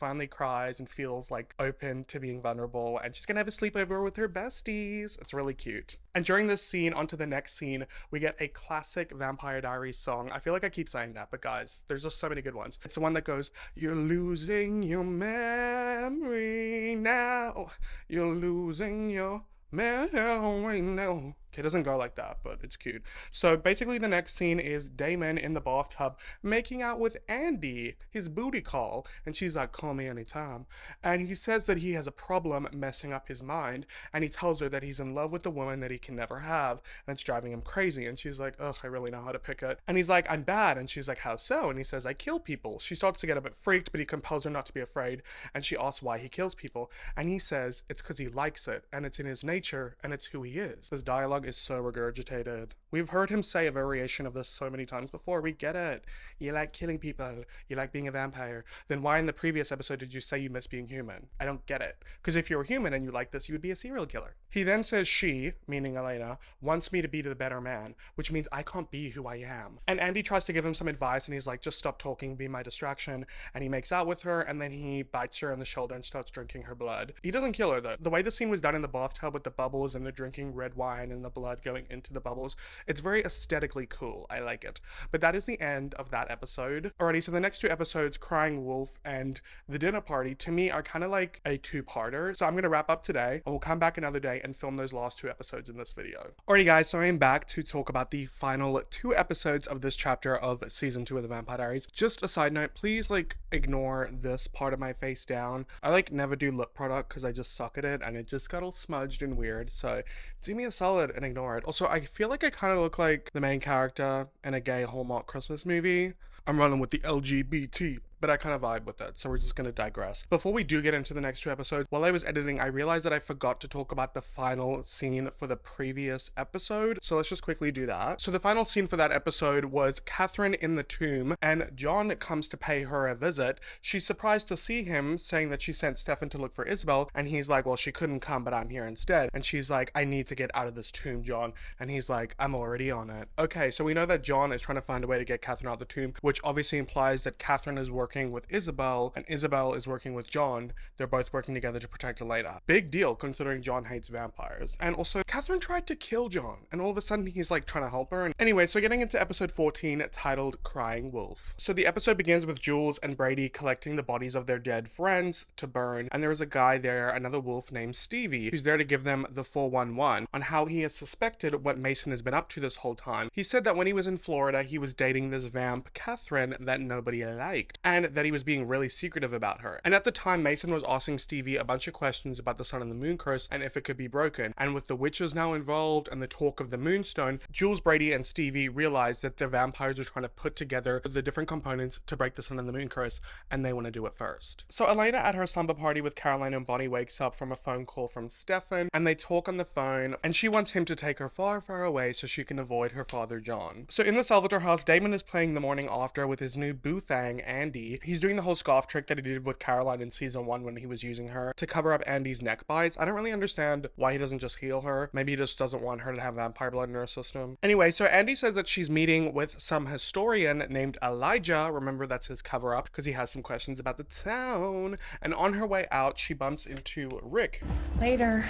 finally cries and feels like open to being vulnerable, and she's gonna have a sleepover with her besties. It's really cute. And during this scene, onto the next scene, we get a classic Vampire Diaries song. I feel like I keep saying that, but guys, there's just so many good ones. It's the one that goes, you're losing your memory now, you're losing your memory now. Okay, it doesn't go like that, but it's cute. So basically the next scene is Damon in the bathtub making out with Andy, his booty call, and she's like, call me anytime. And he says that he has a problem messing up his mind, and he tells her that he's in love with the woman that he can never have, and it's driving him crazy. And she's like, ugh, I really know how to pick it. And he's like, I'm bad. And she's like, how so? And he says, I kill people. She starts to get a bit freaked, but he compels her not to be afraid, and she asks why he kills people. And he says it's because he likes it, and it's in his nature, and it's who he is. This dialogue is so regurgitated. We've heard him say a variation of this so many times before. We get it. You like killing people. You like being a vampire. Then why in the previous episode did you say you miss being human? I don't get it. Because if you were human and you like this, you would be a serial killer. He then says she, meaning Elena, wants me to be the better man, which means I can't be who I am. And Andy tries to give him some advice, and he's like, just stop talking, be my distraction. And he makes out with her, and then he bites her on the shoulder and starts drinking her blood. He doesn't kill her though. The way the scene was done in the bathtub with the bubbles and the drinking red wine and the blood going into the bubbles, it's very aesthetically cool. I like it. But that is the end of that episode. Alrighty, so the next two episodes, Crying Wolf and The Dinner Party, to me are kind of like a two-parter. So I'm going to wrap up today, and we'll come back another day and film those last two episodes in this video. Alrighty guys, so I'm back to talk about the final two episodes of this chapter of season 2 of the Vampire Diaries. Just a side note, please ignore this part of my face down. I never do lip product because I just suck at it, and it just got all smudged and weird. So do me a solid and ignore it. Also, I feel like I kind of look like the main character in a gay Hallmark Christmas movie. I'm running with the LGBT, but I kind of vibe with it, so we're just going to digress. Before we do get into the next two episodes, while I was editing, I realized that I forgot to talk about the final scene for the previous episode, so let's just quickly do that. So the final scene for that episode was Catherine in the tomb, and John comes to pay her a visit. She's surprised to see him, saying that she sent Stefan to look for Isabel, and he's like, well, she couldn't come, but I'm here instead. And she's like, I need to get out of this tomb, John. And he's like, I'm already on it. Okay, so we know that John is trying to find a way to get Catherine out of the tomb, which obviously implies that Catherine is working with Isabel, and Isabel is working with John. They're both working together to protect Elena. Big deal, considering John hates vampires. And also, Catherine tried to kill John, and all of a sudden he's trying to help her. And anyway, so getting into episode 14, titled Crying Wolf. So the episode begins with Jules and Brady collecting the bodies of their dead friends to burn, and there is a guy there, another wolf named Stevie, who's there to give them the 411 on how he has suspected what Mason has been up to this whole time. He said that when he was in Florida, he was dating this vamp, Catherine, that nobody liked, and that he was being really secretive about her. And at the time, Mason was asking Stevie a bunch of questions about the sun and the moon curse and if it could be broken. And with the witches now involved and the talk of the moonstone, Jules, Brady, and Stevie realized that the vampires are trying to put together the different components to break the sun and the moon curse, and they want to do it first. So Elena at her slumber party with Caroline and Bonnie wakes up from a phone call from Stefan, and they talk on the phone, and she wants him to take her far, far away so she can avoid her father John. So in the Salvatore house, Damon is playing The Morning After with his new boo thang, Andy. He's doing the whole scarf trick that he did with Caroline in season 1 when he was using her to cover up Andy's neck bites. I don't really understand why he doesn't just heal her. Maybe he just doesn't want her to have vampire blood in her system. Anyway, so Andy says that she's meeting with some historian named Elijah. Remember, that's his cover up because he has some questions about the town. And on her way out, she bumps into Rick. Later.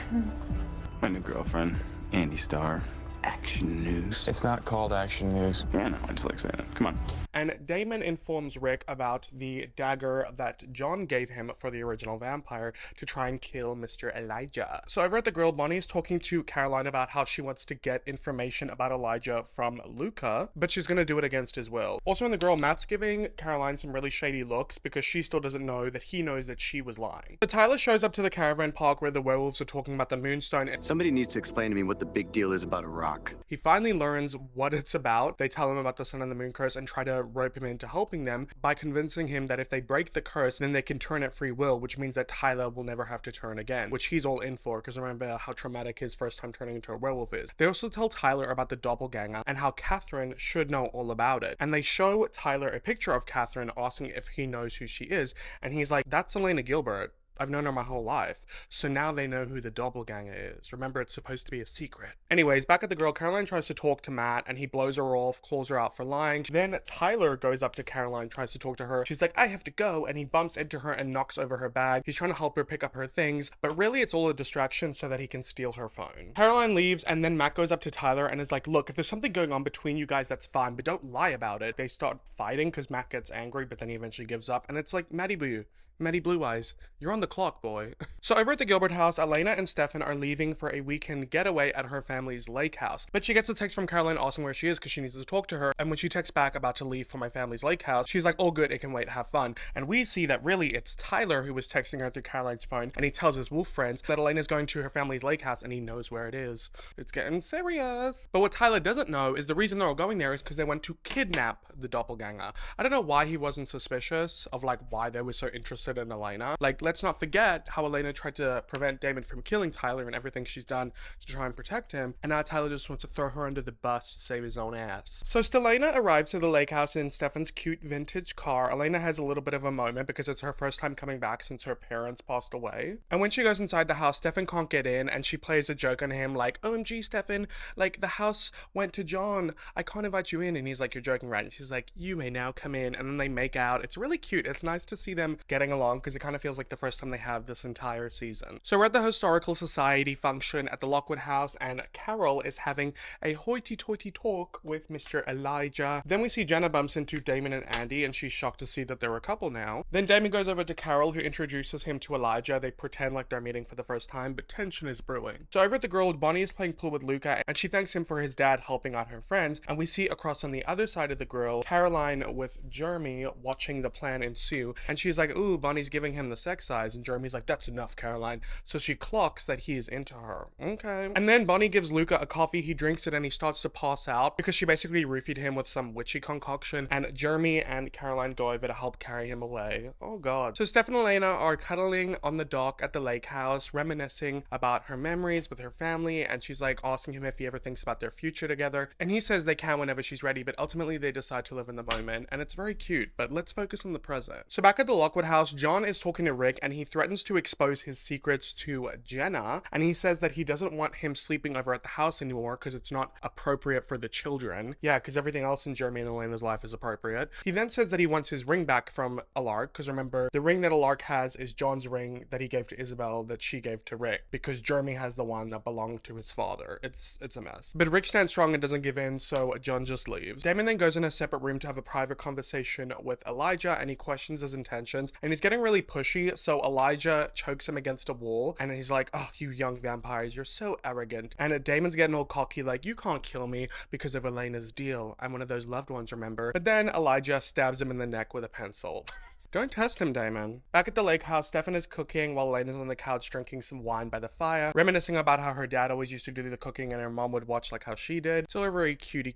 My new girlfriend, Andy Starr. Action news. It's not called action news. Yeah, no, I just like saying it. Come on. And and Damon informs Rick about the dagger that John gave him for the original vampire to try and kill Mr. Elijah. So over at the grill, Bonnie is talking to Caroline about how she wants to get information about Elijah from Luca, but she's gonna do it against his will. Also in the grill, Matt's giving Caroline some really shady looks because she still doesn't know that he knows that she was lying. But Tyler shows up to the caravan park where the werewolves are talking about the moonstone. Somebody needs to explain to me what the big deal is about a rock. He finally learns what it's about. They tell him about the sun and the moon curse and try to rope him into helping them by convincing him that if they break the curse, then they can turn at free will, which means that Tyler will never have to turn again, which he's all in for because remember how traumatic his first time turning into a werewolf is. They also tell Tyler about the doppelganger and how Catherine should know all about it. And they show Tyler a picture of Catherine asking if he knows who she is. And he's like, that's Elena Gilbert. I've known her my whole life. So now they know who the doppelganger is. Remember, it's supposed to be a secret. Anyways, back at the grill, Caroline tries to talk to Matt and he blows her off, calls her out for lying. Then Tyler goes up to Caroline, tries to talk to her. She's like, I have to go. And he bumps into her and knocks over her bag. He's trying to help her pick up her things, but really it's all a distraction so that he can steal her phone. Caroline leaves and then Matt goes up to Tyler and is like, look, if there's something going on between you guys, that's fine, but don't lie about it. They start fighting because Matt gets angry, but then he eventually gives up. And it's like, Matty Blue Eyes, you're on the clock, boy. So over at the Gilbert house, Elena and Stefan are leaving for a weekend getaway at her family's lake house. But she gets a text from Caroline asking where she is because she needs to talk to her. And when she texts back about to leave for my family's lake house, she's like, oh good, it can wait, have fun. And we see that really it's Tyler who was texting her through Caroline's phone. And he tells his wolf friends that Elena's going to her family's lake house and he knows where it is. It's getting serious. But what Tyler doesn't know is the reason they're all going there is because they went to kidnap the doppelganger. I don't know why he wasn't suspicious of like why they were so interested in Elena. Like, let's not forget how Elena tried to prevent Damon from killing Tyler and everything she's done to try and protect him, and now Tyler just wants to throw her under the bus to save his own ass. So Stelena arrives to the lake house in Stefan's cute vintage car. Elena has a little bit of a moment because it's her first time coming back since her parents passed away. And when she goes inside the house, Stefan can't get in and she plays a joke on him like, OMG Stefan, like the house went to John, I can't invite you in. And he's like, you're joking, right? And she's like, you may now come in. And then they make out. It's really cute. It's nice to see them getting along because it kind of feels like the first time they have this entire season. So we're at the Historical Society function at the Lockwood house and Carol is having a hoity-toity talk with Mr. Elijah. Then we see Jenna bumps into Damon and Andy and she's shocked to see that they're a couple now. Then Damon goes over to Carol who introduces him to Elijah. They pretend like they're meeting for the first time, but tension is brewing. So over at the grill, Bonnie is playing pool with Luca and she thanks him for his dad helping out her friends. And we see across on the other side of the grill, Caroline with Jeremy watching the plan ensue. And she's like, ooh, Bonnie's giving him the sex eyes. And Jeremy's like, that's enough, Caroline. So she clocks that he is into her. Okay. And then Bonnie gives Luca a coffee. He drinks it and he starts to pass out because she basically roofied him with some witchy concoction. And Jeremy and Caroline go over to help carry him away. Oh god. So Steph and Elena are cuddling on the dock at the lake house, reminiscing about her memories with her family. And she's like asking him if he ever thinks about their future together. And he says they can whenever she's ready, but ultimately they decide to live in the moment. And it's very cute, but let's focus on the present. So back at the Lockwood house, John is talking to Rick and he threatens to expose his secrets to Jenna. And he says that he doesn't want him sleeping over at the house anymore because it's not appropriate for the children. Yeah, because everything else in Jeremy and Elena's life is appropriate. He then says that he wants his ring back from Alark because remember, the ring that Alark has is John's ring that he gave to Isabel that she gave to Rick because Jeremy has the one that belonged to his father. It's a mess. But Rick stands strong and doesn't give in, so John just leaves. Damon then goes in a separate room to have a private conversation with Elijah and he questions his intentions and he's getting really pushy, so Elijah chokes him against a wall and he's like, oh, you young vampires, you're so arrogant. And Damon's getting all cocky like, you can't kill me because of Elena's deal. I'm one of those loved ones, remember? But then Elijah stabs him in the neck with a pencil. Don't test him, Damon. Back at the lake house, Stefan is cooking while Elena's on the couch drinking some wine by the fire, reminiscing about how her dad always used to do the cooking and her mom would watch like how she did. So they're very cute,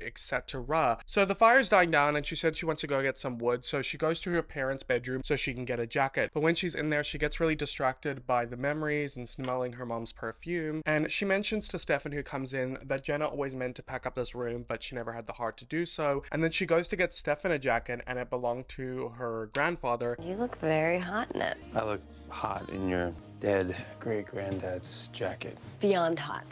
etc. So the fire's dying down and she said she wants to go get some wood, so she goes to her parents' bedroom so she can get a jacket. But when she's in there, she gets really distracted by the memories and smelling her mom's perfume. And she mentions to Stefan, who comes in, that Jenna always meant to pack up this room, but she never had the heart to do so. And then she goes to get Stefan a jacket and it belonged to her grandfather. You look very hot in it. I look hot in your dead great-granddad's jacket. Beyond hot.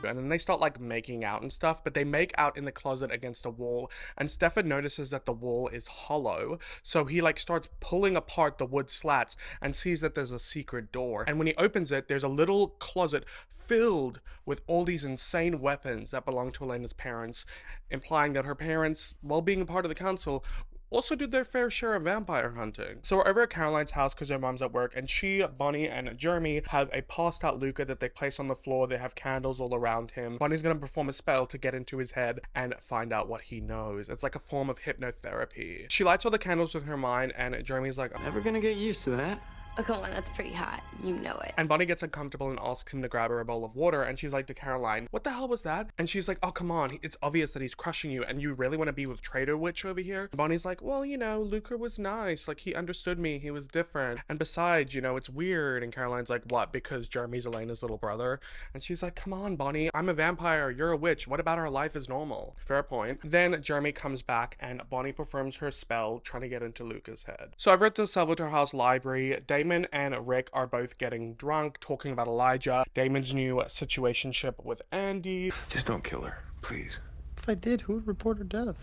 And then they start like making out and stuff, but they make out in the closet against a wall, and Stefan notices that the wall is hollow, so he like starts pulling apart the wood slats and sees that there's a secret door. And when he opens it, there's a little closet filled with all these insane weapons that belong to Elena's parents, implying that her parents, while being a part of the council, also did their fair share of vampire hunting. So we're over at Caroline's house because her mom's at work, and she, Bonnie, and Jeremy have a passed out Luca that they place on the floor. They have candles all around him. Bonnie's gonna perform a spell to get into his head and find out what he knows. It's like a form of hypnotherapy. She lights all the candles with her mind, and Jeremy's like, I'm never gonna get used to that. Oh, come on, that's pretty hot. You know it. And Bonnie gets uncomfortable and asks him to grab her a bowl of water, and she's like to Caroline, what the hell was that? And she's like, oh, come on, it's obvious that he's crushing you, and you really want to be with Traitor Witch over here? And Bonnie's like, well, you know, Luca was nice, like, he understood me, he was different, and besides, you know, it's weird. And Caroline's like, what, because Jeremy's Elena's little brother? And she's like, come on, Bonnie, I'm a vampire, you're a witch, what about our life is normal? Fair point. Then Jeremy comes back, and Bonnie performs her spell, trying to get into Luca's head. So over at the Salvatore House library, Damon and Rick are both getting drunk, talking about Elijah, Damon's new situationship with Andy. Just don't kill her, please. If I did, who would report her death?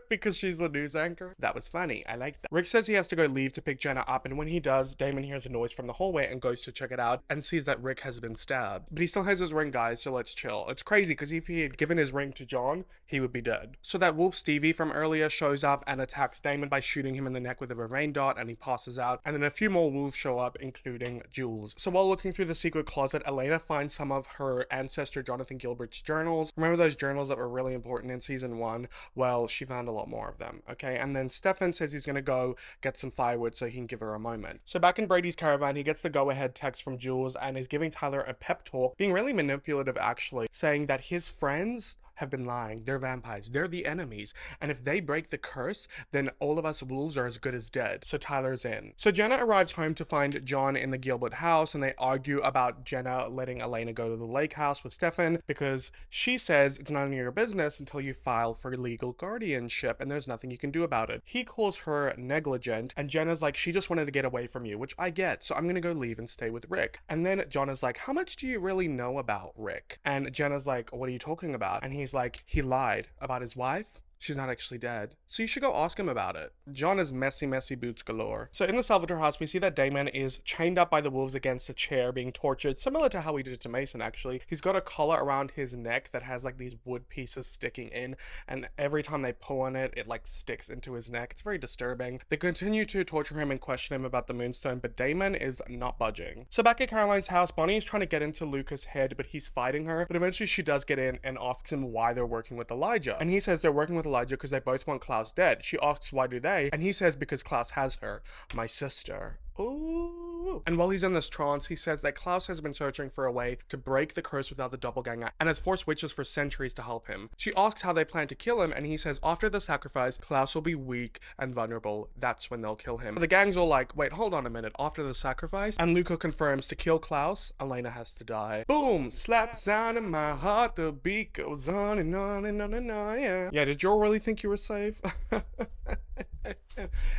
Because she's the news anchor. That was funny. I like that. Rick says he has to go leave to pick Jenna up, and when he does, Damon hears a noise from the hallway and goes to check it out and sees that Rick has been stabbed. But he still has his ring, guys, so let's chill. It's crazy because if he had given his ring to John, he would be dead. So that wolf Stevie from earlier shows up and attacks Damon by shooting him in the neck with a rain dart, and he passes out. And then a few more wolves show up, including Jules. So while looking through the secret closet, Elena finds some of her ancestor Jonathan Gilbert's journals. Remember those journals that were really important in season 1? Well, she found a lot more of them, okay? And then Stefan says he's gonna go get some firewood so he can give her a moment. So back in Brady's caravan, he gets the go-ahead text from Jules and is giving Tyler a pep talk, being really manipulative actually, saying that his friends have been lying. They're vampires. They're the enemies. And if they break the curse, then all of us wolves are as good as dead. So Tyler's in. So Jenna arrives home to find John in the Gilbert house, and they argue about Jenna letting Elena go to the lake house with Stefan because she says it's none of your business until you file for legal guardianship and there's nothing you can do about it. He calls her negligent, and Jenna's like, she just wanted to get away from you, which I get, so I'm gonna go leave and stay with Rick. And then John is like, how much do you really know about Rick? And Jenna's like, what are you talking about? And he's like, he lied about his wife. She's not actually dead. So you should go ask him about it. John is messy boots galore. So in the Salvatore house, we see that Damon is chained up by the wolves against a chair, being tortured, similar to how he did it to Mason, actually. He's got a collar around his neck that has like these wood pieces sticking in, and every time they pull on it, it like sticks into his neck. It's very disturbing. They continue to torture him and question him about the moonstone, but Damon is not budging. So back at Caroline's house, Bonnie is trying to get into Luca's head, but he's fighting her. But eventually she does get in and asks him why they're working with Elijah. And he says they're working with Elijah because they both want Klaus dead. She asks why do they, and he says because Klaus has her, my sister. Ooh. And while he's in this trance, he says that Klaus has been searching for a way to break the curse without the doppelganger and has forced witches for centuries to help him. She asks how they plan to kill him, and he says after the sacrifice, Klaus will be weak and vulnerable. That's when they'll kill him. The gang's all like, wait, hold on a minute, after the sacrifice? And Luca confirms to kill Klaus, Elena has to die. Boom! Slap sound in my heart, the beat goes on and on and on and on, yeah. Yeah, did you all really think you were safe?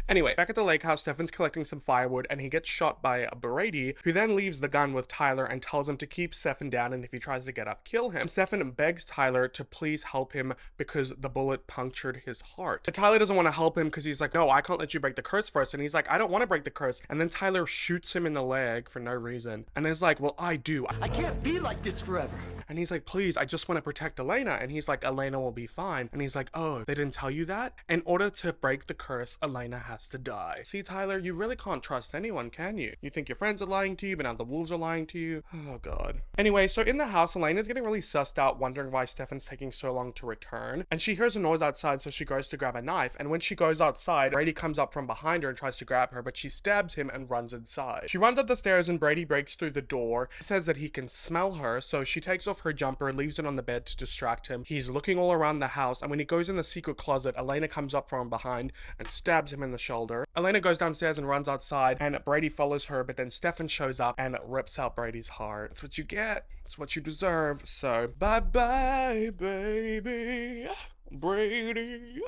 Anyway, back at the lake house, Stefan's collecting some firewood and he gets shot by Brady, who then leaves the gun with Tyler and tells him to keep Stefan down, and if he tries to get up, kill him. Stefan begs Tyler to please help him because the bullet punctured his heart. But Tyler doesn't want to help him because he's like, no, I can't let you break the curse first. And he's like, I don't want to break the curse. And then Tyler shoots him in the leg for no reason. And is like, well, I do. I can't be like this forever. And he's like, please, I just want to protect Elena. And he's like, Elena will be fine. And he's like, oh, they didn't tell you that? In order to break the curse, Elena has to die. See, Tyler, you really can't trust anyone, can you? You think your friends are lying to you, but now the wolves are lying to you. Oh, God. Anyway, so in the house, Elena's getting really sussed out, wondering why Stefan's taking so long to return. And she hears a noise outside, so she goes to grab a knife. And when she goes outside, Brady comes up from behind her and tries to grab her, but she stabs him and runs inside. She runs up the stairs and Brady breaks through the door. He says that he can smell her, so she takes off her jumper, leaves it on the bed to distract him. He's looking all around the house, and when he goes in the secret closet, Elena comes up from behind and stabs him in the shoulder. Elena goes downstairs and runs outside, and Brady follows her, but then Stefan shows up and rips out Brady's heart. That's what you get. It's what you deserve. So, bye-bye, baby. Brady.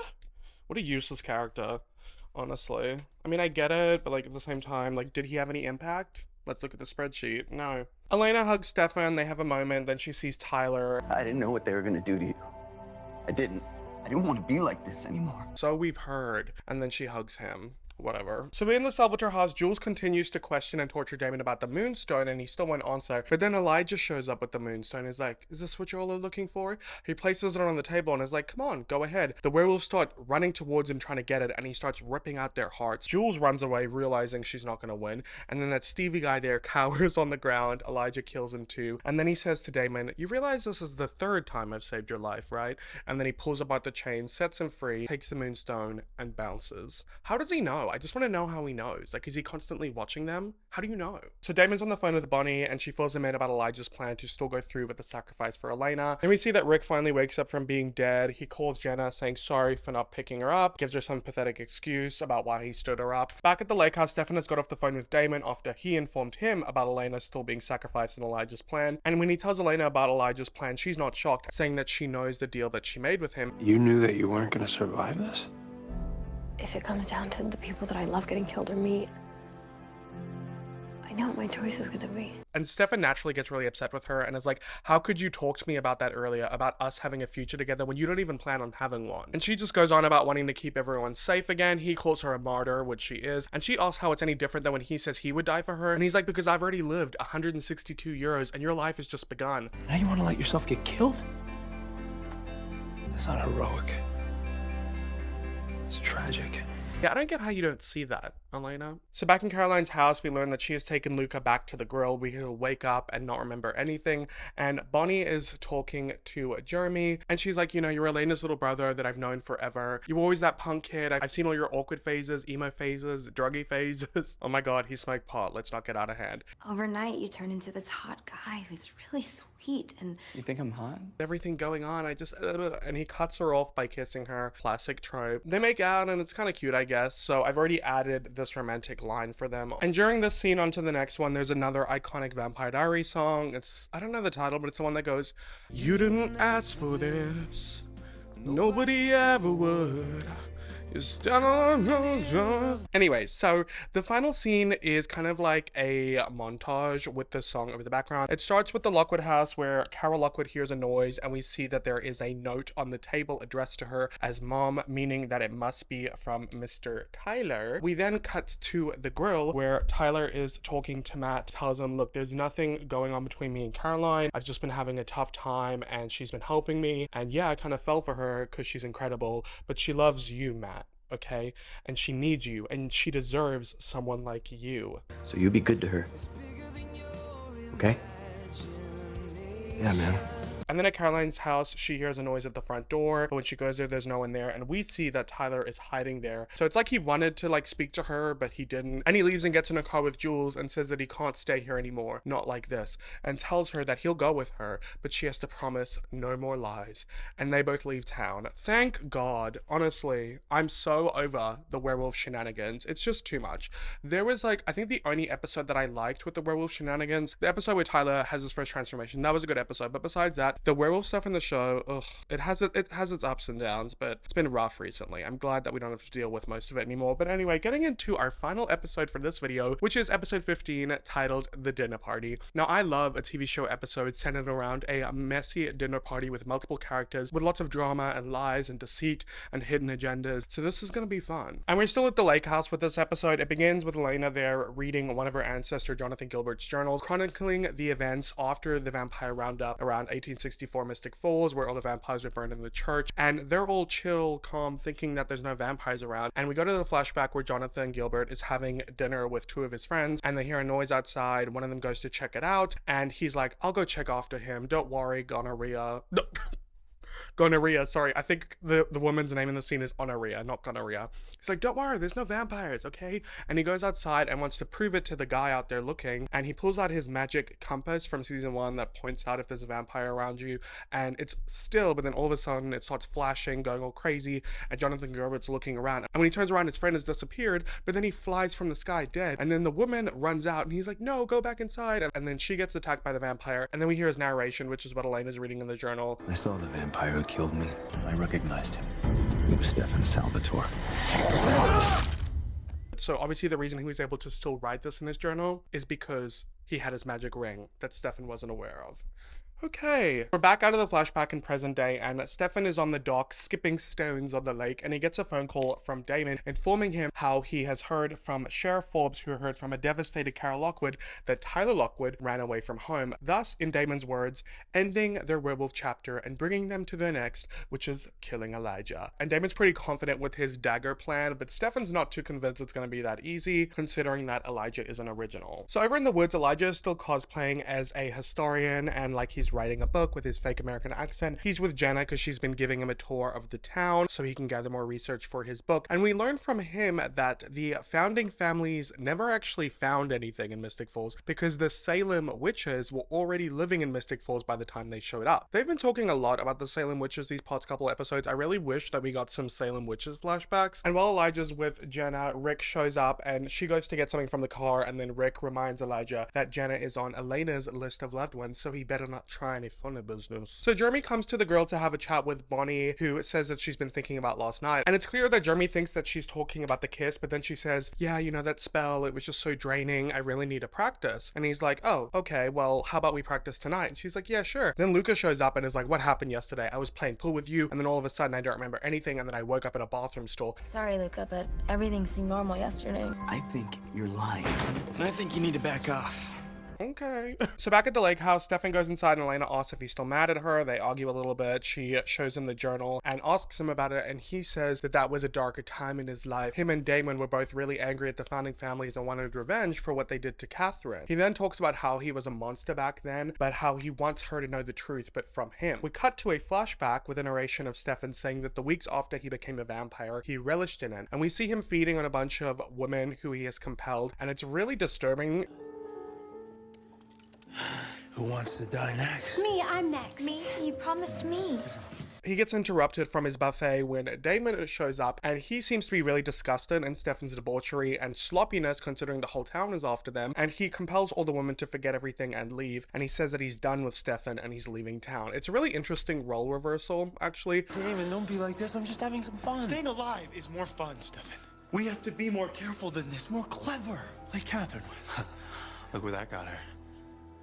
What a useless character, honestly. I mean, I get it, but like at the same time, like, did he have any impact? Let's look at the spreadsheet. No. Elena hugs Stefan, they have a moment, then she sees Tyler. I didn't know what they were gonna do to you. I didn't want to be like this anymore. So we've heard. And then she hugs him. Whatever. So in the Salvatore house, Jules continues to question and torture Damon about the moonstone, and he still won't answer. But then Elijah shows up with the moonstone. He's like, is this what you all are looking for? He places it on the table and is like, come on, go ahead. The werewolves start running towards him trying to get it, and he starts ripping out their hearts. Jules runs away, realizing she's not going to win. And then that Stevie guy there cowers on the ground. Elijah kills him too. And then he says to Damon, you realize this is the third time I've saved your life, right? And then he pulls apart the chain, sets him free, takes the moonstone, and bounces. How does he know? I just want to know how he knows. Like, is he constantly watching them? How do you know? So Damon's on the phone with Bonnie, and she fills him in about Elijah's plan to still go through with the sacrifice for Elena. Then we see that Rick finally wakes up from being dead. He calls Jenna, saying sorry for not picking her up, gives her some pathetic excuse about why he stood her up. Back at the lake house, Stefan has got off the phone with Damon after he informed him about Elena still being sacrificed in Elijah's plan. And when he tells Elena about Elijah's plan, she's not shocked, saying that she knows the deal that she made with him. You knew that you weren't gonna survive this? If it comes down to the people that I love getting killed or me, I know what my choice is gonna be. And Stefan naturally gets really upset with her and is like, how could you talk to me about that earlier, about us having a future together when you don't even plan on having one? And she just goes on about wanting to keep everyone safe again. He calls her a martyr, which she is. And she asks how it's any different than when he says he would die for her. And he's like, because I've already lived 162 years and your life has just begun. Now you want to let yourself get killed? That's not heroic. It's tragic. Yeah, I don't get how you don't see that, Elena. So back in Caroline's house, we learn that she has taken Luca back to the grill. We he'll wake up and not remember anything. And Bonnie is talking to Jeremy, and she's like, you know, you're Elena's little brother that I've known forever. You were always that punk kid. I've seen all your awkward phases, emo phases, druggy phases. Oh my god, he smoked pot. Let's not get out of hand. Overnight, you turn into this hot guy who's really sweet and... You think I'm hot? Everything going on, and he cuts her off by kissing her. Classic trope. They make out, and it's kind of cute, I guess. So I've already added this romantic line for them. And during this scene onto the next one, there's another iconic Vampire Diaries song. It's, I don't know the title, but it's the one that goes, you didn't ask for this, nobody ever would. Anyways, so the final scene is kind of like a montage with the song over the background. It starts with the Lockwood house where Carol Lockwood hears a noise, and we see that there is a note on the table addressed to her as Mom, meaning that it must be from Mr. Tyler. We then cut to the grill where Tyler is talking to Matt, tells him, look, there's nothing going on between me and Caroline. I've just been having a tough time and she's been helping me. And yeah, I kind of fell for her because she's incredible, but she loves you, Matt. Okay, and she needs you, and she deserves someone like you. So you be good to her. Okay? Yeah, man. And then at Caroline's house, she hears a noise at the front door, but when she goes there, there's no one there, and we see that Tyler is hiding there. So it's like he wanted to like speak to her, but he didn't. And he leaves and gets in a car with Jules and says that he can't stay here anymore, not like this, and tells her that he'll go with her, but she has to promise no more lies. And they both leave town. Thank God. Honestly, I'm so over the werewolf shenanigans. It's just too much. There was like, I think the only episode that I liked with the werewolf shenanigans, the episode where Tyler has his first transformation. That was a good episode, but besides that, the werewolf stuff in the show, ugh, it has its ups and downs, but it's been rough recently. I'm glad that we don't have to deal with most of it anymore. But anyway, getting into our final episode for this video, which is episode 15, titled The Dinner Party. Now, I love a TV show episode centered around a messy dinner party with multiple characters, with lots of drama and lies and deceit and hidden agendas. So this is gonna be fun. And we're still at the lake house with this episode. It begins with Elena there reading one of her ancestor Jonathan Gilbert's journals, chronicling the events after the vampire roundup around 1864 Mystic Falls, where all the vampires were burned in the church, and they're all chill, calm, thinking that there's no vampires around. And we go to the flashback where Jonathan Gilbert is having dinner with two of his friends, and they hear a noise outside. One of them goes to check it out, and he's like, I'll go check after him, don't worry, gonorrhea. Gonorrhea, sorry. I think the woman's name in the scene is Honoria, not gonorrhea. He's like, don't worry, there's no vampires, okay? And he goes outside and wants to prove it to the guy out there looking, and he pulls out his magic compass from season 1 that points out if there's a vampire around you, and it's still, but then all of a sudden it starts flashing, going all crazy, and Jonathan Gilbert's looking around. And when he turns around, his friend has disappeared, but then he flies from the sky dead, and then the woman runs out, and he's like, no, go back inside, and then she gets attacked by the vampire, and then we hear his narration, which is what Elena's reading in the journal. I saw the vampire who killed me. I recognized him. It was Stefan Salvatore. So obviously the reason he was able to still write this in his journal is because he had his magic ring that Stefan wasn't aware of. Okay, we're back out of the flashback in present day, and Stefan is on the dock skipping stones on the lake, and he gets a phone call from Damon informing him how he has heard from Sheriff Forbes, who heard from a devastated Carol Lockwood that Tyler Lockwood ran away from home, thus, in Damon's words, ending their werewolf chapter and bringing them to their next, which is killing Elijah. And Damon's pretty confident with his dagger plan, but Stefan's not too convinced it's going to be that easy, considering that Elijah is an original. So over in the woods, Elijah is still cosplaying as a historian, and like he's writing a book with his fake American accent. He's with Jenna because she's been giving him a tour of the town so he can gather more research for his book. And we learn from him that the founding families never actually found anything in Mystic Falls because the Salem witches were already living in Mystic Falls by the time they showed up. They've been talking a lot about the Salem witches these past couple episodes. I really wish that we got some Salem witches flashbacks. And while Elijah's with Jenna, Rick shows up and she goes to get something from the car, and then Rick reminds Elijah that Jenna is on Elena's list of loved ones, so he better not try any funny business. So Jeremy comes to the girl to have a chat with Bonnie, who says that she's been thinking about last night, and it's clear that Jeremy thinks that she's talking about the kiss, but then she says, yeah, you know, that spell, it was just so draining, I really need to practice. And he's like, oh, okay, well, how about we practice tonight? And she's like, yeah, sure. Then Luca shows up and is like, what happened yesterday? I was playing pool with you, and then all of a sudden I don't remember anything, and then I woke up in a bathroom stall. Sorry, Luca, but everything seemed normal yesterday. I think you're lying. And I think you need to back off. Okay. So back at the lake house, Stefan goes inside and Elena asks if he's still mad at her. They argue a little bit. She shows him the journal and asks him about it, and he says that that was a darker time in his life. Him and Damon were both really angry at the founding families and wanted revenge for what they did to Catherine. He then talks about how he was a monster back then, but how he wants her to know the truth, but from him. We cut to a flashback with a narration of Stefan saying that the weeks after he became a vampire, he relished in it, and we see him feeding on a bunch of women who he has compelled, and it's really disturbing. Who wants to die next? Me, I'm next. Me? You promised me. He gets interrupted from his buffet when Damon shows up, and he seems to be really disgusted in Stefan's debauchery and sloppiness considering the whole town is after them, and he compels all the women to forget everything and leave, and he says that he's done with Stefan and he's leaving town. It's a really interesting role reversal, actually. Damon, don't be like this. I'm just having some fun. Staying alive is more fun, Stefan. We have to be more careful than this, more clever, like Catherine was. Look where that got her.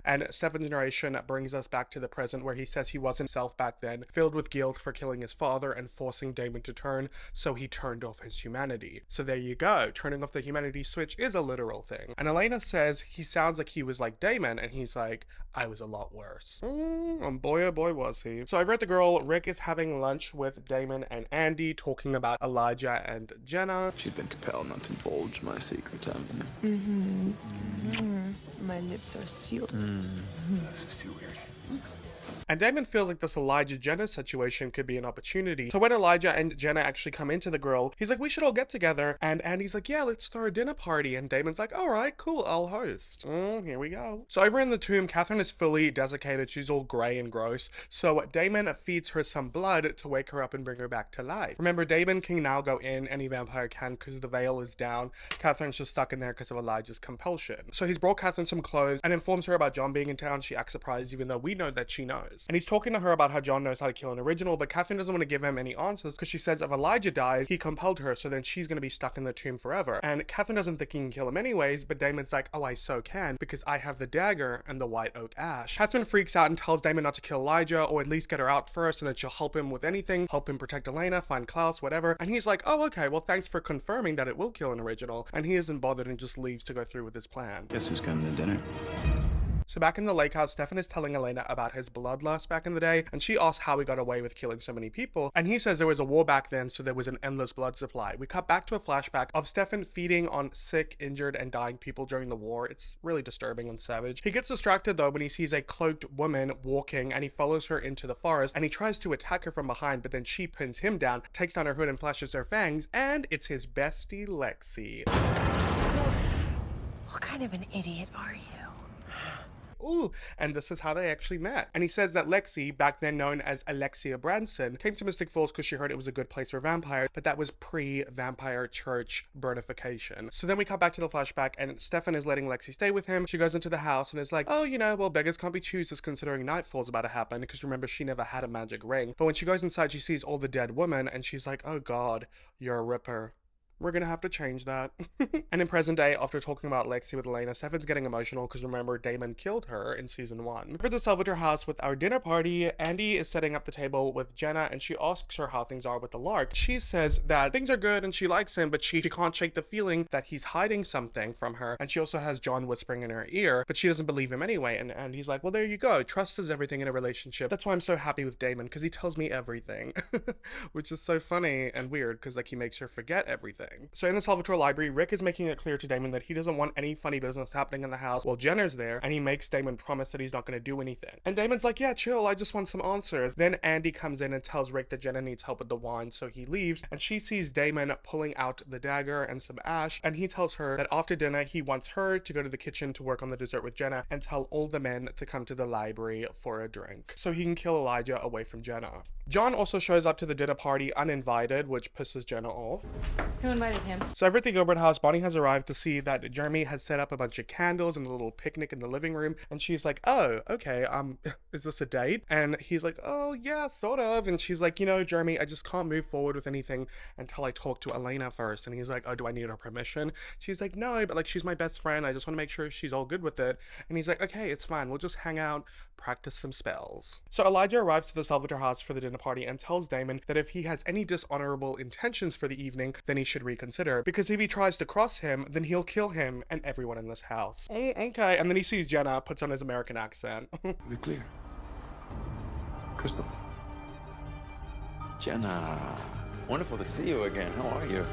And Stefan's narration brings us back to the present, where he says he was himself back then, filled with guilt for killing his father and forcing Damon to turn, so he turned off his humanity. So there you go, turning off the humanity switch is a literal thing. And Elena says he sounds like he was like Damon, and he's like, I was a lot worse. And boy oh boy was he. So over at the girl, Rick is having lunch with Damon and Andy, talking about Elijah and Jenna. She's been compelled not to divulge my secret, haven't you? My lips are sealed. This is too weird. And Damon feels like this Elijah-Jenna situation could be an opportunity. So when Elijah and Jenna actually come into the grill, he's like, we should all get together. And Andy's like, yeah, let's throw a dinner party. And Damon's like, all right, cool, I'll host. Here we go. So over in the tomb, Catherine is fully desiccated. She's all gray and gross. So Damon feeds her some blood to wake her up and bring her back to life. Remember, Damon can now go in, any vampire can, because the veil is down. Catherine's just stuck in there because of Elijah's compulsion. So he's brought Catherine some clothes and informs her about John being in town. She acts surprised, even though we know that she knows. And he's talking to her about how John knows how to kill an original, but Catherine doesn't want to give him any answers because she says if Elijah dies, he compelled her, so then she's going to be stuck in the tomb forever. And Catherine doesn't think he can kill him anyways, but Damon's like, oh, I so can, because I have the dagger and the white oak ash. Catherine freaks out and tells Damon not to kill Elijah, or at least get her out first so that she'll help him with anything, help him protect Elena, find Klaus, whatever. And he's like, oh, okay, well, thanks for confirming that it will kill an original. And he isn't bothered and just leaves to go through with his plan. Guess who's coming to dinner? So back in the lake house, Stefan is telling Elena about his bloodlust back in the day, and she asks how he got away with killing so many people, and he says there was a war back then, so there was an endless blood supply. We cut back to a flashback of Stefan feeding on sick, injured, and dying people during the war. It's really disturbing and savage. He gets distracted though when he sees a cloaked woman walking, and he follows her into the forest, and he tries to attack her from behind, but then she pins him down, takes down her hood and flashes her fangs, and it's his bestie Lexi. What kind of an idiot are you? Ooh, and this is how they actually met. And he says that Lexi, back then known as Alexia Branson, came to Mystic Falls because she heard it was a good place for vampires, but that was pre-vampire church birdification. So then we come back to the flashback, and Stefan is letting Lexi stay with him. She goes into the house and is like, oh, you know, well, beggars can't be choosers considering nightfall's about to happen, because remember, she never had a magic ring. But when she goes inside, she sees all the dead women, and she's like, oh god, you're a ripper. we're gonna have to change that. And in present day, after talking about Lexi with Elena, Stefan's getting emotional because remember, Damon killed her in season 1. For the Salvatore house with our dinner party, Andy is setting up the table with Jenna and she asks her how things are with the Lark. She says that things are good and she likes him, but she can't shake the feeling that he's hiding something from her. And she also has John whispering in her ear, but she doesn't believe him anyway. And he's like, well, there you go. Trust is everything in a relationship. That's why I'm so happy with Damon, because he tells me everything. Which is so funny and weird because like he makes her forget everything. So in the Salvatore library, Rick is making it clear to Damon that he doesn't want any funny business happening in the house while Jenna's there, and he makes Damon promise that he's not going to do anything. And Damon's like, yeah, chill, I just want some answers. Then Andy comes in and tells Rick that Jenna needs help with the wine, so he leaves, and she sees Damon pulling out the dagger and some ash, and he tells her that after dinner he wants her to go to the kitchen to work on the dessert with Jenna and tell all the men to come to the library for a drink so he can kill Elijah away from Jenna. John also shows up to the dinner party uninvited, which pisses Jenna off. Who invited him? So over at the Gilbert house, Bonnie has arrived to see that Jeremy has set up a bunch of candles and a little picnic in the living room, and she's like, oh, okay, is this a date? And he's like, oh yeah, sort of. And she's like, you know, Jeremy, I just can't move forward with anything until I talk to Elena first. And he's like, oh, do I need her permission? She's like, no, but like she's my best friend, I just want to make sure she's all good with it. And he's like, okay, it's fine, we'll just hang out, practice some spells. So Elijah arrives to the Salvatore house for the dinner party and tells Damon that if he has any dishonorable intentions for the evening, then he should reconsider, because if he tries to cross him, then he'll kill him and everyone in this house. Okay, and then he sees Jenna, puts on his American accent. Be clear. Crystal. Jenna. Wonderful to see you again. How are you?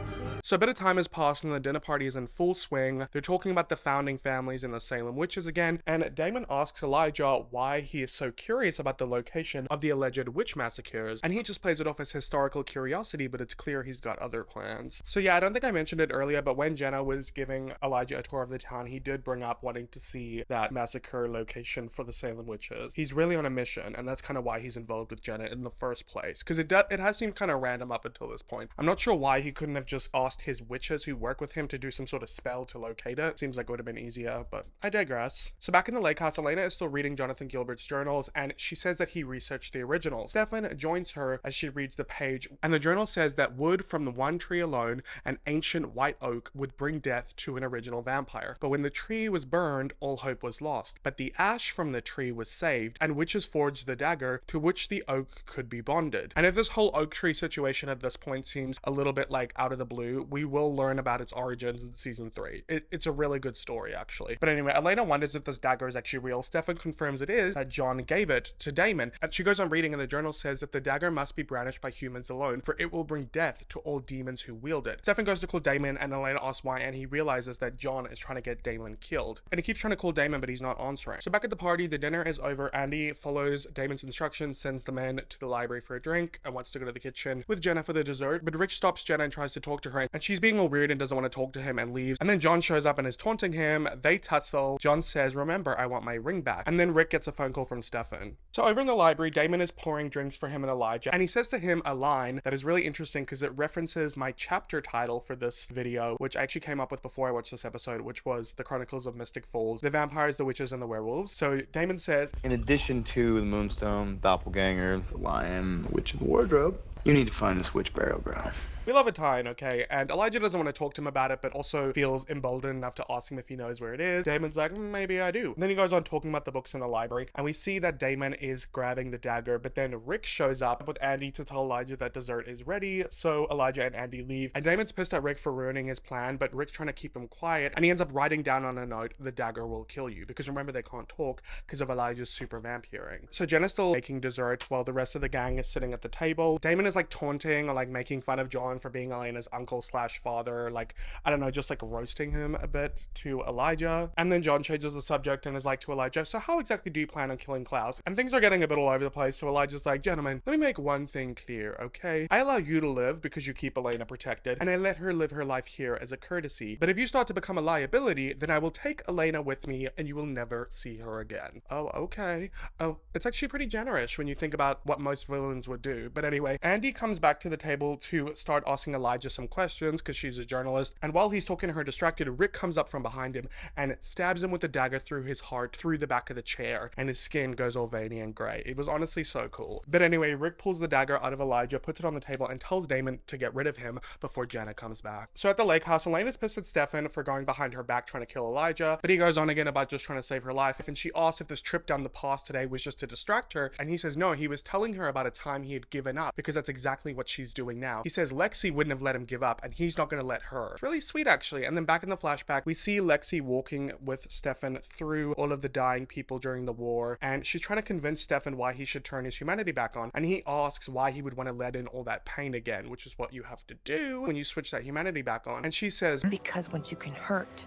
So a bit of time has passed and the dinner party is in full swing. They're talking about the founding families and the Salem witches again, and Damon asks Elijah why he is so curious about the location of the alleged witch massacres, and he just plays it off as historical curiosity, but it's clear he's got other plans. So yeah, I don't think I mentioned it earlier, but when Jenna was giving Elijah a tour of the town, he did bring up wanting to see that massacre location for the Salem witches. He's really on a mission, and that's kind of why he's involved with Jenna in the first place, because it has seemed kind of random up until this point. I'm not sure why he couldn't have just asked his witches who work with him to do some sort of spell to locate it. Seems like it would have been easier, but I digress. So back in the lake house, Elena is still reading Jonathan Gilbert's journals, and she says that he researched the originals. Stefan joins her as she reads the page, and the journal says that wood from the one tree alone, an ancient white oak, would bring death to an original vampire. But when the tree was burned, all hope was lost. But the ash from the tree was saved, and witches forged the dagger to which the oak could be bonded. And if this whole oak tree situation at this point seems a little bit like out of the blue, we will learn about its origins in season 3. It's a really good story, actually. But anyway, Elena wonders if this dagger is actually real. Stefan confirms it is, that John gave it to Damon. And she goes on reading, and the journal says that the dagger must be brandished by humans alone, for it will bring death to all demons who wield it. Stefan goes to call Damon, and Elena asks why, and he realizes that John is trying to get Damon killed. And he keeps trying to call Damon, but he's not answering. So back at the party, the dinner is over. Andy follows Damon's instructions, sends the men to the library for a drink, and wants to go to the kitchen with Jenna for the dessert. But Rick stops Jenna and tries to talk to her, and she's being all weird and doesn't want to talk to him and leaves. And then John shows up and is taunting him. They tussle. John says, remember, I want my ring back. And then Rick gets a phone call from Stefan. So over in the library, Damon is pouring drinks for him and Elijah, and he says to him a line that is really interesting because it references my chapter title for this video, which I actually came up with before I watched this episode, which was The Chronicles of Mystic Falls, the vampires, the witches, and the werewolves. So Damon says, in addition to the Moonstone, Doppelganger, the Lion, the Witch in the Wardrobe, you need to find this witch burial ground. We love a tie-in, okay? And Elijah doesn't want to talk to him about it, but also feels emboldened enough to ask him if he knows where it is. Damon's like, maybe I do. And then he goes on talking about the books in the library, and we see that Damon is grabbing the dagger, but then Rick shows up with Andy to tell Elijah that dessert is ready, so Elijah and Andy leave. And Damon's pissed at Rick for ruining his plan, but Rick's trying to keep him quiet, and he ends up writing down on a note, the dagger will kill you, because remember, they can't talk because of Elijah's super vampiring. So Jenna's still making dessert while the rest of the gang is sitting at the table. Damon is like taunting or like making fun of John for being Elena's uncle slash father, like, I don't know, just like roasting him a bit to Elijah. And then John changes the subject and is like to Elijah, so how exactly do you plan on killing Klaus? And things are getting a bit all over the place, so Elijah's like, gentlemen, let me make one thing clear, okay? I allow you to live because you keep Elena protected, and I let her live her life here as a courtesy. But if you start to become a liability, then I will take Elena with me and you will never see her again. Oh, okay. Oh, it's actually pretty generous when you think about what most villains would do. But anyway, Andy comes back to the table to start asking Elijah some questions because she's a journalist. And while he's talking to her distracted, Rick comes up from behind him and stabs him with a dagger through his heart, through the back of the chair, and his skin goes all veiny and grey. It was honestly so cool. But anyway, Rick pulls the dagger out of Elijah, puts it on the table, and tells Damon to get rid of him before Jenna comes back. So at the lake house, Elena's pissed at Stefan for going behind her back trying to kill Elijah, but he goes on again about just trying to save her life, and she asks if this trip down the past today was just to distract her, and he says no, he was telling her about a time he had given up, because that's exactly what she's doing now. He says Lexi wouldn't have let him give up, and he's not going to let her. It's really sweet actually. And then back in the flashback, we see Lexi walking with Stefan through all of the dying people during the war, and she's trying to convince Stefan why he should turn his humanity back on, and he asks why he would want to let in all that pain again, which is what you have to do when you switch that humanity back on. And she says, because once you can hurt,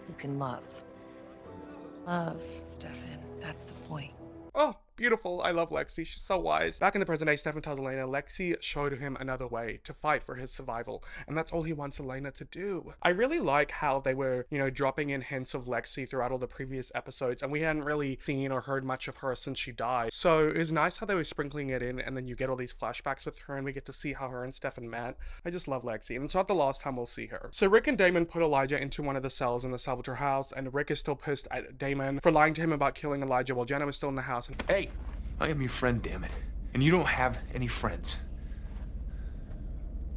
you can love. Love, Stefan, that's the point. oh, beautiful. I love Lexi. She's so wise. Back in the present day, Stefan tells Elena Lexi showed him another way to fight for his survival, and that's all he wants Elena to do. I really like how they were, you know, dropping in hints of Lexi throughout all the previous episodes, and we hadn't really seen or heard much of her since she died. So it was nice how they were sprinkling it in, and then you get all these flashbacks with her, and we get to see how her and Stefan met. I just love Lexi, and it's not the last time we'll see her. So Rick and Damon put Elijah into one of the cells in the Salvatore house, and Rick is still pissed at Damon for lying to him about killing Elijah while Jenna was still in the house. Hey, I am your friend, damn it. And you don't have any friends.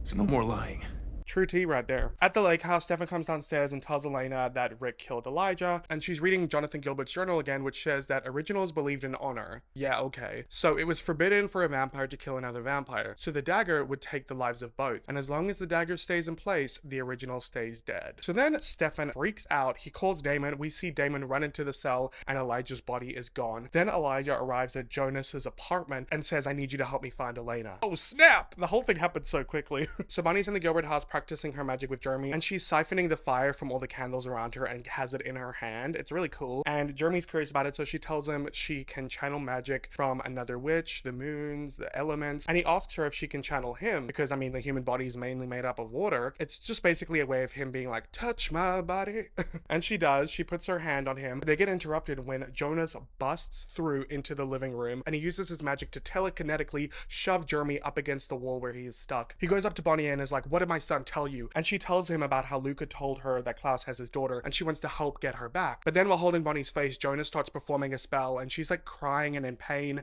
So no more lying. True tea right there. At the lake house, Stefan comes downstairs and tells Elena that Rick killed Elijah, and she's reading Jonathan Gilbert's journal again, which says that originals believed in honor. Yeah, okay. So it was forbidden for a vampire to kill another vampire, so the dagger would take the lives of both, and as long as the dagger stays in place, the original stays dead. So then Stefan freaks out. He calls Damon. We see Damon run into the cell, and Elijah's body is gone. Then Elijah arrives at Jonas's apartment and says, I need you to help me find Elena. Oh snap! The whole thing happened so quickly. So Bonnie's in the Gilbert house practicing her magic with Jeremy, and she's siphoning the fire from all the candles around her and has it in her hand. It's really cool, and Jeremy's curious about it, so she tells him she can channel magic from another witch, the moons, the elements, and he asks her if she can channel him, because I mean the human body is mainly made up of water. It's just basically a way of him being like, touch my body. And she does. She puts her hand on him. They get interrupted when Jonas busts through into the living room, and he uses his magic to telekinetically shove Jeremy up against the wall where he is stuck. He goes up to Bonnie and is like, what did my son tell you? And she tells him about how Luca told her that Klaus has his daughter and she wants to help get her back. But then while holding Bonnie's face, Jonas starts performing a spell and she's like crying and in pain.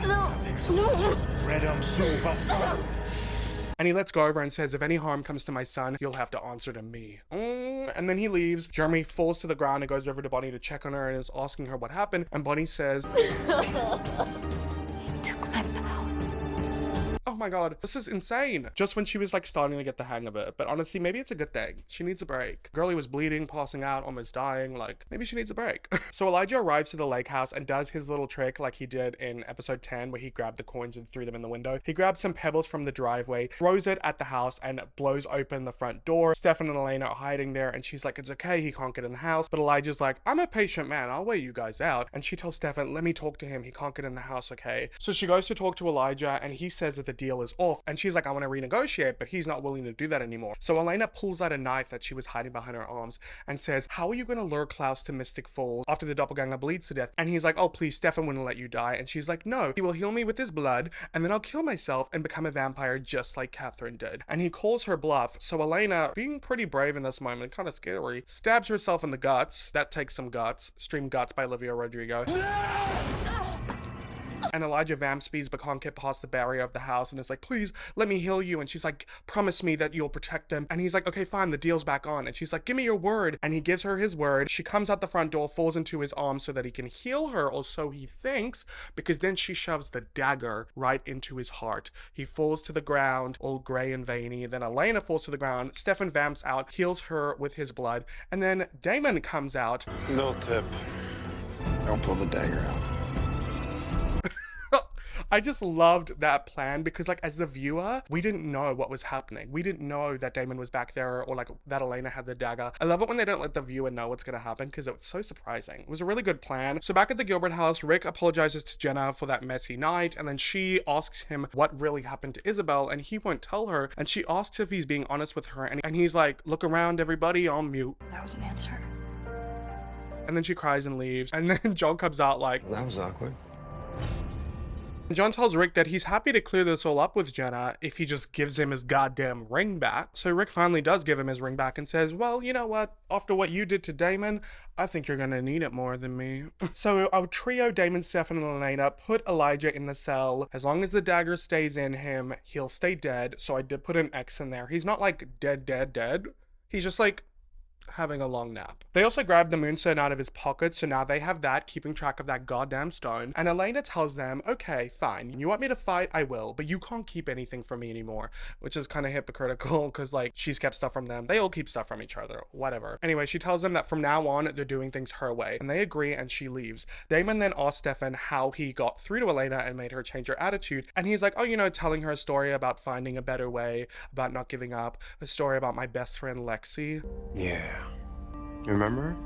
No. And he lets go over and says, if any harm comes to my son, you'll have to answer to me. And then he leaves. Jeremy falls to the ground and goes over to Bonnie to check on her and is asking her what happened. And Bonnie says, oh my god, this is insane. Just when she was like starting to get the hang of it. But honestly, maybe it's a good thing. She needs a break. Girlie was bleeding, passing out, almost dying. Like, maybe she needs a break. So Elijah arrives to the lake house and does his little trick like he did in episode 10 where he grabbed the coins and threw them in the window. He grabs some pebbles from the driveway, throws it at the house and blows open the front door. Stefan and Elena are hiding there and she's like, it's okay, he can't get in the house. But Elijah's like, I'm a patient man, I'll wait you guys out. And she tells Stefan, let me talk to him, he can't get in the house, okay? So she goes to talk to Elijah and he says that the deal is off, and she's like, I want to renegotiate, but he's not willing to do that anymore. So Elena pulls out a knife that she was hiding behind her arms and says, how are you going to lure Klaus to Mystic Falls after the doppelganger bleeds to death? And he's like, oh please, Stefan wouldn't let you die. And she's like, no, he will heal me with his blood and then I'll kill myself and become a vampire just like Catherine did. And he calls her bluff. So Elena, being pretty brave in this moment, kind of scary, stabs herself in the guts. That takes some guts. Stream Guts by Olivia Rodrigo. And Elijah vamp speeds but can't get past the barrier of the house and is like, please let me heal you. And she's like, promise me that you'll protect them. And he's like, okay fine, the deal's back on. And she's like, give me your word. And he gives her his word. She comes out the front door, falls into his arms so that he can heal her, or so he thinks, because then she shoves the dagger right into his heart. He falls to the ground all gray and veiny. Then Elena falls to the ground. Stefan vamps out, heals her with his blood, and then Damon comes out. Little tip, don't pull the dagger out. I just loved that plan because, like, as the viewer, we didn't know what was happening. We didn't know that Damon was back there or like that Elena had the dagger. I love it when they don't let the viewer know what's gonna happen because it's so surprising. It was a really good plan. So back at the Gilbert house, Rick apologizes to Jenna for that messy night, and then she asks him what really happened to Isabel, and he won't tell her, and she asks if he's being honest with her, and he's like, look around everybody, on mute. That was an answer. And then she cries and leaves, and then John comes out like, That was awkward. John tells Rick that he's happy to clear this all up with Jenna if he just gives him his goddamn ring back. So Rick finally does give him his ring back and says, well, you know what? After what you did to Damon, I think you're gonna need it more than me. So our trio, Damon, Stefan, and Elena, put Elijah in the cell. As long as the dagger stays in him, he'll stay dead. So I did put an X in there. He's not like dead. He's just like having a long nap. They also grabbed the moonstone out of his pocket, so now they have that, keeping track of that goddamn stone. And Elena tells them, okay, fine, you want me to fight? I will, but you can't keep anything from me anymore, which is kind of hypocritical because like she's kept stuff from them. They all keep stuff from each other, whatever. Anyway, she tells them that from now on, they're doing things her way, and they agree, and she leaves. Damon then asks Stefan how he got through to Elena and made her change her attitude, and he's like, oh, you know, telling her a story about finding a better way, about not giving up, a story about my best friend Lexi. Yeah. You remember?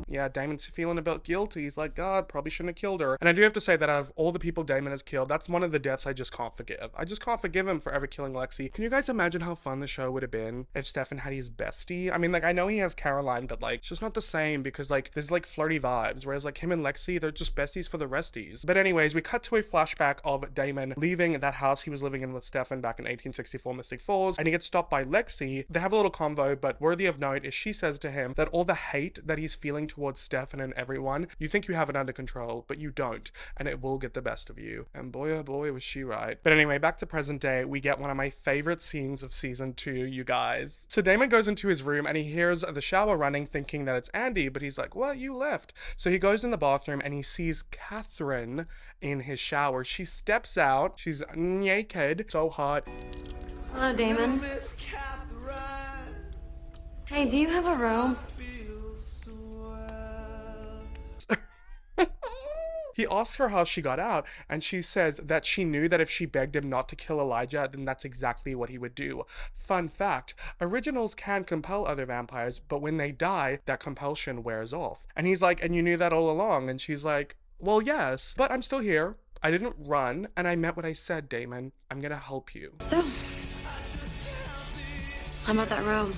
Yeah, Damon's feeling a bit guilty. He's like, God, probably shouldn't have killed her. And I do have to say that out of all the people Damon has killed, that's one of the deaths I just can't forgive. I just can't forgive him for ever killing Lexi. Can you guys imagine how fun the show would have been if Stefan had his bestie? I mean, like, I know he has Caroline, but like, it's just not the same because like, there's like flirty vibes, whereas like him and Lexi, they're just besties for the resties. But anyways, we cut to a flashback of Damon leaving that house he was living in with Stefan back in 1864 Mystic Falls, and he gets stopped by Lexi. They have a little convo, but worthy of note is she says to him that all the hate that he's feeling towards Stefan and everyone, you think you have it under control, but you don't, and it will get the best of you. And boy, oh boy, was she right. But anyway, back to present day, we get one of my favorite scenes of season 2, you guys. So Damon goes into his room and he hears the shower running, thinking that it's Andy, but he's like, what, you left? So he goes in the bathroom and he sees Catherine in his shower. She steps out, she's naked, so hot. Hello, Damon. Hey, do you have a robe? He asks her how she got out, and she says that she knew that if she begged him not to kill Elijah, then that's exactly what he would do. Fun fact, originals can compel other vampires, but when they die, that compulsion wears off. And he's like, and you knew that all along? And she's like, well, yes, but I'm still here. I didn't run, and I meant what I said, Damon. I'm gonna help you. So, how about that robe?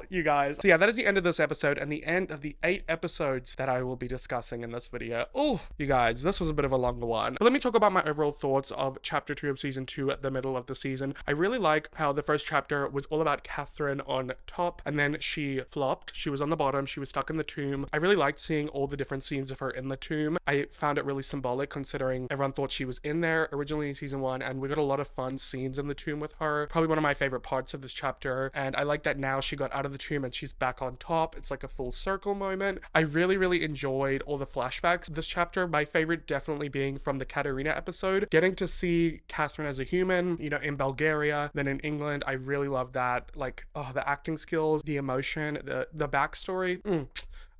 You guys. So yeah, that is the end of this episode and the end of the 8 episodes that I will be discussing in this video. Oh, you guys, this was a bit of a longer one. But let me talk about my overall thoughts of chapter 2 of season 2 at the middle of the season. I really like how the first chapter was all about Catherine on top, and then she flopped. She was on the bottom. She was stuck in the tomb. I really liked seeing all the different scenes of her in the tomb. I found it really symbolic considering everyone thought she was in there originally in season 1, and we got a lot of fun scenes in the tomb with her. Probably one of my favorite parts of this chapter, and I like that now she got out of the tomb and she's back on top. It's like a full circle moment. I really enjoyed all the flashbacks this chapter. My favorite definitely being from the Katerina episode, getting to see Catherine as a human, you know, in Bulgaria, then in England. I really love that. Like, oh, the acting skills, the emotion, the backstory.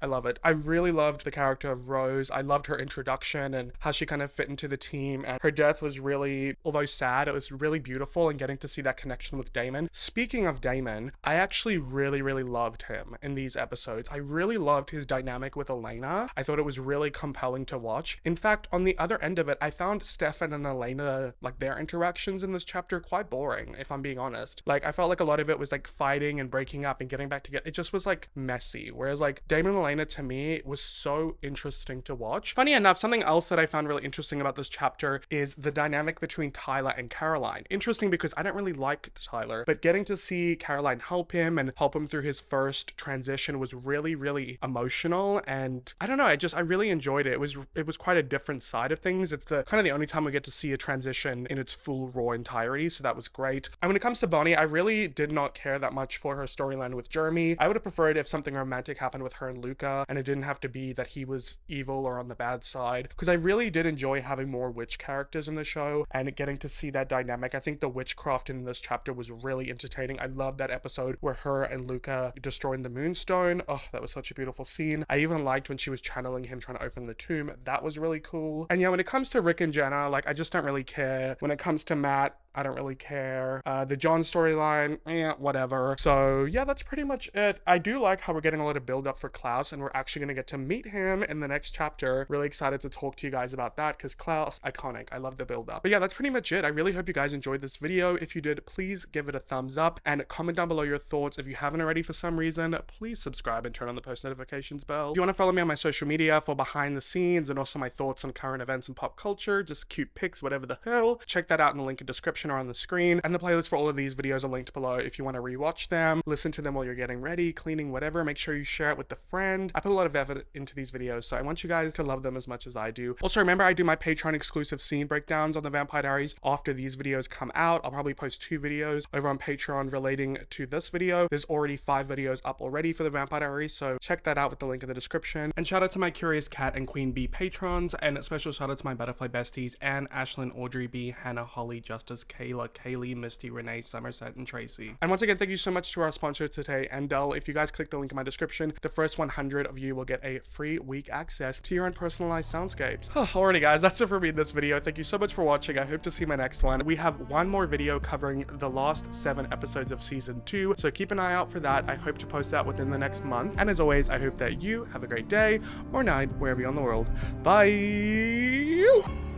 I love it. I really loved the character of Rose. I loved her introduction and how she kind of fit into the team, and her death was really, although sad, it was really beautiful, and getting to see that connection with Damon. Speaking of Damon, I actually really loved him in these episodes. I really loved his dynamic with Elena. I thought it was really compelling to watch. In fact, on the other end of it, I found Stefan and Elena, like their interactions in this chapter, quite boring, if I'm being honest. Like, I felt like a lot of it was like fighting and breaking up and getting back together. It just was like messy. Whereas like Damon and Elena, to me, was so interesting to watch. Funny enough, something else that I found really interesting about this chapter is the dynamic between Tyler and Caroline. Interesting because I don't really like Tyler, but getting to see Caroline help him and help him through his first transition was really emotional, and I don't know, I really enjoyed it. It was quite a different side of things. It's the kind of the only time we get to see a transition in its full raw entirety, so that was great. And when it comes to Bonnie, I really did not care that much for her storyline with Jeremy. I would have preferred if something romantic happened with her and Luca, and it didn't have to be that he was evil or on the bad side, because I really did enjoy having more witch characters in the show and getting to see that dynamic. I think the witchcraft in this chapter was really entertaining. I loved that episode where her and Luca destroying the moonstone. Oh, that was such a beautiful scene. I even liked when she was channeling him trying to open the tomb. That was really cool. And yeah, when it comes to Rick and Jenna, like, I just don't really care. When it comes to Matt, I don't really care. The John storyline, whatever. So yeah, that's pretty much it. I do like how we're getting a lot of build up for Klaus Klaus, and we're actually going to get to meet him in the next chapter. Really excited to talk to you guys about that because Klaus, iconic. I love the build up. But yeah, that's pretty much it. I really hope you guys enjoyed this video. If you did, please give it a thumbs up and comment down below your thoughts. If you haven't already for some reason, please subscribe and turn on the post notifications bell. If you want to follow me on my social media for behind the scenes and also my thoughts on current events and pop culture, just cute pics, whatever the hell, check that out in the link in description or on the screen. And the playlist for all of these videos are linked below if you want to rewatch them, listen to them while you're getting ready, cleaning, whatever. Make sure you share it with a friend. I put a lot of effort into these videos, so I want you guys to love them as much as I do. Also, remember, I do my Patreon exclusive scene breakdowns on the Vampire Diaries after these videos come out. I'll probably post 2 videos over on Patreon relating to this video. There's already 5 videos up already for the Vampire Diaries, so check that out with the link in the description. And shout out to my Curious Cat and Queen Bee patrons, and a special shout out to my Butterfly besties, Anne, Ashlyn, Audrey B, Hannah, Holly, Justice, Kayla, Kaylee, Misty, Renee, Somerset, and Tracy. And once again, thank you so much to our sponsor today, Endel. If you guys click the link in my description, the first 100 of you will get a free week access to your own personalized soundscapes. Alrighty guys, that's it for me in this video. Thank you so much for watching. I hope to see my next one. We have one more video covering the last 7 episodes of season 2, so keep an eye out for that. I hope to post that within the next month. And as always, I hope that you have a great day or night wherever you're in the world. Bye!